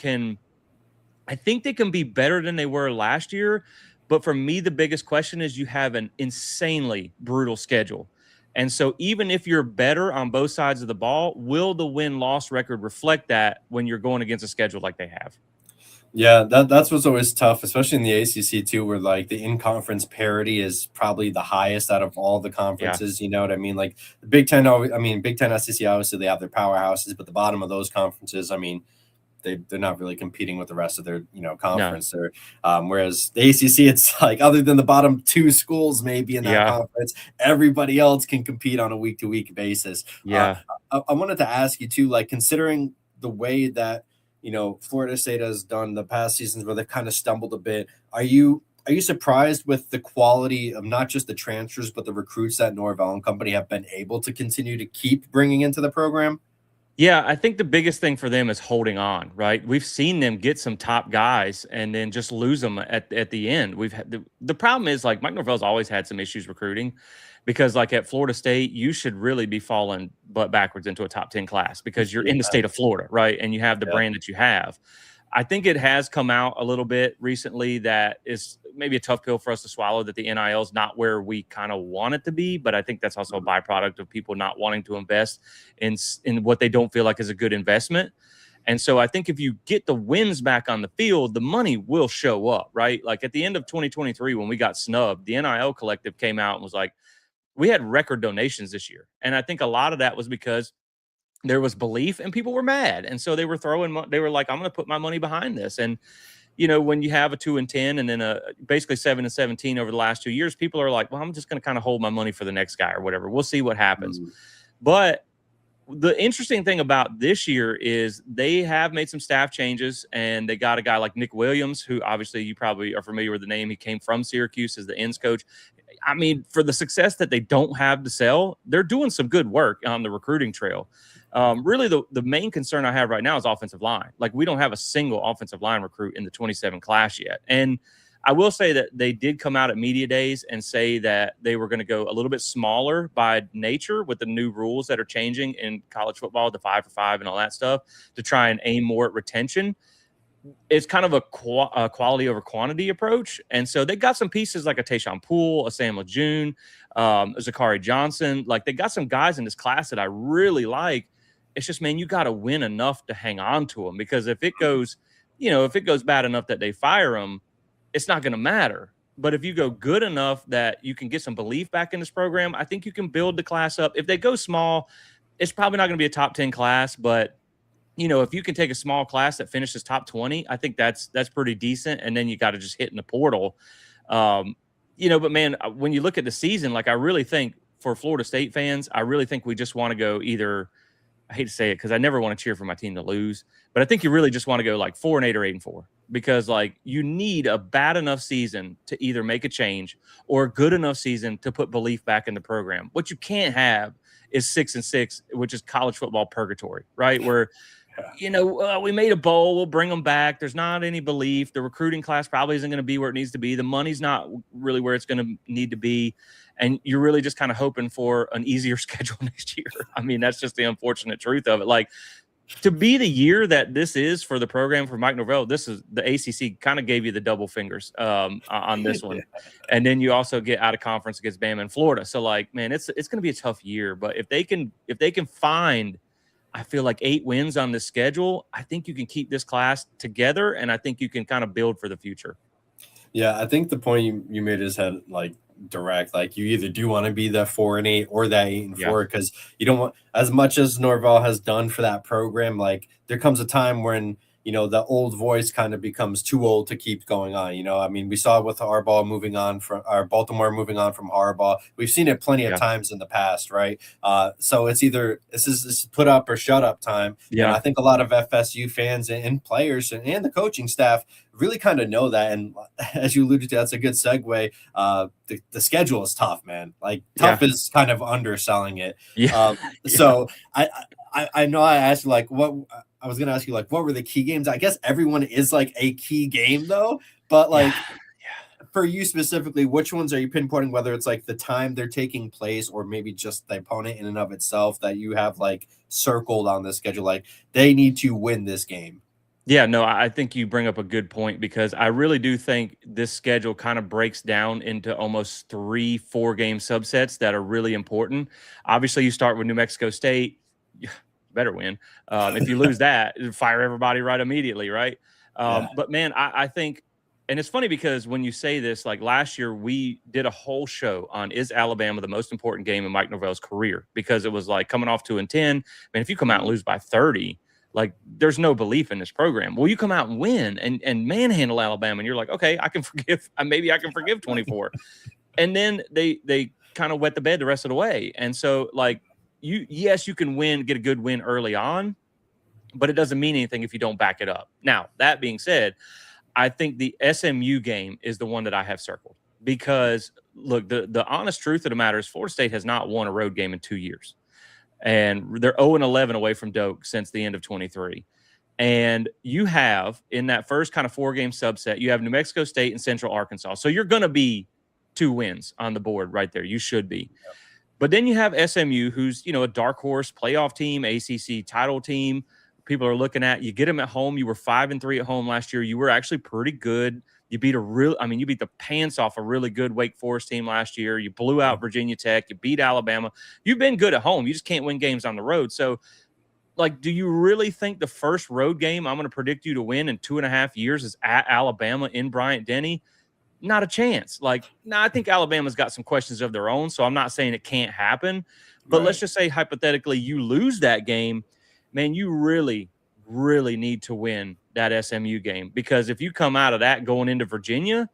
they can be better than they were last year. But for me, the biggest question is you have an insanely brutal schedule. And so even if you're better on both sides of the ball, will the win-loss record reflect that when you're going against a schedule like they have? Yeah, that's what's always tough, especially in the ACC too, where like the in-conference parity is probably the highest out of all the conferences. Yeah. You know what I mean? Like the Big Ten, Big Ten, SEC, obviously they have their powerhouses, but the bottom of those conferences, they're not really competing with the rest of their, conference. No. Whereas the ACC, it's like other than the bottom two schools maybe in that conference, everybody else can compete on a week-to-week basis. Yeah. I wanted to ask you too, like considering the way that, Florida State has done the past seasons where they've kind of stumbled a bit, are you surprised with the quality of not just the transfers, but the recruits that Norvell and company have been able to continue to keep bringing into the program? Yeah, I think the biggest thing for them is holding on, right? We've seen them get some top guys and then just lose them at the end. We've had the problem is like Mike Norvell's always had some issues recruiting because like at Florida State, you should really be falling butt backwards into a top 10 class because you're in the state of Florida, right? And you have the brand that you have. I think it has come out a little bit recently that is maybe a tough pill for us to swallow, that the NIL is not where we kind of want it to be. But I think that's also a byproduct of people not wanting to invest in what they don't feel like is a good investment. And so I think if you get the wins back on the field, the money will show up, right? Like at the end of 2023, when we got snubbed, the NIL collective came out and was like, we had record donations this year. And I think a lot of that was because there was belief and people were mad. And so they were they were like, I'm going to put my money behind this. And, when you have a 2-10 and then basically 7-17 over the last 2 years, people are like, well, I'm just going to kind of hold my money for the next guy or whatever. We'll see what happens. Mm-hmm. But the interesting thing about this year is they have made some staff changes and they got a guy like Nick Williams, who obviously you probably are familiar with the name. He came from Syracuse as the ends coach. I mean, for the success that they don't have to sell, they're doing some good work on the recruiting trail. Really, the main concern I have right now is offensive line. Like, we don't have a single offensive line recruit in the 27 class yet. And I will say that they did come out at media days and say that they were going to go a little bit smaller by nature with the new rules that are changing in college football, the 5-for-5 and all that stuff, to try and aim more at retention. It's kind of a quality over quantity approach. And so they got some pieces like a Tayshaun Poole, a Sam LeJeune, a Zachary Johnson. Like, they got some guys in this class that I really like. It's just, man, you got to win enough to hang on to them, because if it goes bad enough that they fire them, it's not going to matter. But if you go good enough that you can get some belief back in this program, I think you can build the class up. If they go small, it's probably not going to be a top 10 class, but if you can take a small class that finishes top 20, I think that's pretty decent. And then you got to just hit in the portal. But man, when you look at the season, like, I really think for Florida State fans, I really think we just want to go either, I hate to say it because I never want to cheer for my team to lose, but I think you really just want to go like 4-8 or 8-4, because like you need a bad enough season to either make a change or a good enough season to put belief back in the program. What you can't have is 6-6, which is college football purgatory, right? Where, we made a bowl, we'll bring them back. There's not any belief. The recruiting class probably isn't going to be where it needs to be. The money's not really where it's going to need to be. And you're really just kind of hoping for an easier schedule next year. I mean, that's just the unfortunate truth of it. Like, to be the year that this is for the program for Mike Norvell, this is the ACC kind of gave you the double fingers on this one. And then you also get out of conference against Bama and Florida. So like, man, it's going to be a tough year, but if they can find, I feel like 8 wins on this schedule, I think you can keep this class together, and I think you can kind of build for the future. Yeah, I think the point you made is had like direct. Like, you either do want to be the 4-8 or that 8-4, because you don't want, as much as Norvell has done for that program, like, there comes a time when the old voice kind of becomes too old to keep going on. I mean, we saw it with Baltimore moving on from Harbaugh. We've seen it plenty of times in the past, right? So it's either this is put up or shut up time. Yeah, and I think a lot of FSU fans and players and the coaching staff really kind of know that. And as you alluded to, that's a good segue. The schedule is tough, man. Like, tough is kind of underselling it. So I know I asked you, like, what I was going to ask you, like, what were the key games? I guess everyone is like a key game though, but like for you specifically, which ones are you pinpointing, whether it's like the time they're taking place or maybe just the opponent in and of itself that you have like circled on the schedule? Like, they need to win this game. Yeah, no, I think you bring up a good point, because I really do think this schedule kind of breaks down into almost 3-4 game subsets that are really important. Obviously, you start with New Mexico State. Better win. If you lose that, fire everybody right immediately, right? But man, I think, and it's funny because when you say this, like last year, we did a whole show on, is Alabama the most important game in Mike Norvell's career? Because it was like coming off 2-10. Man, if you come out and lose by 30, like, there's no belief in this program. Well, you come out and win and manhandle Alabama, and you're like, okay, I can forgive. Maybe I can forgive 24. And then they kind of wet the bed the rest of the way. And so, like, you can win, get a good win early on, but it doesn't mean anything if you don't back it up. Now, that being said, I think the SMU game is the one that I have circled, because look, the honest truth of the matter is Florida State has not won a road game in 2 years, and they're 0-11 away from Doak since the end of 23. And you have, in that first kind of 4-game subset, you have New Mexico State and Central Arkansas. So you're going to be 2 wins on the board right there. You should be. Yep. But then you have SMU, who's, a dark horse playoff team, ACC title team. People are looking at, you get them at home. You were 5-3 at home last year. You were actually pretty good. You beat you beat the pants off a really good Wake Forest team last year. You blew out Virginia Tech. You beat Alabama. You've been good at home. You just can't win games on the road. So, like, do you really think the first road game I'm going to predict you to win in 2.5 years is at Alabama in Bryant-Denny? Not a chance. Like, I think Alabama's got some questions of their own, so I'm not saying it can't happen. But let's just say, hypothetically, you lose that game. Man, you really, really need to win that SMU game, because if you come out of that going into Virginia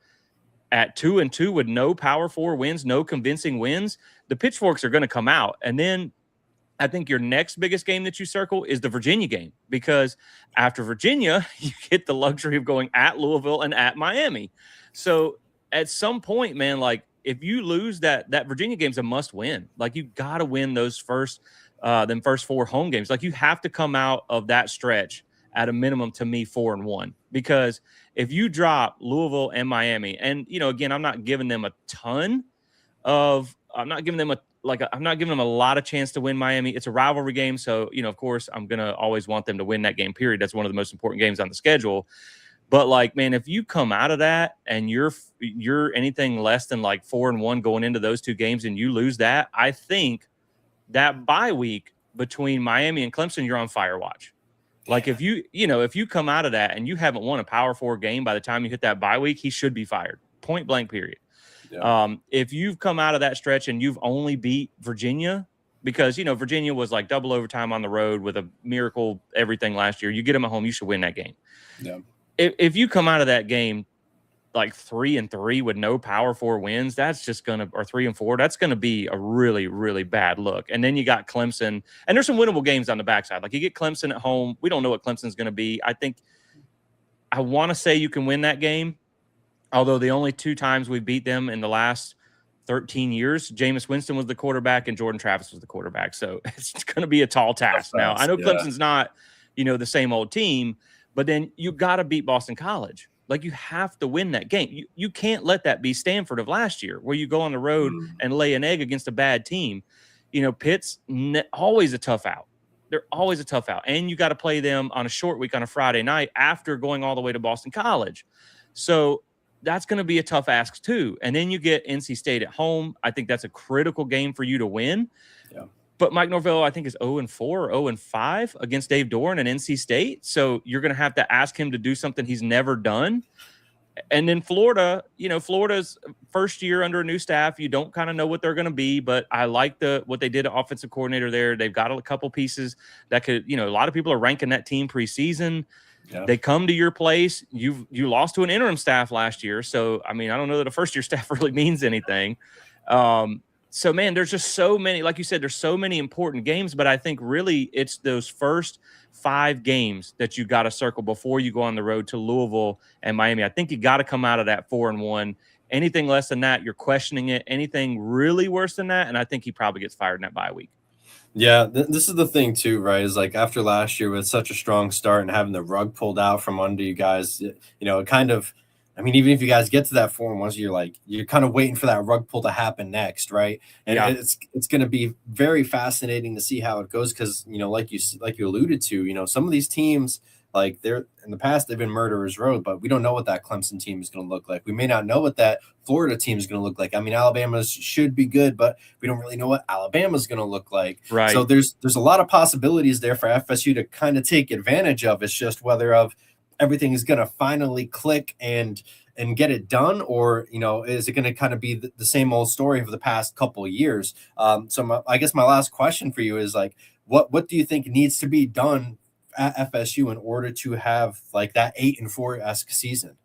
at 2-2 with no Power 4 wins, no convincing wins, the pitchforks are going to come out. And then I think your next biggest game that you circle is the Virginia game, because after Virginia, you get the luxury of going at Louisville and at Miami. So at some point, man, like, if you lose that Virginia game's a must win. Like, you got to win those first 4 home games. Like, you have to come out of that stretch at a minimum to me 4-1, because if you drop Louisville and Miami, and again, I'm not giving them a lot of chance to win Miami. It's a rivalry game, so of course I'm gonna always want them to win that game. Period. That's one of the most important games on the schedule. But like, man, if you come out of that and you're anything less than like 4-1 going into those two games and you lose that, I think that bye week between Miami and Clemson, you're on fire watch. Like if you come out of that and you haven't won a Power 4 game by the time you hit that bye week, he should be fired. Point blank, period. Yeah. If you've come out of that stretch and you've only beat Virginia, because Virginia was like double overtime on the road with a miracle everything last year, you get them at home, you should win that game. Yeah. If you come out of that game like 3-3 with no Power 4 wins, that's just or 3-4, that's gonna be a really, really bad look. And then you got Clemson, and there's some winnable games on the backside. Like you get Clemson at home. We don't know what Clemson's gonna be. I want to say you can win that game, although the only 2 times we beat them in the last 13 years, Jameis Winston was the quarterback and Jordan Travis was the quarterback. So it's going to be a tall task. Now, I know Clemson's not, the same old team, but then you got to beat Boston College. Like you have to win that game. You can't let that be Stanford of last year, where you go on the road and lay an egg against a bad team. Pitt's always a tough out. They're always a tough out. And you got to play them on a short week on a Friday night after going all the way to Boston College. So that's going to be a tough ask too. And then you get NC State at home. I think that's a critical game for you to win. Yeah. But Mike Norvell, I think, is 0-4 or 0-5 against Dave Doran and NC State. So you're going to have to ask him to do something he's never done. And then Florida, Florida's first year under a new staff. You don't kind of know what they're going to be, but I like what they did to offensive coordinator there. They've got a couple pieces that could, a lot of people are ranking that team preseason. Yeah. They come to your place. You lost to an interim staff last year. So, I don't know that a first-year staff really means anything. So, man, there's just so many, like you said, there's so many important games, but I think really it's those first 5 games that you got to circle before you go on the road to Louisville and Miami. I think you got to come out of that 4-1. Anything less than that, you're questioning it. Anything really worse than that, and I think he probably gets fired in that bye week. Yeah, this is the thing too, right? Is like after last year with such a strong start and having the rug pulled out from under you guys, it kind of, even if you guys get to that 4-1, you're kind of waiting for that rug pull to happen next, right? And yeah, it's going to be very fascinating to see how it goes because like you alluded to, some of these teams, like they're in the past they've been murderers road, but we don't know what that Clemson team is going to look like. We may not know what that Florida team is going to look like. Alabama should be good, but we don't really know what Alabama is going to look like. Right. So there's a lot of possibilities there for FSU to kind of take advantage of. It's just whether everything is going to finally click and get it done, or is it going to kind of be the same old story for the past couple of years? I guess my last question for you is like, what do you think needs to be done at FSU in order to have like that 8-4-esque season?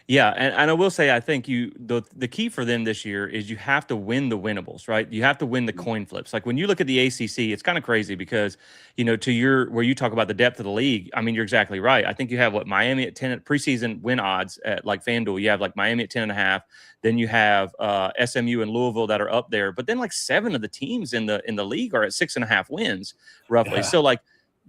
Yeah, and I will say, I think the key for them this year is you have to win the winnables, right? You have to win the coin flips. Like when you look at the ACC, it's kind of crazy because, where you talk about the depth of the league, you're exactly right. I think you have Miami at 10 preseason win odds at like FanDuel. You have like Miami at 10.5. Then you have SMU and Louisville that are up there. But then like 7 of the teams in the league are at 6.5 wins roughly. Yeah. So like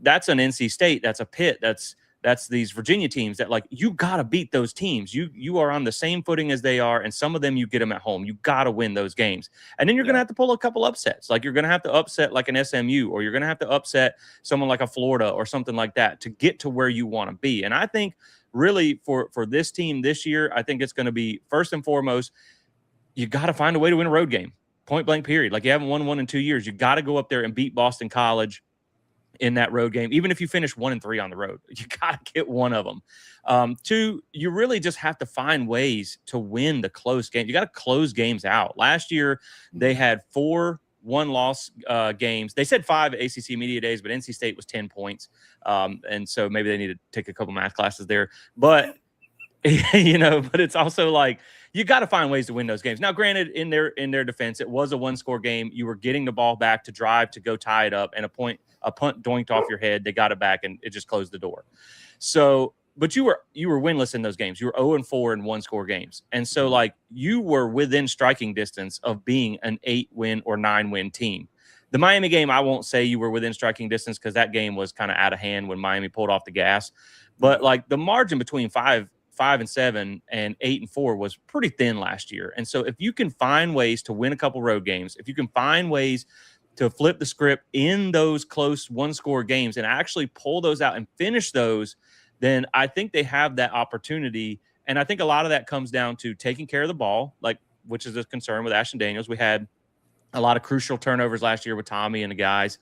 that's an NC State, that's a Pitt, that's these Virginia teams that like you got to beat those teams. You are on the same footing as they are, and some of them you get them at home. You got to win those games. And then you're going to have to pull a couple upsets. Like you're going to have to upset like an SMU, or you're going to have to upset someone like a Florida or something like that to get to where you want to be. And I think really for this team this year, I think it's going to be first and foremost, you got to find a way to win a road game. Point blank period. Like you haven't won one in 2 years. You got to go up there and beat Boston College in that road game. Even if you finish 1-3 on the road, you got to get one of them. 2, you really just have to find ways to win the close game. You got to close games out. Last year, they had 4 one-loss games. They said 5 at ACC Media Days, but NC State was 10 points. And so maybe they need to take a couple math classes there. But, but it's also like, you got to find ways to win those games. Now, granted, in their defense, it was a 1-score game. You were getting the ball back to drive to go tie it up, and a punt doinked off your head. They got it back, and it just closed the door. So, but you were winless in those games. You were 0-4 in 1-score games, and so like you were within striking distance of being an 8-win or 9-win team. The Miami game, I won't say you were within striking distance because that game was kind of out of hand when Miami pulled off the gas. But like the margin between 5-7 and 8-4 was pretty thin last year. And so if you can find ways to win a couple road games, if you can find ways to flip the script in those close one-score games and actually pull those out and finish those, then I think they have that opportunity. And I think a lot of that comes down to taking care of the ball, like which is a concern with Ashton Daniels. We had a lot of crucial turnovers last year with Tommy and the guys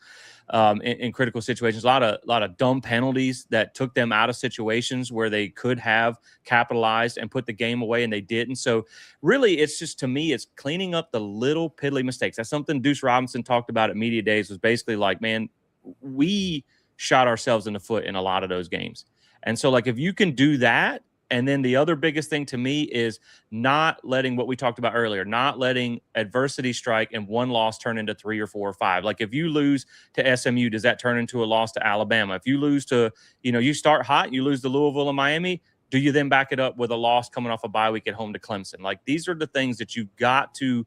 in critical situations. A lot of dumb penalties that took them out of situations where they could have capitalized and put the game away, and they didn't. So really, it's just, to me, it's cleaning up the little piddly mistakes. That's something Deuce Robinson talked about at Media Days, was basically like, man, we shot ourselves in the foot in a lot of those games. And so, like, if you can do that, and then the other biggest thing to me is not letting what we talked about earlier, not letting adversity strike and one loss turn into 3 or 4 or 5. Like if you lose to SMU, does that turn into a loss to Alabama? If you lose to, you start hot, you lose to Louisville and Miami, do you then back it up with a loss coming off a bye week at home to Clemson? Like these are the things that you got to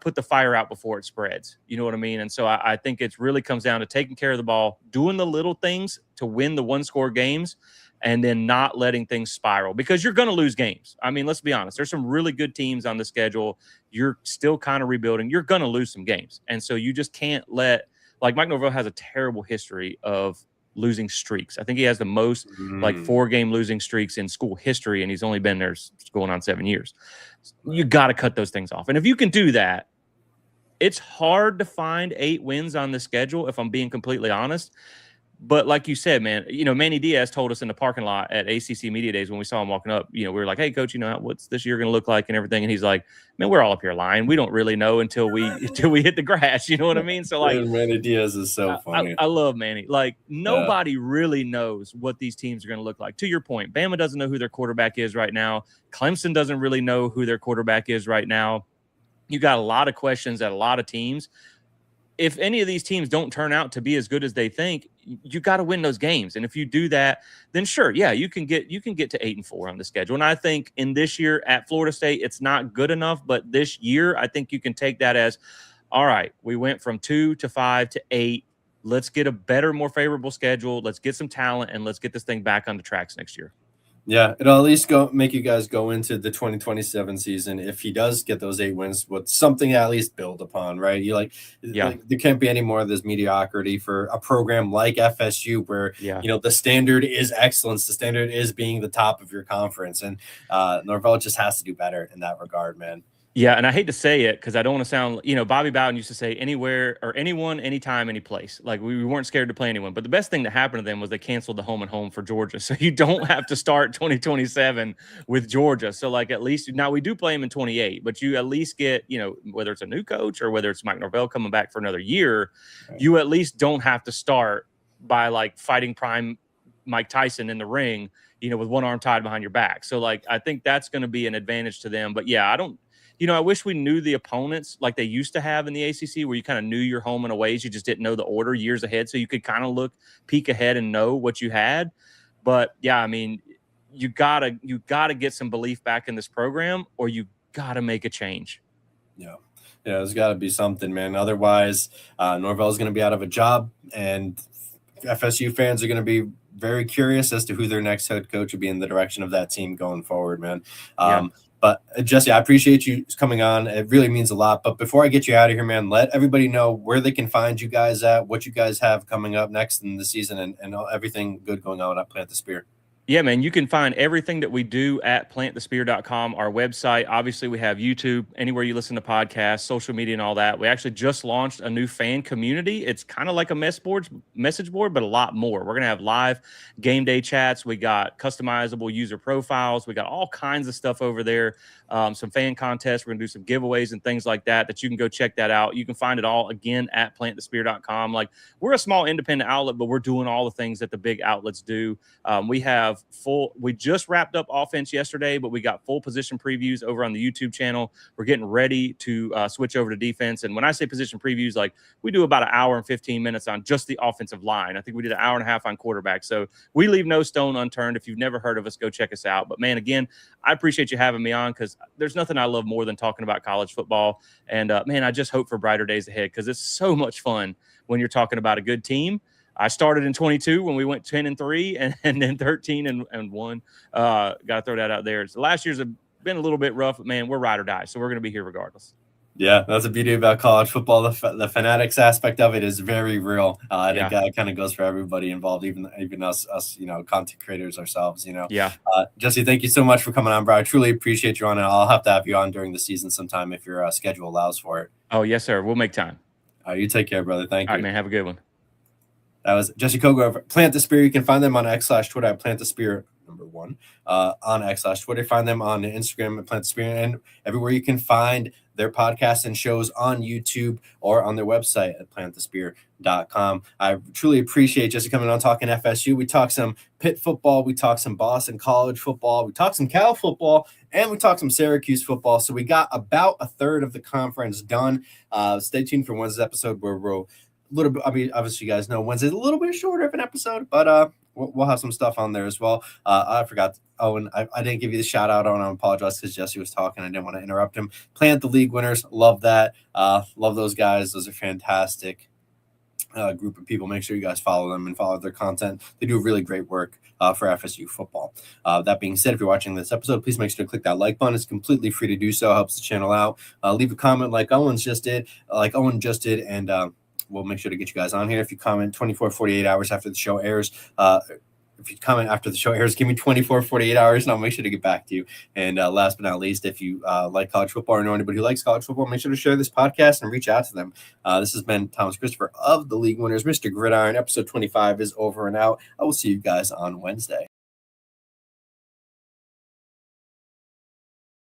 put the fire out before it spreads. You know what I mean? And so I think it really comes down to taking care of the ball, doing the little things to win the one-score games, and then not letting things spiral, because you're going to lose games. I mean, let's be honest. There's some really good teams on the schedule. You're still kind of rebuilding. You're going to lose some games. And so you just can't let, like Mike Norvell has a terrible history of losing streaks. I think he has the most like 4-game losing streaks in school history, and he's only been there going on 7 years. You got to cut those things off. And if you can do that, it's hard to find 8 wins on the schedule, if I'm being completely honest. But like you said, man, Manny Diaz told us in the parking lot at ACC Media Days when we saw him walking up, we were like, hey, coach, what's this year going to look like and everything? And he's like, man, we're all up here lying. We don't really know until we hit the grass. You know what I mean? So like, Manny Diaz is so funny. I love Manny. Like nobody really knows what these teams are going to look like. To your point, Bama doesn't know who their quarterback is right now. Clemson doesn't really know who their quarterback is right now. You got a lot of questions at a lot of teams. If any of these teams don't turn out to be as good as they think, you got to win those games. And if you do that, then sure, yeah, you can get to 8-4 on the schedule. And I think in this year at Florida State, it's not good enough. But this year, I think you can take that as, all right, we went from 2 to 5 to 8. Let's get a better, more favorable schedule. Let's get some talent, and let's get this thing back on the tracks next year. Yeah, it'll at least make you guys go into the 2027 season, if he does get those 8 wins, with something to at least build upon, right? Like there can't be any more of this mediocrity for a program like FSU, where the standard is excellence. The standard is being the top of your conference, and Norvell just has to do better in that regard, man. Yeah, and I hate to say it because I don't want to sound, Bobby Bowden used to say anywhere or anyone, anytime, any place. Like we weren't scared to play anyone. But the best thing that happened to them was they canceled the home and home for Georgia. So you don't have to start 2027 with Georgia. So like at least now we do play them in 28, but you at least get, whether it's a new coach or whether it's Mike Norvell coming back for another year, you at least don't have to start by like fighting prime Mike Tyson in the ring, with one arm tied behind your back. So like I think that's going to be an advantage to them. But yeah, I wish we knew the opponents like they used to have in the ACC, where you kind of knew your home and aways. You just didn't know the order years ahead. So you could kind of peek ahead and know what you had. But yeah, I mean, you gotta get some belief back in this program, or you gotta make a change. Yeah, there's got to be something, man. Otherwise, Norvell's going to be out of a job, and FSU fans are going to be very curious as to who their next head coach would be in the direction of that team going forward, man. But Jesse, I appreciate you coming on. It really means a lot. But before I get you out of here, man, let everybody know where they can find you guys at, what you guys have coming up next in the season, and everything good going on at Plant the Spear. Yeah, man, you can find everything that we do at plantthespear.com, our website. Obviously, we have YouTube, anywhere you listen to podcasts, social media, and all that. We actually just launched a new fan community. It's kind of like a message board, but a lot more. We're going to have live game day chats. We got customizable user profiles. We got all kinds of stuff over there. Some fan contests. We're going to do some giveaways and things like that you can go check that out. You can find it all, again, at plantthespear.com. Like, we're a small independent outlet, but we're doing all the things that the big outlets do. We have we just wrapped up offense yesterday, but we got full position previews over on the YouTube channel. We're getting ready to switch over to defense. And when I say position previews, like we do about an hour and 15 minutes on just the offensive line. I think we did an hour and a half on quarterback. So we leave no stone unturned. If you've never heard of us, go check us out. But man, again, I appreciate you having me on, because there's nothing I love more than talking about college football. And man, I just hope for brighter days ahead, because it's so much fun when you're talking about a good team. I started in 22 when we went 10-3 and then 13-1. Got to throw that out there. So last year's been a little bit rough, but man, we're ride or die. So we're going to be here regardless. Yeah, that's the beauty about college football. The fanatics aspect of it is very real. I think it kind of goes for everybody involved, even us, content creators ourselves, Yeah. Jesse, thank you so much for coming on, bro. I truly appreciate you on, and I'll have to have you on during the season sometime if your schedule allows for it. Oh, yes, sir. We'll make time. All right, you take care, brother. Thank you. All right, man. Have a good one. That was Jesse Kogo of Plant the Spear. You can find them on X/Twitter at Plant the Spear #1 on X/Twitter. Find them on Instagram at Plant the Spear, and everywhere you can find their podcasts and shows on YouTube or on their website at plantthespear.com. I truly appreciate Jesse coming on talking FSU. We talk some Pitt football, we talk some Boston College football, we talk some Cal football, and we talk some Syracuse football. So we got about a third of the conference done. Stay tuned for Wednesday's episode, where we'll little bit. I mean, obviously, you guys know Wednesday's a little bit shorter of an episode, but we'll have some stuff on there as well. I forgot. Owen, I didn't give you the shout out. I apologize because Jesse was talking. I didn't want to interrupt him. Plant the League winners. Love that. Love those guys. Those are fantastic group of people. Make sure you guys follow them and follow their content. They do really great work for FSU football. That being said, if you're watching this episode, please make sure to click that like button. It's completely free to do so. Helps the channel out. Leave a comment like Owen just did, and we'll make sure to get you guys on here. If you comment 24, 48 hours after the show airs, if you comment after the show airs, give me 24, 48 hours, and I'll make sure to get back to you. And last but not least, if you like college football or know anybody who likes college football, make sure to share this podcast and reach out to them. This has been Thomas Christopher of the League Winners. Mr. Gridiron, episode 25 is over and out. I will see you guys on Wednesday.